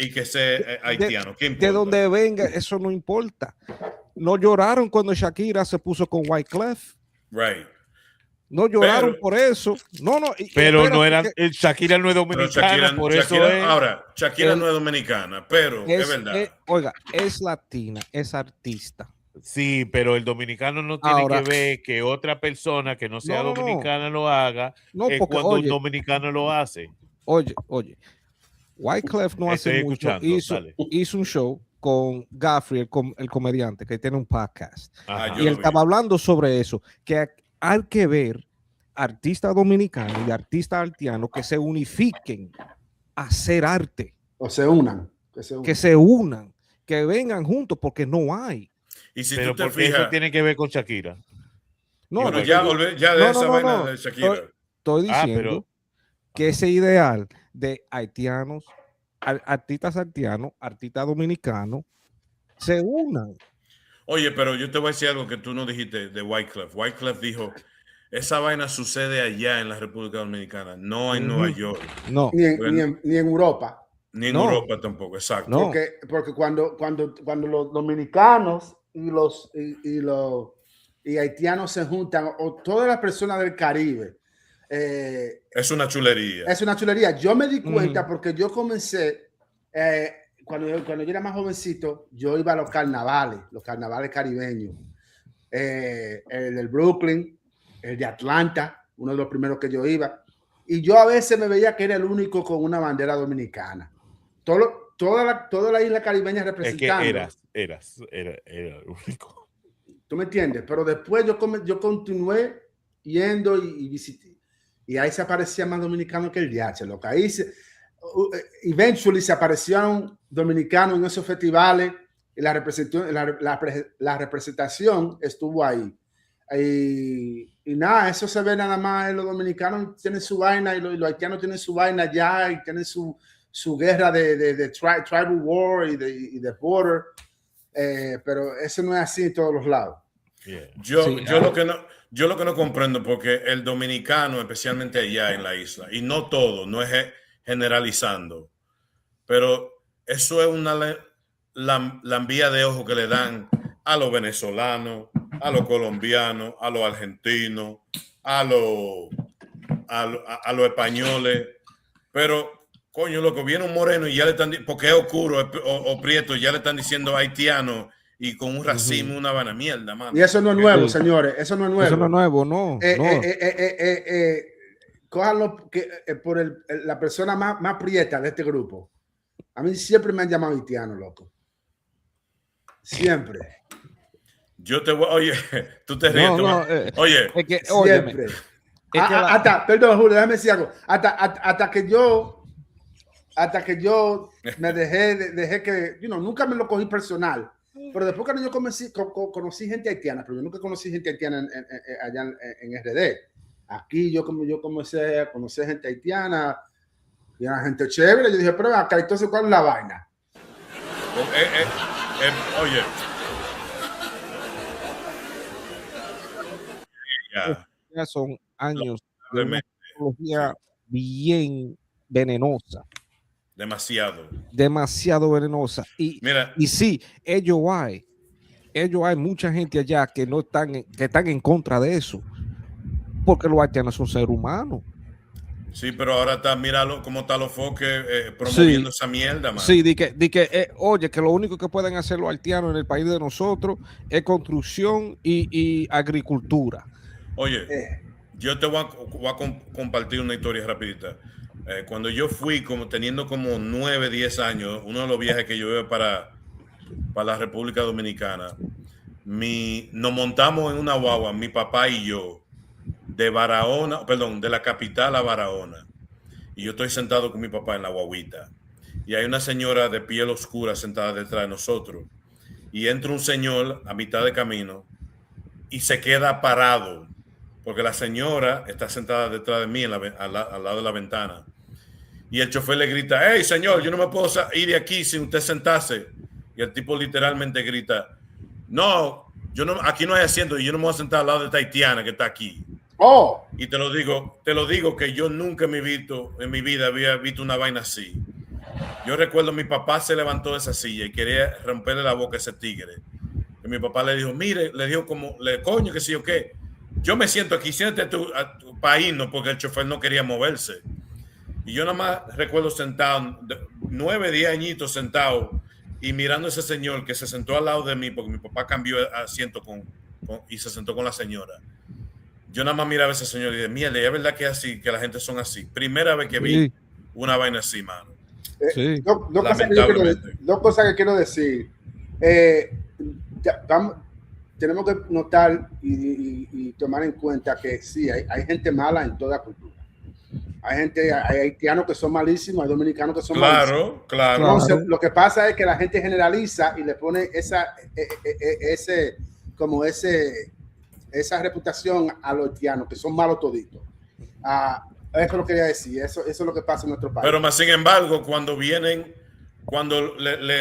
Speaker 4: haitiano.
Speaker 3: De donde venga, eso no importa. No lloraron cuando Shakira se puso con Wyclef.
Speaker 4: Right.
Speaker 3: No lloraron por eso.
Speaker 1: Pero no eran. Shakira no es dominicana, por eso es.
Speaker 4: Ahora, Shakira no es dominicana, pero es verdad.
Speaker 3: Oiga, es latina, es artista.
Speaker 1: Sí, pero el dominicano no tiene que ver que otra persona que no sea dominicana lo haga cuando un dominicano lo hace.
Speaker 3: Oye, Wyclef no hace mucho hizo un show con Gaffrey, el comediante, que tiene un podcast. Y él estaba hablando sobre eso, que hay que ver artistas dominicanos y artistas haitianos que se unifiquen a hacer arte.
Speaker 2: O se unan.
Speaker 3: Que se unan, que vengan juntos, porque no hay.
Speaker 4: Y si
Speaker 1: pero porque eso tiene que ver con Shakira.
Speaker 3: No,
Speaker 4: bueno, ya de esa vaina de Shakira.
Speaker 3: Estoy diciendo que ese ideal de haitianos, artistas haitianos, artistas dominicanos, se unan.
Speaker 4: Oye, pero yo te voy a decir algo que tú no dijiste de Wyclef. Wyclef dijo, esa vaina sucede allá en la República Dominicana, no en Nueva York.
Speaker 2: No. Ni en Europa.
Speaker 4: Ni en Europa tampoco, exacto.
Speaker 2: Porque cuando los dominicanos y haitianos se juntan, o todas las personas del Caribe.
Speaker 4: Es una chulería.
Speaker 2: Es una chulería. Yo me di cuenta porque yo comencé, cuando yo era más jovencito, yo iba a los carnavales caribeños. El del Brooklyn, el de Atlanta, uno de los primeros que yo iba. Y yo a veces me veía que era el único con una bandera dominicana. Toda la isla caribeña representando.
Speaker 1: Es que era el único.
Speaker 2: ¿Tú me entiendes? Pero después yo continué yendo y visité. Y ahí se aparecían más dominicanos que el DH. Lo que ahí eventually se aparecieron dominicanos en esos festivales y la representación estuvo ahí. Y nada, eso se ve nada más. Los dominicanos tienen su vaina y los haitianos tienen su vaina ya y tienen su guerra de tribal war y de border. Pero eso no es así en todos los lados.
Speaker 1: Yeah.
Speaker 4: Yo lo que no comprendo, porque el dominicano, especialmente allá en la isla, y no todo, no es generalizando, pero eso es una lambía de ojo que le dan a los venezolanos, a los colombianos, a los argentinos, a los españoles, pero coño, loco, viene un moreno y ya le están, porque es oscuro o prieto, ya le están diciendo haitiano y con un racismo, una vana mierda, mano.
Speaker 2: Y eso no es nuevo, señores, eso no es nuevo.
Speaker 3: Eso no es nuevo, no.
Speaker 2: Cójanlo por la persona más prieta de este grupo. A mí siempre me han llamado haitiano, loco. Siempre.
Speaker 4: Oye, tú te ríes. Oye,
Speaker 2: es que, siempre. Perdón, Julio, déjame decir algo. Hasta que yo me dejé que, nunca me lo cogí personal. Pero después cuando yo conocí gente haitiana, pero yo nunca conocí gente haitiana allá en RD. Aquí yo comencé a conocer gente haitiana y era gente chévere. Yo dije, pero acá, entonces, ¿cuál es la vaina?
Speaker 4: Oye.
Speaker 3: Ya son años de una tecnología bien venenosa. Demasiado venenosa. Y sí, ellos hay mucha gente allá que están en contra de eso, porque los haitianos son seres humanos.
Speaker 4: Sí, pero ahora míralo cómo está los foques promoviendo esa mierda, man.
Speaker 3: Sí, oye, que lo único que pueden hacer los haitianos en el país de nosotros es construcción y agricultura.
Speaker 4: Oye, yo te voy a compartir una historia rapidita. Cuando yo fui teniendo como 9, 10 años, uno de los viajes que yo iba para la República Dominicana, nos montamos en una guagua, mi papá y yo, de la capital a Barahona. Y yo estoy sentado con mi papá en la guaguita. Y hay una señora de piel oscura sentada detrás de nosotros. Y entra un señor a mitad de camino y se queda parado, porque la señora está sentada detrás de mí al lado de la ventana. Y el chofer le grita, hey, señor, yo no me puedo ir de aquí sin usted sentarse. Y el tipo literalmente grita, no, aquí no hay asiento y yo no me voy a sentar al lado de esta haitiana que está aquí.
Speaker 2: Oh.
Speaker 4: Y te lo digo que yo nunca en mi vida había visto una vaina así. Yo recuerdo mi papá se levantó de esa silla y quería romperle la boca a ese tigre. Y mi papá le dijo, mire, coño, que sí o qué. Yo me siento aquí, siéntate a tu país, no, porque el chofer no quería moverse. Y yo nada más recuerdo sentado, 9, 10 añitos sentado y mirando a ese señor que se sentó al lado de mí, porque mi papá cambió asiento y se sentó con la señora. Yo nada más miraba a ese señor y dije, mierda, es verdad que es así, que la gente son así. Primera vez que vi una vaina así, mano.
Speaker 3: Sí.
Speaker 2: Dos cosas que quiero decir. Tenemos que notar y tomar en cuenta que sí, hay gente mala en toda cultura. Hay haitianos que son malísimos, hay dominicanos que son malísimos.
Speaker 4: Claro.
Speaker 2: Entonces, lo que pasa es que la gente generaliza y le pone esa reputación a los haitianos, que son malos toditos. Eso lo quería decir, eso es lo que pasa en nuestro país.
Speaker 4: Pero más sin embargo, cuando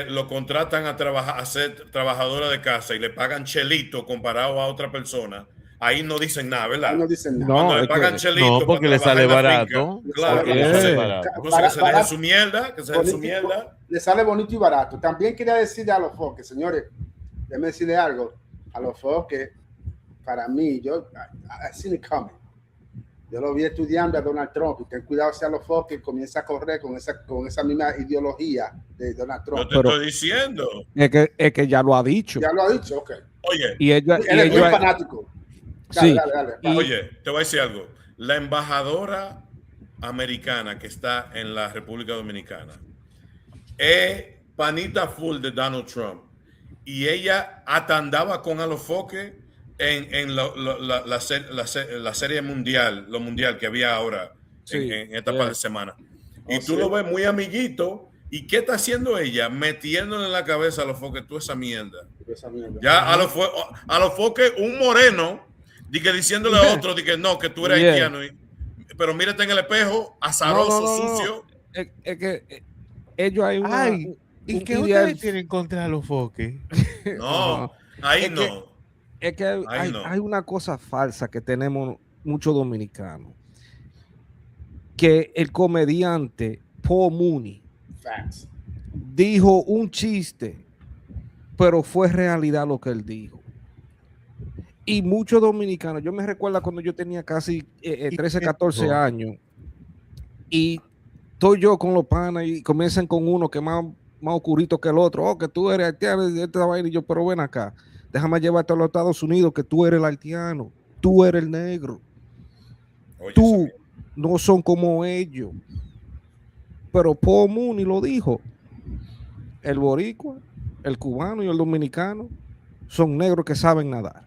Speaker 4: lo contratan a trabajar, a ser trabajadora de casa y le pagan chelito comparado a otra persona, ahí no dicen nada, ¿verdad?
Speaker 2: No dicen nada.
Speaker 4: Cuando le pagan chelito,
Speaker 1: no, porque le sale barato.
Speaker 4: Finca, claro, que le se deje su mierda,
Speaker 2: Le sale bonito y barato. También quería decirle a los foques, señores, déjame decirle algo. A los foques, para mí, I seen it coming. Yo lo vi estudiando a Donald Trump. Y ten cuidado si a los foques comienza a correr con esa misma ideología de Donald Trump.
Speaker 4: Yo te estoy diciendo.
Speaker 3: Es que ya lo ha dicho.
Speaker 2: Ya lo ha dicho, ok.
Speaker 4: Oye.
Speaker 3: Y ella,
Speaker 2: él es muy fanático.
Speaker 3: Sí.
Speaker 2: Dale.
Speaker 4: Oye, te voy a decir algo. La embajadora americana que está en la República Dominicana es panita full de Donald Trump. Y ella atandaba con Alofoque en la serie mundial, lo mundial que había ahora en esta par de semanas. Y tú lo ves muy amiguito. ¿Y qué está haciendo ella? Metiéndole en la cabeza a Alofoque toda esa mierda. Ya Alofoque, un moreno, diciéndole a otro que no, que tú eres haitiano. Pero mírate en el espejo, azaroso, sucio.
Speaker 3: Es que ellos hay una...
Speaker 1: ¿Y qué ustedes tienen contra los foques?
Speaker 4: No, ahí no.
Speaker 3: Es que hay una cosa falsa que tenemos muchos dominicanos. Que el comediante Paul Mooney dijo un chiste, pero fue realidad lo que él dijo. Y muchos dominicanos, yo me recuerdo cuando yo tenía casi 13, 14 años, y estoy yo con los panas y comienzan con uno que más oscurito que el otro, que tú eres haitiano, y yo, pero ven acá, déjame llevarte a los Estados Unidos, que tú eres el haitiano, tú eres el negro. Oye, tú no son como ellos. Pero Paul Mooney lo dijo, el boricua, el cubano y el dominicano son negros que saben nadar.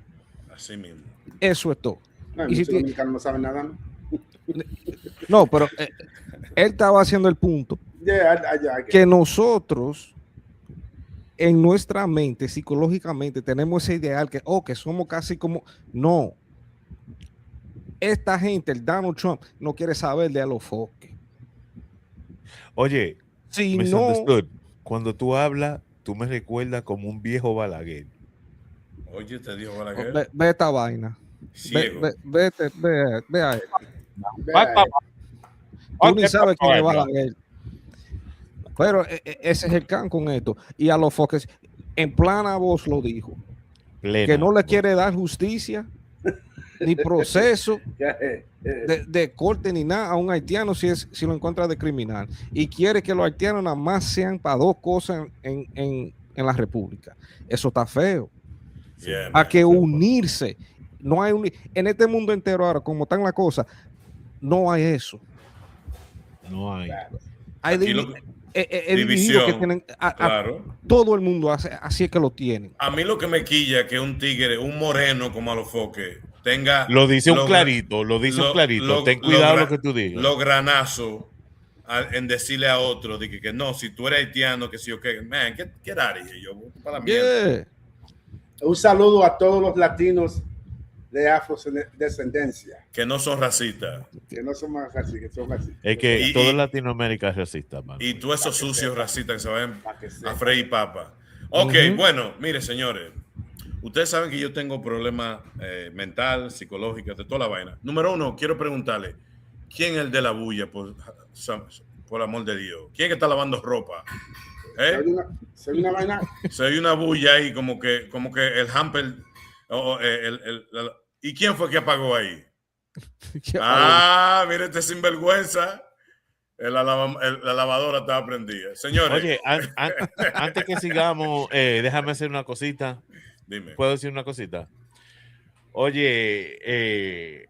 Speaker 4: Así mismo.
Speaker 3: Eso es todo.
Speaker 2: No, y si dominicanos no saben nadar.
Speaker 3: No, pero él estaba haciendo el punto que nosotros en nuestra mente psicológicamente tenemos ese ideal que somos casi como no. Esta gente, el Donald Trump, no quiere saber de Alofoque.
Speaker 1: Oye,
Speaker 3: si no,
Speaker 1: cuando tú hablas, tú me recuerdas como un viejo Balaguer.
Speaker 4: Oye, te dijo Balaguer.
Speaker 3: Ve esta vaina. Ve a él. Tú ni sabes quién es Balaguer. Pero ese es el can con esto. Y a los foques, en plana voz lo dijo. Que no le quiere dar justicia ni proceso de corte ni nada a un haitiano si lo encuentra de criminal. Y quiere que los haitianos nada más sean para dos cosas en la República. Eso está feo. Hay que unirse. No hay en este mundo entero ahora, como están las cosas, no hay eso.
Speaker 1: No hay.
Speaker 3: Hay división que tienen claro. Todo el mundo así es que lo tienen.
Speaker 4: A mí lo que me quilla que un tigre, un moreno como Alofoque, tenga.
Speaker 1: Lo dice un clarito, ten cuidado lo que tú digas.
Speaker 4: Los granazos en decirle a otro de que no, si tú eres haitiano, que sí o qué, man, ¿qué haría yo? Para la mierda.
Speaker 2: Un saludo a todos los latinos de afrodescendencia.
Speaker 4: Que no son racistas.
Speaker 2: Que no son más racistas, que son racistas.
Speaker 1: Es que toda Latinoamérica es racista, man.
Speaker 4: Y todos esos sucios racistas que se vayan a freír papa. Ok, bueno, mire, señores. Ustedes saben que yo tengo problemas mental, psicológicos, de toda la vaina. Número uno, quiero preguntarle, ¿quién es el de la bulla, por amor de Dios? ¿Quién está lavando ropa?
Speaker 2: Soy una vaina.
Speaker 4: Soy una bulla ahí, como que el hamper... ¿Y quién fue que apagó ahí? Mire este sinvergüenza. La lavadora estaba prendida. Señores.
Speaker 1: Oye, antes que sigamos, déjame hacer una cosita.
Speaker 4: Dime.
Speaker 1: ¿Puedo decir una cosita? Oye,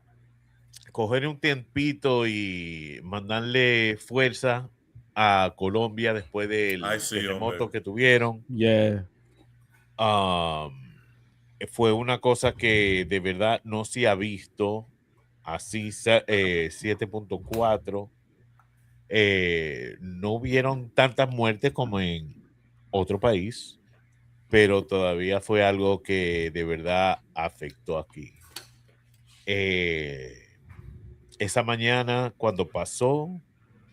Speaker 1: coger un tiempito y mandarle fuerza a Colombia después del terremoto que tuvieron. Fue una cosa que de verdad no se ha visto así. 7.4 no hubieron tantas muertes como en otro país, pero todavía fue algo que de verdad afectó aquí. Esa mañana cuando pasó,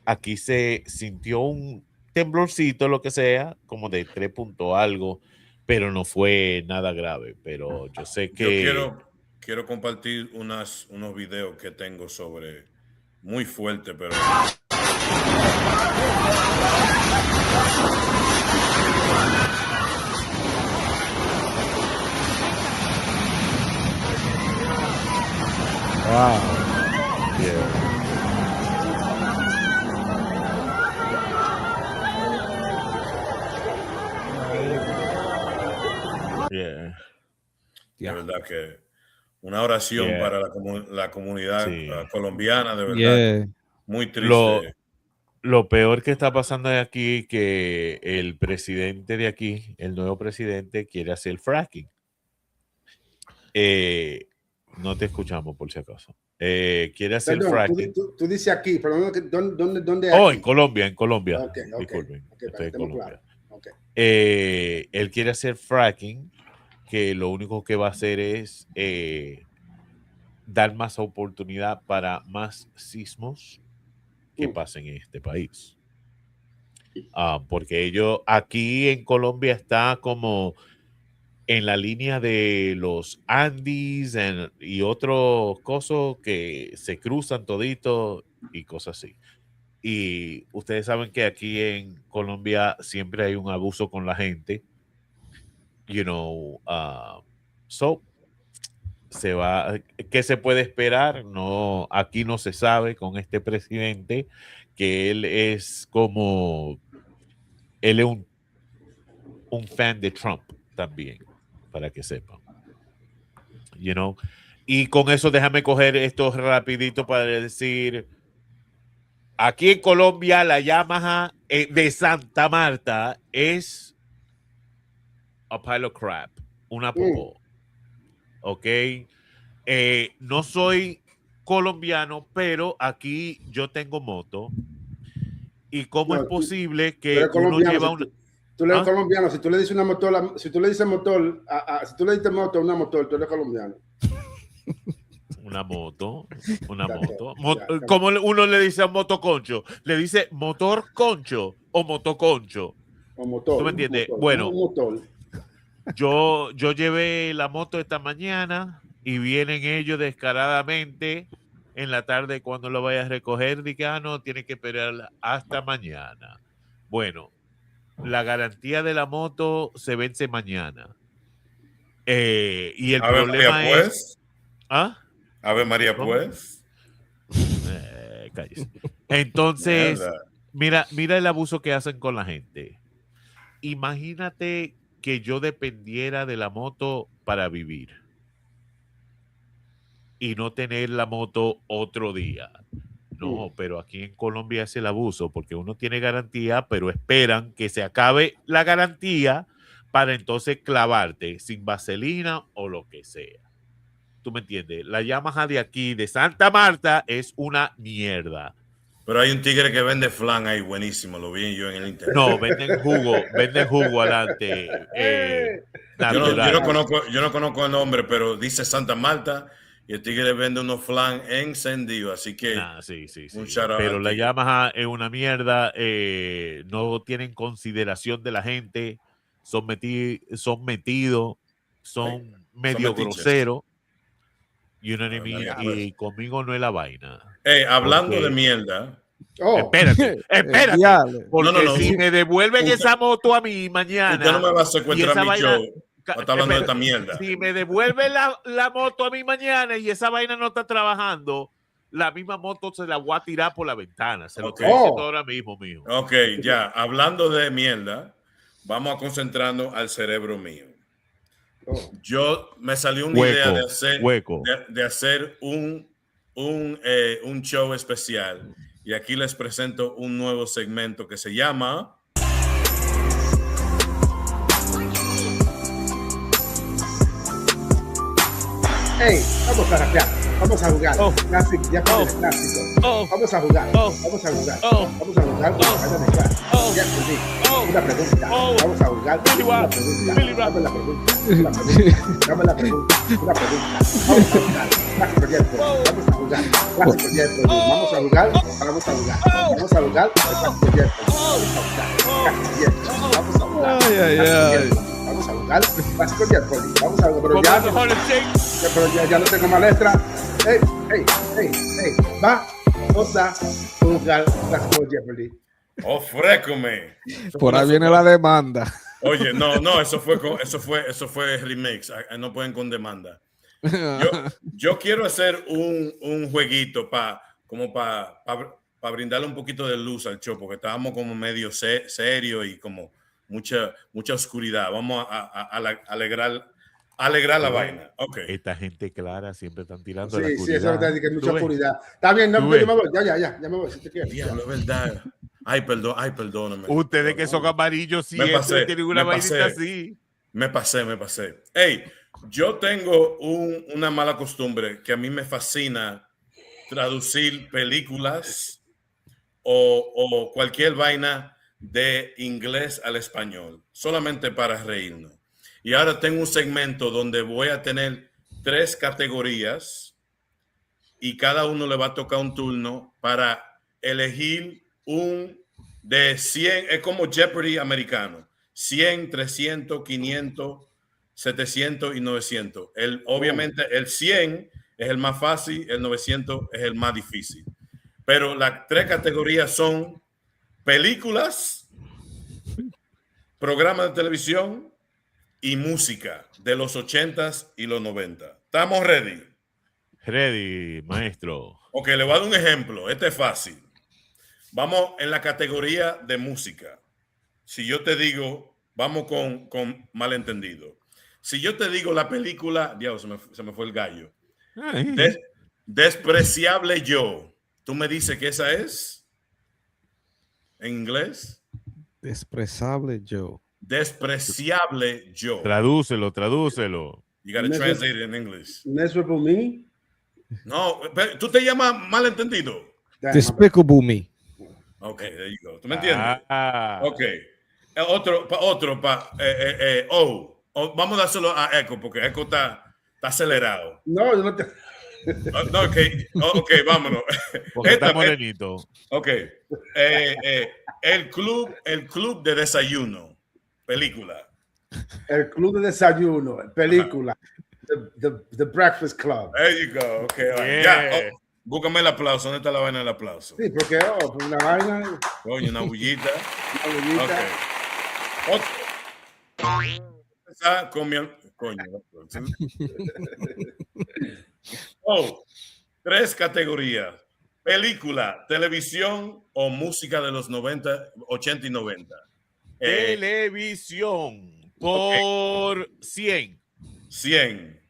Speaker 1: aquí se sintió un temblorcito, lo que sea, como de 3 punto algo, pero no fue nada grave. Pero yo sé que...
Speaker 4: Yo quiero compartir unos videos que tengo sobre... Muy fuerte, pero...
Speaker 3: Wow.
Speaker 1: Yeah.
Speaker 4: De verdad que una oración para la comunidad colombiana, de verdad. Muy triste.
Speaker 1: Lo peor que está pasando de aquí que el presidente de aquí, el nuevo presidente, quiere hacer fracking. No te escuchamos por si acaso. Quiere hacer fracking.
Speaker 2: Tú dices aquí, pero ¿dónde
Speaker 1: Oh,
Speaker 2: aquí?
Speaker 1: en Colombia.
Speaker 2: Okay,
Speaker 1: Disculpen. Estoy en Colombia.
Speaker 2: Claro. Okay.
Speaker 1: Él quiere hacer fracking, que lo único que va a hacer es dar más oportunidad para más sismos que pasen en este país. Porque ellos aquí en Colombia está como en la línea de los Andes y otros cosas que se cruzan todito y cosas así. Y ustedes saben que aquí en Colombia siempre hay un abuso con la gente. You know, ¿qué se puede esperar? No, aquí no se sabe con este presidente que él es un fan de Trump también, para que sepan. You know? Y con eso déjame coger esto rapidito para decir, aquí en Colombia la Yamaha de Santa Marta es a pile of crap, una popó. ¿Ok? No soy colombiano, pero aquí yo tengo moto. ¿Y cómo es posible que uno lleva una...
Speaker 2: Tú eres colombiano, si tú le dices una motor, si tú le dices motor, si tú le dices moto a una motor, tú eres colombiano.
Speaker 1: Una moto. ¿Cómo uno le dice a un motoconcho? ¿Le dice motor concho o motoconcho?
Speaker 2: O motor.
Speaker 1: ¿Tú me entiendes?
Speaker 2: Motor,
Speaker 1: bueno,
Speaker 2: motor.
Speaker 1: Yo llevé la moto esta mañana y vienen ellos descaradamente en la tarde cuando lo vayas a recoger. Dije, no, tiene que esperar hasta mañana. Bueno, la garantía de la moto se vence mañana. Y el problema
Speaker 4: María,
Speaker 1: es...
Speaker 4: pues.
Speaker 1: Ave
Speaker 4: María, pues.
Speaker 1: Cállese. Entonces, mira el abuso que hacen con la gente. Imagínate que yo dependiera de la moto para vivir y no tener la moto otro día. No, pero aquí en Colombia es el abuso porque uno tiene garantía, pero esperan que se acabe la garantía para entonces clavarte sin vaselina o lo que sea. ¿Tú me entiendes? La Yamaha de aquí, de Santa Marta, es una mierda.
Speaker 4: Pero hay un tigre que vende flan ahí buenísimo, lo vi yo en el internet.
Speaker 1: No, venden jugo adelante.
Speaker 4: Yo no conozco el nombre, pero dice Santa Marta y el tigre vende unos flan encendidos, así que
Speaker 1: sí.
Speaker 4: un shout out.
Speaker 1: Pero la Yamaha es una mierda, no tienen consideración de la gente, son metidos, son medio groseros. You know what I mean? Y conmigo no es la vaina.
Speaker 4: Hablando de mierda.
Speaker 1: Espérate. Porque si me devuelven esa moto a mí mañana.
Speaker 4: Usted no me va a secuestrar mi show. Está hablando de esta mierda.
Speaker 1: Si me devuelven la moto a mí mañana y esa vaina no está trabajando, la misma moto se la voy a tirar por la ventana. Se lo estoy diciendo ahora mismo, mijo.
Speaker 4: Ok, ya. Hablando de mierda, vamos a concentrarnos al cerebro mío. Yo me salió una idea de hacer un show especial y aquí les presento un nuevo segmento que se llama
Speaker 2: vamos a rapear, vamos a jugar. Clásico, ya fue el clásico. Vamos a jugar. Una pregunta. Vamos a jugar. Una pregunta. Dame la pregunta. Una pregunta. Vamos a jugar. Clásico Jeopardy. Vamos a jugar. Vamos a jugar. Clásico Jeopardy. Vamos a jugar. Pero ya no tengo más letra. Vamos a jugar Clásico Jeopardy.
Speaker 4: Ofrécome.
Speaker 3: Por ahí viene la demanda.
Speaker 4: Oye, no, eso fue remix. No pueden con demanda. Yo quiero hacer un jueguito para brindarle un poquito de luz al show, porque estábamos como medio serio y como mucha oscuridad. Vamos a alegrar la vaina. Okay.
Speaker 1: Esta gente clara siempre están tirando
Speaker 2: sí,
Speaker 1: la oscuridad.
Speaker 2: Sí, eso es que hay mucha oscuridad. Está bien, no, yo me voy. Ya me voy. Si te quieres.
Speaker 4: Diablo, es verdad. Ay, perdóname.
Speaker 1: Ustedes que son amarillos siempre tienen una vainita así.
Speaker 4: Me pasé. Hey, yo tengo una mala costumbre que a mí me fascina traducir películas o cualquier vaina de inglés al español, solamente para reírnos. Y ahora tengo un segmento donde voy a tener 3 categorías y cada uno le va a tocar un turno para elegir un de 100, es como Jeopardy americano, 100, 300, 500, 700 y 900. Obviamente el 100 es el más fácil, el 900 es el más difícil. Pero las 3 categorías son películas, programas de televisión y música de los 80s y los 90. ¿Estamos ready?
Speaker 1: Ready, maestro.
Speaker 4: Ok, le voy a dar un ejemplo. Este es fácil. Vamos en la categoría de música. Si yo te digo, vamos con malentendido. Si yo te digo la película, diablo, se me fue el gallo. Despreciable Yo. ¿Tú me dices que esa es? ¿En inglés?
Speaker 3: Despreciable Yo.
Speaker 4: Despreciable Yo.
Speaker 1: Tradúcelo.
Speaker 4: You gotta translate it in English.
Speaker 2: Miserable Me.
Speaker 4: No, tú te llamas malentendido.
Speaker 3: Despicable Me.
Speaker 4: Ok, there you go. ¿Tú me entiendes? Ok. Otro, vamos a dárselo a Echo, porque Echo está acelerado.
Speaker 2: No, yo no te...
Speaker 4: No, ok, vámonos.
Speaker 1: Porque está morenito.
Speaker 4: Ok. El club de desayuno. Película.
Speaker 2: El club de desayuno. Película. The Breakfast Club.
Speaker 4: There you go. Ok,
Speaker 1: Yeah.
Speaker 4: ya. Búscame el aplauso. ¿Dónde está la vaina del aplauso?
Speaker 2: Sí, porque una vaina.
Speaker 4: Coño, una bullita.
Speaker 2: Una bullita.
Speaker 4: Ok. Otro. Con mi... Coño. 3 categorías. Película, televisión o música de los 90, 80 y 90.
Speaker 1: Televisión por 100.
Speaker 4: 100.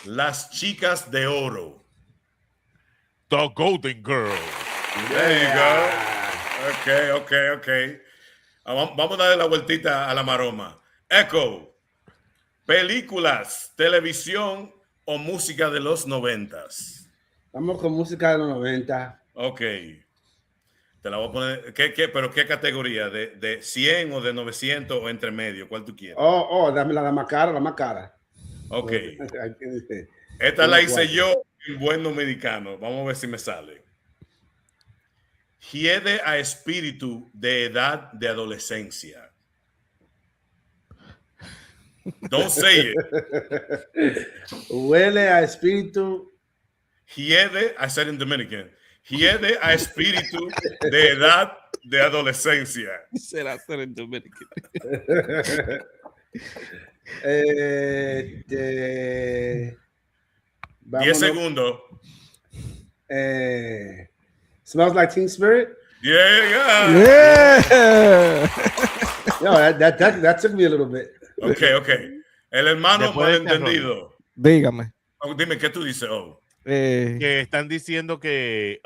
Speaker 4: Las chicas de oro.
Speaker 1: The Golden Girl.
Speaker 4: There you go. Ok. Vamos a darle la vueltita a la maroma. Echo. Películas, televisión o música de los 90s.
Speaker 2: Vamos con música de los 90.
Speaker 4: Ok. Te la voy a poner. ¿Pero qué categoría? ¿De 100 o de 900 o entre medio? ¿Cuál tú quieres?
Speaker 2: Dame la más cara.
Speaker 4: Ok. Esta la hice yo en buen dominicano. Vamos a ver si me sale. Hiede a espíritu de edad de adolescencia. Don't say it.
Speaker 2: Huele a espíritu.
Speaker 4: Hiede, I said in Dominican. Hiede a espíritu de edad de adolescencia.
Speaker 3: Será ser en Dominican.
Speaker 4: 10 segundos.
Speaker 2: Smells Like Teen Spirit.
Speaker 4: Yeah.
Speaker 2: No, that took me a little bit.
Speaker 4: Ok. El hermano malentendido.
Speaker 3: Dígame.
Speaker 4: Dime, ¿qué tú dices?
Speaker 1: Que están diciendo que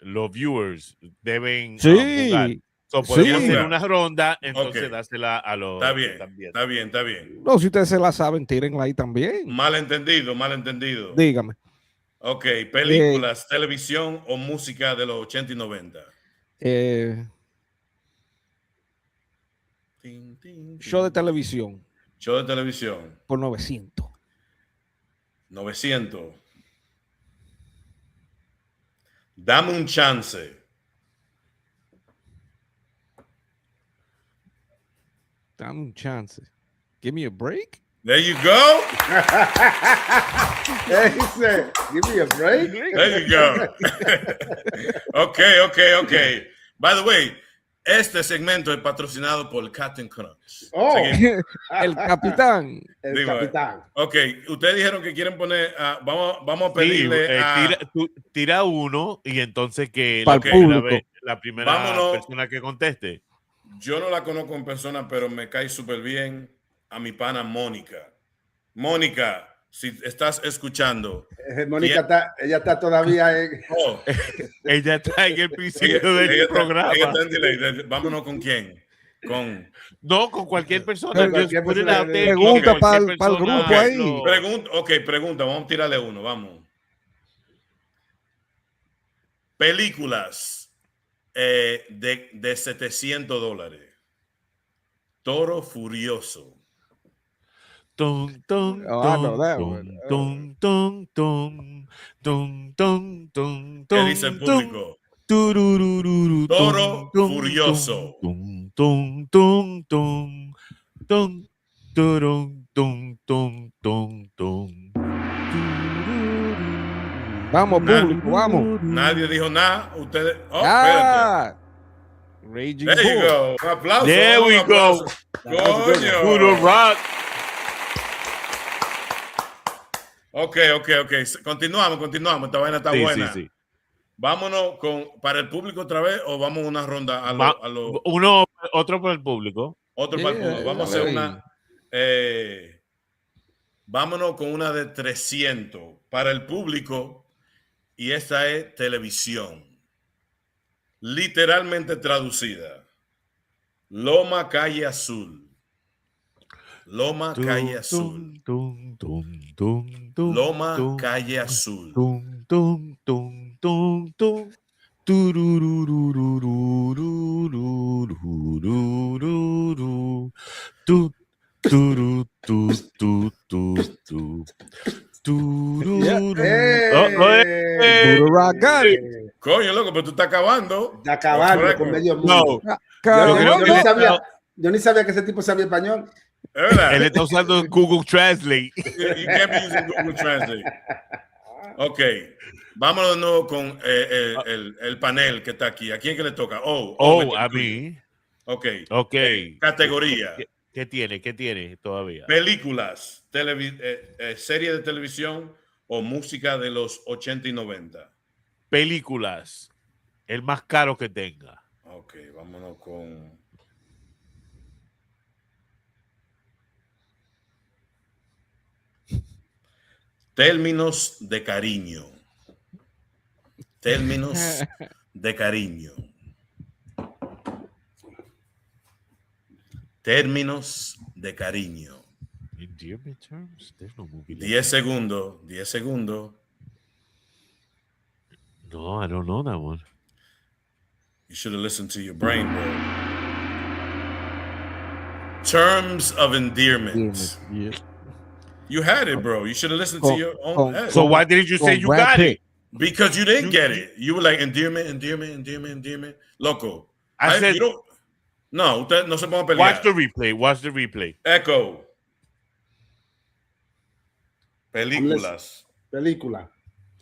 Speaker 1: los viewers deben jugar. Podemos hacer una ronda, entonces dársela a los también.
Speaker 4: Está bien.
Speaker 3: No, si ustedes se la saben, tírenla ahí también.
Speaker 4: Malentendido.
Speaker 3: Dígame.
Speaker 4: Ok, películas, televisión o música de los 80 y 90.
Speaker 3: Show de televisión.
Speaker 4: Por
Speaker 3: 900.
Speaker 4: 900. Dame un chance.
Speaker 3: Give me a break.
Speaker 4: There you go.
Speaker 2: He said, give me a break.
Speaker 4: There you go. Okay. By the way, Este segmento es patrocinado por Captain Crunch.
Speaker 2: Oh.
Speaker 3: El capitán.
Speaker 2: El capitán.
Speaker 4: Ok, ustedes dijeron que quieren poner, vamos a pedirle
Speaker 1: tira uno y entonces que la primera persona que conteste.
Speaker 4: Yo no la conozco en persona, pero me cae súper bien a mi pana Mónica. Mónica, si estás escuchando.
Speaker 2: Mónica ella está todavía en...
Speaker 1: Ella está en el principio del programa.
Speaker 4: Ella está en delay. Vámonos con quién.
Speaker 1: No, con cualquier persona.
Speaker 3: Pregunta para el grupo ahí.
Speaker 4: Pregunta. Vamos a tirarle uno. Vamos. Películas de $700. Toro Furioso.
Speaker 1: ¿Qué
Speaker 4: dice el público? Toro Furioso.
Speaker 3: Vamos, público, vamos.
Speaker 4: Nadie dijo nada. Ustedes.
Speaker 3: Raging
Speaker 4: There you go. Un aplauso.
Speaker 1: There we go.
Speaker 4: Coño.
Speaker 1: Puro rock.
Speaker 4: Ok. Continuamos. Esta vaina está buena.
Speaker 1: Sí. Vámonos
Speaker 4: para el público otra vez o vamos a una ronda
Speaker 1: otro para el público.
Speaker 4: Otro para el público. Vamos a hacer una. Vámonos con una de 300 para el público y esta es televisión. Literalmente traducida. Loma Calle Azul. Loma Calle Azul. Loma Calle Azul. Coño, loco, pero tú estás acabando.
Speaker 2: Está acabando con medio mundo. Yo ni sabía que ese tipo sabía español.
Speaker 1: Él está usando Google Translate.
Speaker 4: You can't be using Google Translate. Ok. Vámonos de nuevo con el panel que está aquí. ¿A quién que le toca?
Speaker 1: A mí.
Speaker 4: Ok.
Speaker 1: Categoría. ¿Qué tiene todavía?
Speaker 4: Películas, serie de televisión o música de los 80 y 90.
Speaker 1: Películas. El más caro que tenga.
Speaker 4: Ok, vámonos con... Términos de cariño. Términos de cariño. Términos de cariño. 10 segundos. 10 segundos.
Speaker 1: No, I don't know that one.
Speaker 4: You should have listened to your brain, bro. Terms of endearment.
Speaker 3: Yeah.
Speaker 4: You had it, bro. You should have listened to your own head.
Speaker 1: So why didn't you say you got it?
Speaker 4: Because you didn't get it. You were like, endearment. Loco.
Speaker 1: I said...
Speaker 4: No, usted no se ponga a pelear.
Speaker 1: Watch the replay.
Speaker 4: Echo. Películas.
Speaker 2: Película.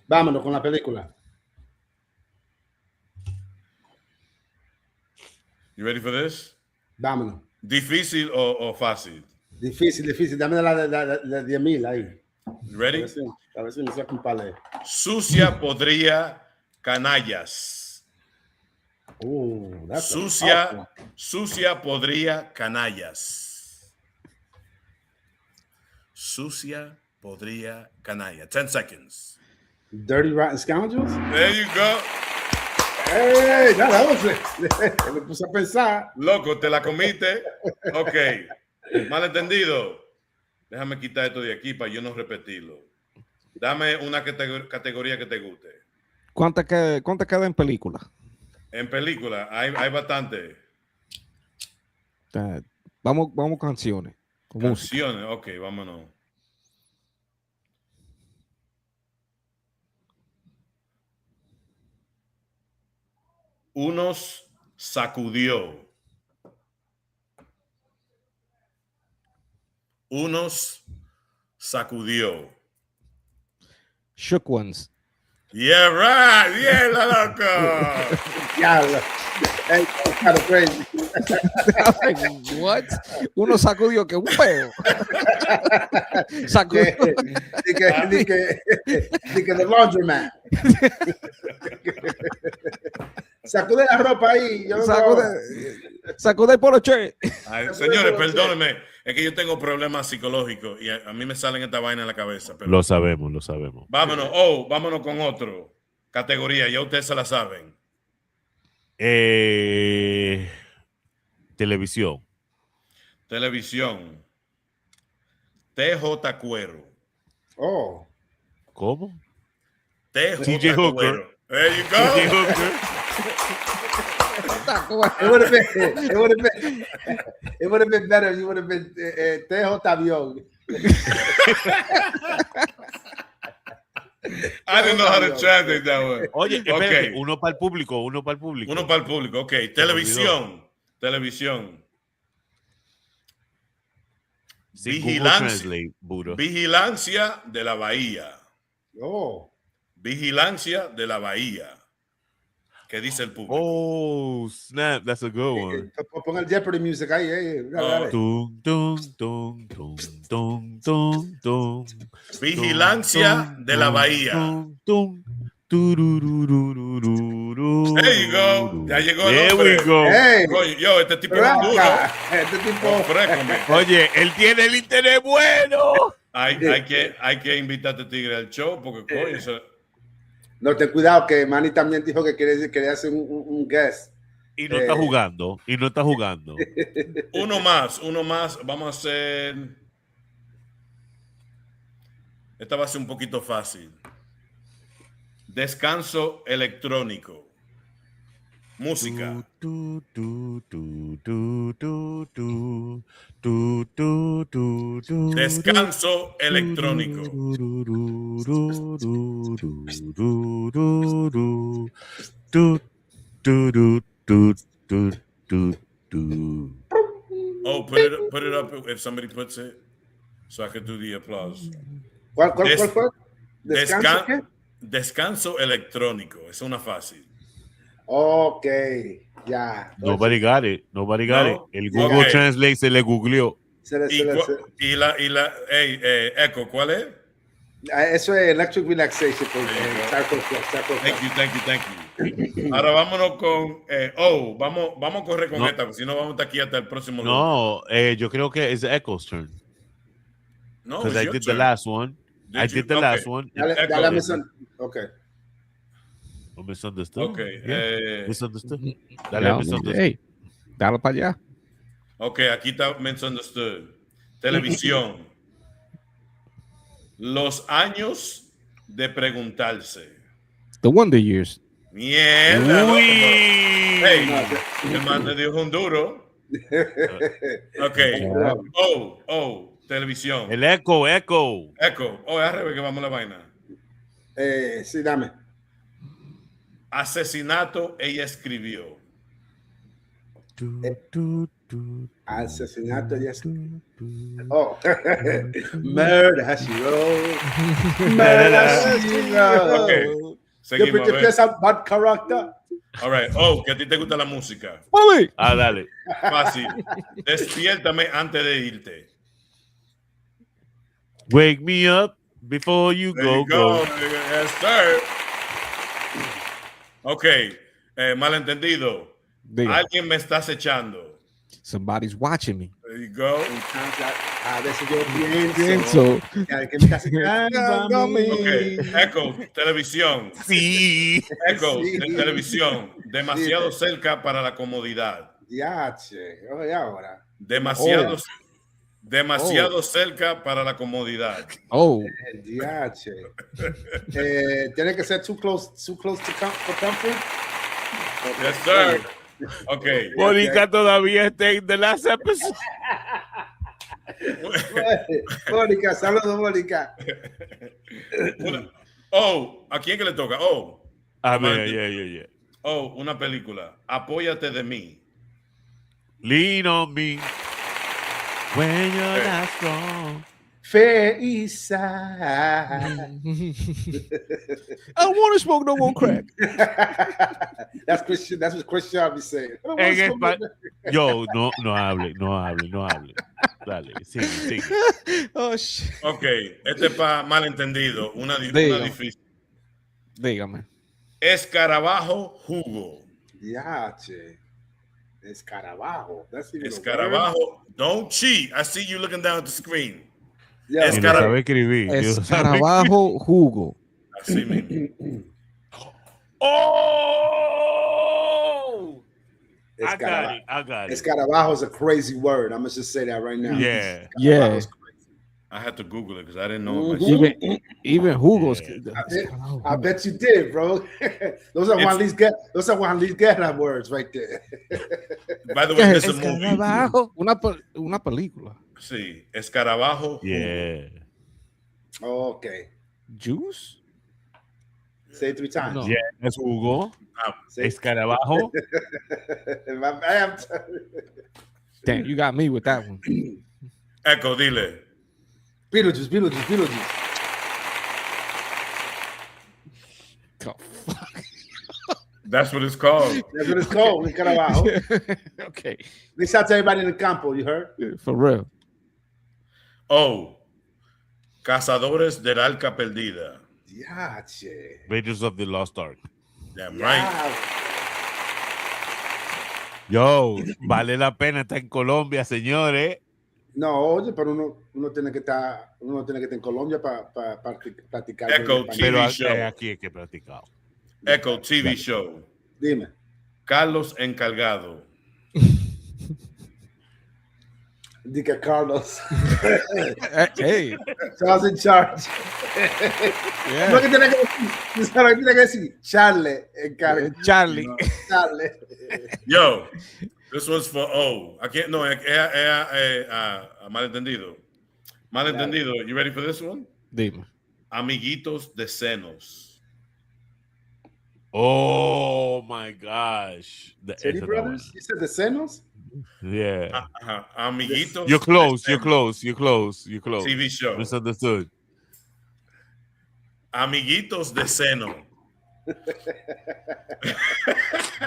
Speaker 2: Vámonos con la película.
Speaker 4: You ready for this?
Speaker 2: Vámonos.
Speaker 4: ¿Difícil o fácil?
Speaker 2: Difícil. Dame la de 10,000 ahí.
Speaker 4: You ready?
Speaker 2: A ver si me saco un palé.
Speaker 4: Sucia, podría, canallas. Sucia, podría, canallas. Sucia, podría, canallas. 10 seconds.
Speaker 2: Dirty Rotten Scoundrels.
Speaker 4: There you go.
Speaker 2: ¡Ey! Nada, me puse a pensar.
Speaker 4: Loco, te la comiste. Ok. Malentendido. Déjame quitar esto de aquí para yo no repetirlo. Dame una categoría que te guste.
Speaker 3: ¿Cuánta queda en película?
Speaker 4: En película hay bastante.
Speaker 3: Vamos canciones.
Speaker 4: Canciones, ok, vámonos. Unos sacudió.
Speaker 3: Shook Ones.
Speaker 4: Yeah, right. Yeah, loco.
Speaker 2: Diablo. Hey, that's kind of crazy.
Speaker 3: Like, what? Uno sacudió que un peo. Sacudió.
Speaker 2: Dice the laundromat. Sacude la ropa ahí.
Speaker 3: Sacude por los che.
Speaker 4: Señores, perdónenme. Es que yo tengo problemas psicológicos y a mí me salen esta vaina en la cabeza. Pero
Speaker 1: Lo sabemos.
Speaker 4: Vámonos con otro. Categoría, ya ustedes se la saben.
Speaker 1: Televisión.
Speaker 4: TJ Cuero.
Speaker 2: Oh.
Speaker 1: ¿Cómo?
Speaker 4: TJ
Speaker 1: Hooker.
Speaker 4: There you go.
Speaker 1: TJ Hooker.
Speaker 2: It would have been better. You would have been Tejo Tabión.
Speaker 4: I didn't know how to translate that one.
Speaker 1: Oye, espérate, uno para el público.
Speaker 4: Ok, televisión. Vigilancia de la Bahía.
Speaker 2: Oh.
Speaker 4: Vigilancia de la Bahía. ¿Qué dice el público?
Speaker 1: Oh, snap. That's a good one.
Speaker 2: Ponga el Jeopardy music ahí. Dale.
Speaker 4: Vigilancia de la Bahía. There you go. Ya llegó el hombre.
Speaker 1: There we go.
Speaker 2: Hey,
Speaker 4: Oye, yo, este tipo es duro.
Speaker 2: este tipo.
Speaker 1: Oye, él tiene el internet bueno.
Speaker 4: Hay que invitarte, Tigre, al show porque, coño,
Speaker 2: No, ten cuidado que Manny también dijo que quería hacer un guest.
Speaker 1: Y no está jugando.
Speaker 4: Uno más. Vamos a hacer. Esta va a ser un poquito fácil. Descanso electrónico. Música. Descanso electrónico. Oh, put it up if somebody puts it, so I can do the applause.
Speaker 2: ¿Cuál fue?
Speaker 4: Descanso electrónico. Es una fácil.
Speaker 2: Ok, ya.
Speaker 1: Nobody got it. El Google Translate se le googleó.
Speaker 4: Echo, ¿cuál es?
Speaker 2: Eso es Electric Relaxation.
Speaker 4: Thank you. Ahora vámonos con vamos a correr con esta, si no vamos a estar aquí hasta el próximo
Speaker 1: lunes. Yo creo que es Echo's turn.
Speaker 4: No,
Speaker 1: because I did the last one. Last one.
Speaker 2: Okay.
Speaker 1: Oh, misunderstood.
Speaker 4: Okay.
Speaker 1: Misunderstood. Dale, misunderstood.
Speaker 3: Hey, dale para allá.
Speaker 4: Ok, aquí está misunderstood. Televisión. Los años de preguntarse.
Speaker 3: The Wonder Years.
Speaker 4: Mierda. Hey, el man te dijo un duro. Ok. Televisión.
Speaker 1: El eco.
Speaker 4: Oh, es al revés que vamos a la vaina.
Speaker 2: Sí, dame.
Speaker 4: Asesinato, ella escribió.
Speaker 2: Asesinato, ella escribió. Oh. Murder, she wrote. Murder, she wrote.
Speaker 4: Okay. Seguimos.
Speaker 2: Bad character.
Speaker 4: All right. Que a ti te gusta la música.
Speaker 1: Dale.
Speaker 4: Fácil. Despiértame antes de irte.
Speaker 1: Wake me up before you go.
Speaker 4: Yes, sir. Ok, malentendido.
Speaker 3: Diga.
Speaker 4: Alguien me está acechando.
Speaker 3: Somebody's watching me.
Speaker 4: There you go.
Speaker 2: A veces yo pienso. Que me está acechando.
Speaker 4: Ok, Echo, televisión.
Speaker 1: Sí.
Speaker 4: Echo, televisión. Demasiado cerca para la comodidad.
Speaker 2: Ya, che. Oye, ahora.
Speaker 4: Demasiado cerca para la comodidad.
Speaker 2: Ya, che. Tiene que ser too close for comfort.
Speaker 4: Yes, sir. Ok.
Speaker 1: Mónica todavía está en the last episode.
Speaker 2: Mónica, saludos, Mónica.
Speaker 4: ¿A quién que le toca?
Speaker 1: A ver,
Speaker 4: una película. Apóyate de mí.
Speaker 1: Lean on me when you're not strong.
Speaker 2: fair east side.
Speaker 3: I don't want to smoke no more crack.
Speaker 2: That's Christian. That's what Christian be saying.
Speaker 1: Yo, no hable. Dale, sigue.
Speaker 3: Oh, shit.
Speaker 4: Ok, este es para malentendido. Una difícil.
Speaker 3: Dígame.
Speaker 4: Escarabajo jugo.
Speaker 2: Yeah, che. Escarabajo. That's even
Speaker 4: Escarabajo. Don't cheat. I see you looking down at the screen.
Speaker 2: Yeah.
Speaker 1: Y no sabe escribir.
Speaker 3: Escarabajo jugo.
Speaker 4: Así mismo.
Speaker 1: Oh! I got it.
Speaker 2: Escarabajo is a crazy word. I'm gonna just say that right now.
Speaker 1: Yeah.
Speaker 3: Yeah.
Speaker 4: I had to Google it because I didn't know.
Speaker 3: Even jugos.
Speaker 2: I bet you did, bro. Those are Juan Luis Guerra words right there.
Speaker 4: By the way, there's a movie.
Speaker 3: Una película.
Speaker 4: Sí, Escarabajo.
Speaker 1: Yeah.
Speaker 2: Oh, okay.
Speaker 3: Juice?
Speaker 2: Say it 3 times.
Speaker 3: No.
Speaker 1: Yeah, that's Hugo. Escarabajo.
Speaker 3: Damn, you got me with that one.
Speaker 4: Echo, dile.
Speaker 2: Beetlejuice.
Speaker 3: Oh, fuck.
Speaker 4: That's what it's called.
Speaker 2: That's what it's called. Escarabajo.
Speaker 3: Okay.
Speaker 2: They shout to everybody in the campo. You heard?
Speaker 3: For real.
Speaker 4: Oh, Cazadores del Arca Perdida.
Speaker 2: Yeah, che.
Speaker 1: Raiders of the Lost Ark.
Speaker 4: Damn right.
Speaker 1: Yo, vale la pena estar en Colombia, señores.
Speaker 2: No, oye, pero uno tiene que estar en Colombia para practicar.
Speaker 4: Echo TV show.
Speaker 1: Aquí es que he practicado.
Speaker 4: Echo TV show.
Speaker 2: Dime.
Speaker 4: Carlos Encargado.
Speaker 2: Dica Carlos.
Speaker 3: Hey.
Speaker 2: Charles in charge.
Speaker 3: Yeah.
Speaker 2: No que tiene que decir Charlie.
Speaker 3: Charlie.
Speaker 2: Charlie.
Speaker 4: Yo, this was for I can't know. Malentendido. Malentendido. You ready for this one?
Speaker 3: Dime.
Speaker 4: Amiguitos de senos.
Speaker 1: Oh my gosh.
Speaker 2: Teddy Brothers? You said the Senos?
Speaker 1: Yeah.
Speaker 4: Amiguitos.
Speaker 1: You're close.
Speaker 4: TV show.
Speaker 1: Misunderstood.
Speaker 4: Amiguitos de seno.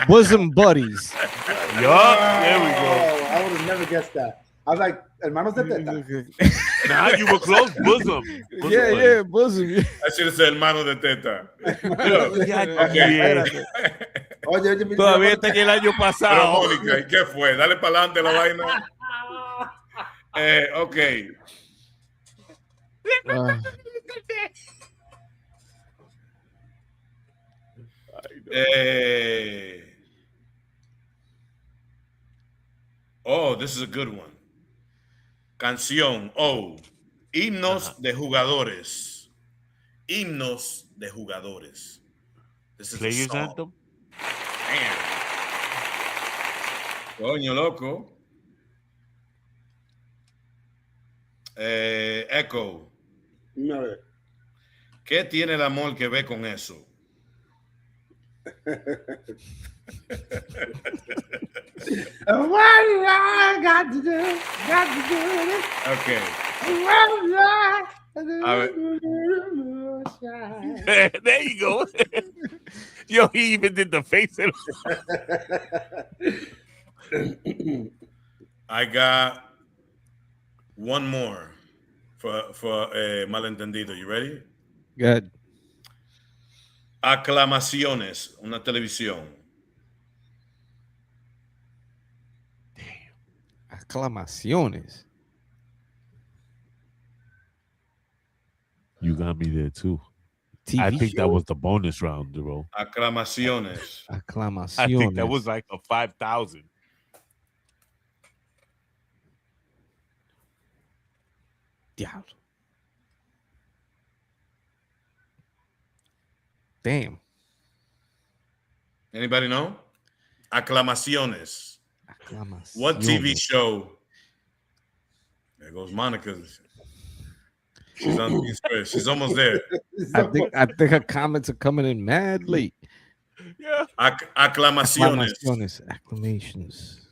Speaker 3: Bosom buddies.
Speaker 1: Yup. There we go.
Speaker 2: I would have never guessed that. I was like, hermanos de teta.
Speaker 1: Now you were close. Bosom.
Speaker 3: Yeah, bosom.
Speaker 4: I should have said hermano de teta.
Speaker 2: Oye,
Speaker 1: todavía está en el año
Speaker 4: Pero
Speaker 1: pasado.
Speaker 4: Mónica, ¿y qué fue? Dale para adelante la vaina. Ok. This is a good one. Canción. Himnos de jugadores. Himnos de jugadores. This is
Speaker 1: Players
Speaker 4: a song.
Speaker 1: anthem.
Speaker 4: Damn. Coño, loco. Echo.
Speaker 2: No.
Speaker 4: ¿Qué tiene el amor que ve con eso?
Speaker 2: What I got to do?
Speaker 4: Okay.
Speaker 1: There you go. Yo, he even did the face.
Speaker 4: I got one more for malentendido. You ready?
Speaker 3: Good.
Speaker 4: Aclamaciones, una televisión.
Speaker 3: Aclamaciones.
Speaker 1: You got me there too.
Speaker 3: TV
Speaker 1: I think
Speaker 3: show?
Speaker 1: that was the bonus round, bro.
Speaker 4: Aclamaciones.
Speaker 3: Aclamaciones.
Speaker 1: I think that was like a 5,000.
Speaker 3: Diablo. Damn.
Speaker 4: Anybody know? Aclamaciones.
Speaker 3: Aclamaciones.
Speaker 4: What TV show? There goes Monica. She's on. She's almost there.
Speaker 3: I think her comments are coming in mad late.
Speaker 1: Yeah.
Speaker 4: Aclamaciones.
Speaker 3: Acclamations.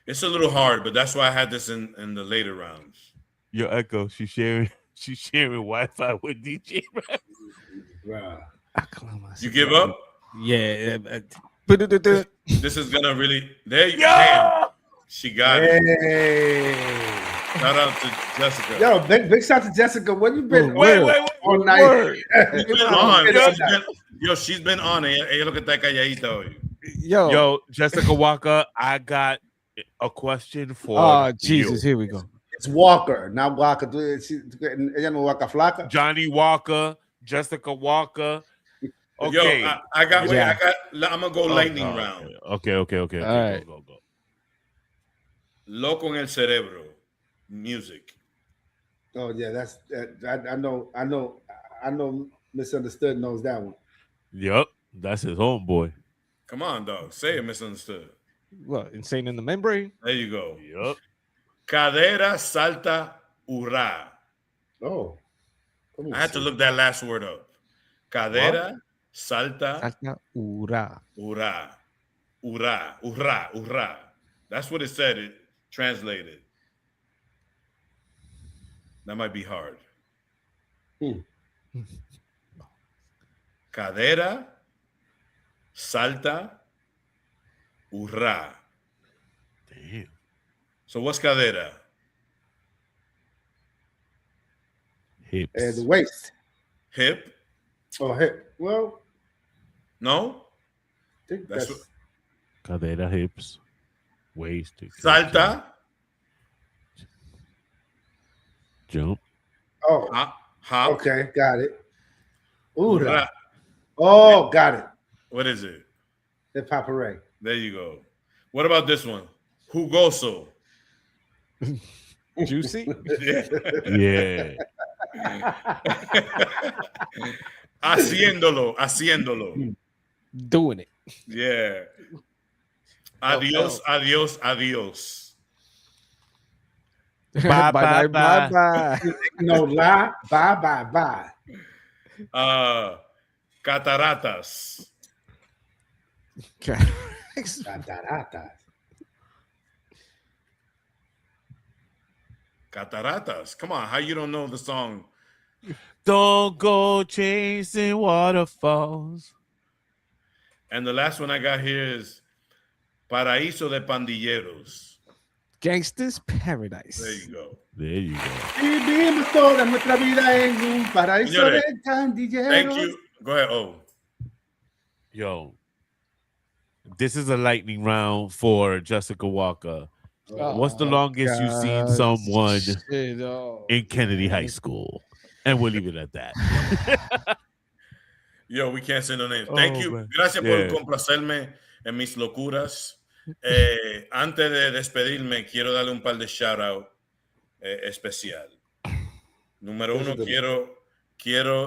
Speaker 4: It's a little hard, but that's why I had this in the later rounds.
Speaker 1: Yo, Echo, she's sharing Wi-Fi with DJ.
Speaker 4: You give up?
Speaker 3: Yeah.
Speaker 4: This is gonna really. There you go. She got it. Shout out to Jessica.
Speaker 2: Yo, big shout to Jessica. When you been?
Speaker 1: Wait.
Speaker 2: All night.
Speaker 4: She's been on. She's been on. Ella lo que está calladita hoy.
Speaker 3: Yo,
Speaker 1: Jessica Walker, I got a question for
Speaker 3: Jesus, here we go.
Speaker 2: It's Walker, not Walker. Ella no Walker flaca.
Speaker 1: Johnny Walker, Jessica Walker. Okay.
Speaker 4: Yo, I'm gonna go lightning round.
Speaker 1: Okay.
Speaker 3: All right.
Speaker 1: Go.
Speaker 4: Loco en el cerebro, music.
Speaker 2: Oh yeah, that's I know. Misunderstood knows that one.
Speaker 1: Yep, that's his homeboy.
Speaker 4: Come on, dog. Say it, misunderstood.
Speaker 3: What, Insane in the Membrane?
Speaker 4: There you go.
Speaker 1: Yep.
Speaker 4: Cadera salta hurrah.
Speaker 2: Oh,
Speaker 4: I had to look that last word up. Cadera salta
Speaker 3: Hurrah.
Speaker 4: hurrah. That's what it said. It translated. That might be hard. Cadera salta hurrah.
Speaker 1: Damn.
Speaker 4: So what's cadera?
Speaker 1: Hips.
Speaker 2: The waist.
Speaker 4: Hip?
Speaker 2: Oh, hip. Well,
Speaker 4: No?
Speaker 2: I think
Speaker 4: That's
Speaker 2: that's
Speaker 1: Cadera, hips, waist.
Speaker 4: Salta.
Speaker 1: Jump.
Speaker 2: oh,
Speaker 4: Hop.
Speaker 2: okay, got it. Ooh,
Speaker 4: Hurrah.
Speaker 2: oh, got it.
Speaker 4: What is it?
Speaker 2: Hip hop hooray.
Speaker 4: There you go. What about this one? Jugoso.
Speaker 3: Juicy?
Speaker 1: Yeah.
Speaker 4: Haciéndolo.
Speaker 3: Doing it.
Speaker 4: Yeah. Adiós.
Speaker 3: Bye.
Speaker 2: No, bye.
Speaker 4: Cataratas. Cataratas. Come on, how you don't know the song?
Speaker 1: Don't go chasing waterfalls.
Speaker 4: And the last one I got here is Paraíso de Pandilleros.
Speaker 3: Gangster's Paradise.
Speaker 4: There you go.
Speaker 2: Vivimos toda nuestra vida en un paraíso de candilleros.
Speaker 4: Thank you. Go ahead. Oh.
Speaker 1: Yo, this is a lightning round for Jessica Walker. What's the longest you've seen someone in Kennedy High School? And we'll leave it at that.
Speaker 4: Yo, we can't say no names. Thank you.
Speaker 1: Man.
Speaker 4: Gracias por complacerme en mis locuras. Antes de despedirme, quiero darle un par de shout-out especial. Número uno, quiero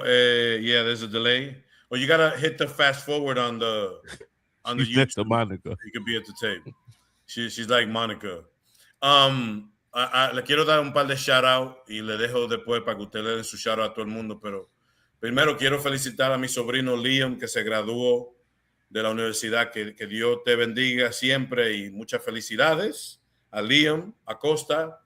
Speaker 4: yeah, there's a delay. Well, you gotta hit the fast forward on the YouTube.
Speaker 1: Monica.
Speaker 4: You can be at the tape. She's like Monica. Le quiero dar un par de shout-out y le dejo después para que usted le dé su shout-out a todo el mundo, pero primero quiero felicitar a mi sobrino Liam, que se graduó de la universidad. Que Dios te bendiga siempre y muchas felicidades a Liam Acosta.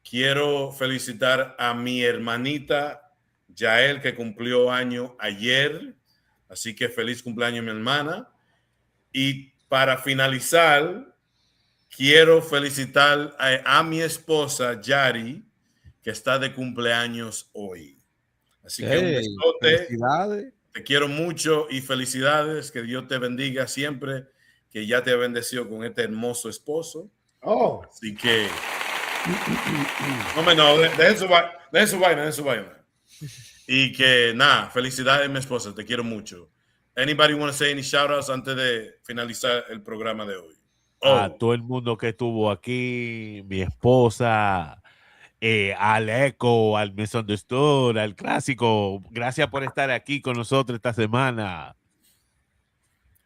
Speaker 4: Quiero felicitar a mi hermanita Yael, que cumplió año ayer. Así que feliz cumpleaños, mi hermana. Y para finalizar, quiero felicitar a mi esposa Yari, que está de cumpleaños hoy. Así que un besote.
Speaker 3: Felicidades.
Speaker 4: Te quiero mucho y felicidades. Que Dios te bendiga siempre, que ya te ha bendecido con este hermoso esposo.
Speaker 2: Oh.
Speaker 4: Así que no, dejen su vaina. Y que nada, felicidades mi esposa, te quiero mucho. Anybody want to say any shout outs antes de finalizar el programa de hoy?
Speaker 1: A todo el mundo que estuvo aquí, mi esposa, al Echo, al Misunderstood, al Clásico. Gracias por estar aquí con nosotros esta semana.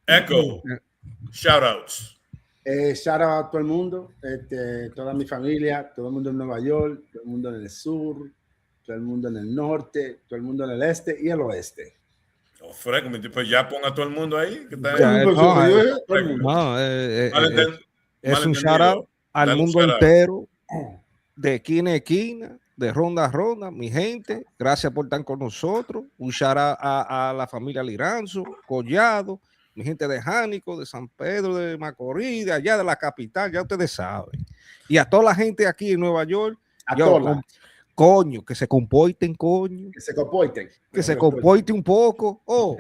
Speaker 4: Echo, shout outs.
Speaker 2: Shout out a todo el mundo, toda mi familia, todo el mundo en Nueva York, todo el mundo en el sur, todo el mundo en el norte, todo el mundo en el este y el oeste.
Speaker 4: Oh, Frank, pues ya ponga a todo el mundo ahí. Que está
Speaker 3: es un shout out al mundo entero, de esquina a esquina, de Ronda a Ronda, mi gente, gracias por estar con nosotros. Un shout out a la familia Liranzo, Collado, mi gente de Jánico, de San Pedro, de Macorís, de allá de la capital, ya ustedes saben. Y a toda la gente aquí en Nueva York, coño, que se comporten, coño.
Speaker 2: Que se comporten.
Speaker 3: Que se comporte un poco. Oh.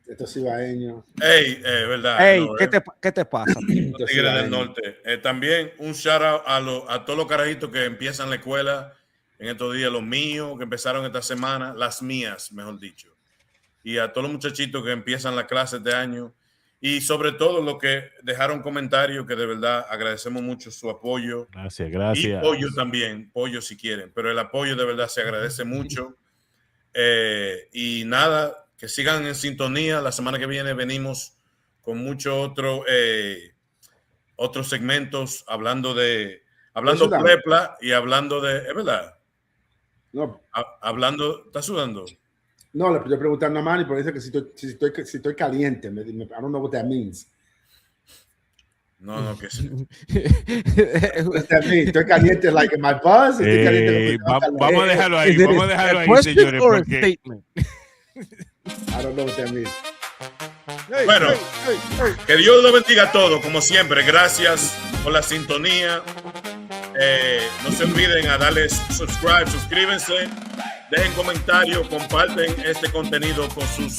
Speaker 2: Estos ibaeños.
Speaker 4: Ey, verdad.
Speaker 3: Ey, no, ¿qué te pasa?
Speaker 4: Los Tigres del Norte. También un shout out a todos los carajitos que empiezan la escuela en estos días, los míos que empezaron esta semana, las mías, mejor dicho. Y a todos los muchachitos que empiezan las clases de año. Y sobre todo los que dejaron comentarios, que de verdad agradecemos mucho su apoyo.
Speaker 1: Gracias.
Speaker 4: Y pollo también, pollo si quieren. Pero el apoyo de verdad se agradece mucho. Y nada, que sigan en sintonía. La semana que viene venimos con muchos otros segmentos hablando plepla y hablando de... ¿Es verdad?
Speaker 2: No.
Speaker 4: Hablando... ¿Estás sudando?
Speaker 2: No, le estoy preguntando a Manny porque dice que si estoy caliente. I don't know what that means.
Speaker 4: No, que sí.
Speaker 2: What that mean? Estoy caliente like in my buzz.
Speaker 1: Vamos a dejarlo ahí. Vamos a dejarlo ahí, señores. Porque...
Speaker 2: I don't know what that means.
Speaker 4: Bueno, que Dios lo bendiga a todos, como siempre. Gracias por la sintonía. No se olviden a darles subscribe, suscríbanse, dejen comentarios, comparten este contenido con sus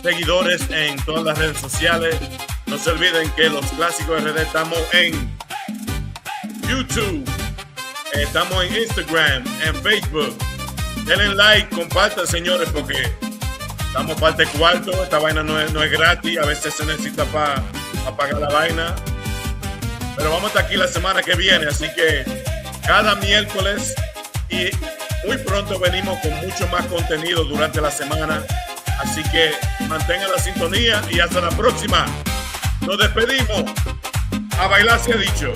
Speaker 4: seguidores en todas las redes sociales. No se olviden que los clásicos RD estamos en YouTube, estamos en Instagram, en Facebook. Denle like, compartan, señores, porque estamos parte cuarto. Esta vaina no es gratis, a veces se necesita para pagar la vaina. Pero vamos a estar aquí la semana que viene, así que cada miércoles y muy pronto venimos con mucho más contenido durante la semana. Así que mantengan la sintonía y hasta la próxima. Nos despedimos. A bailar se ha dicho.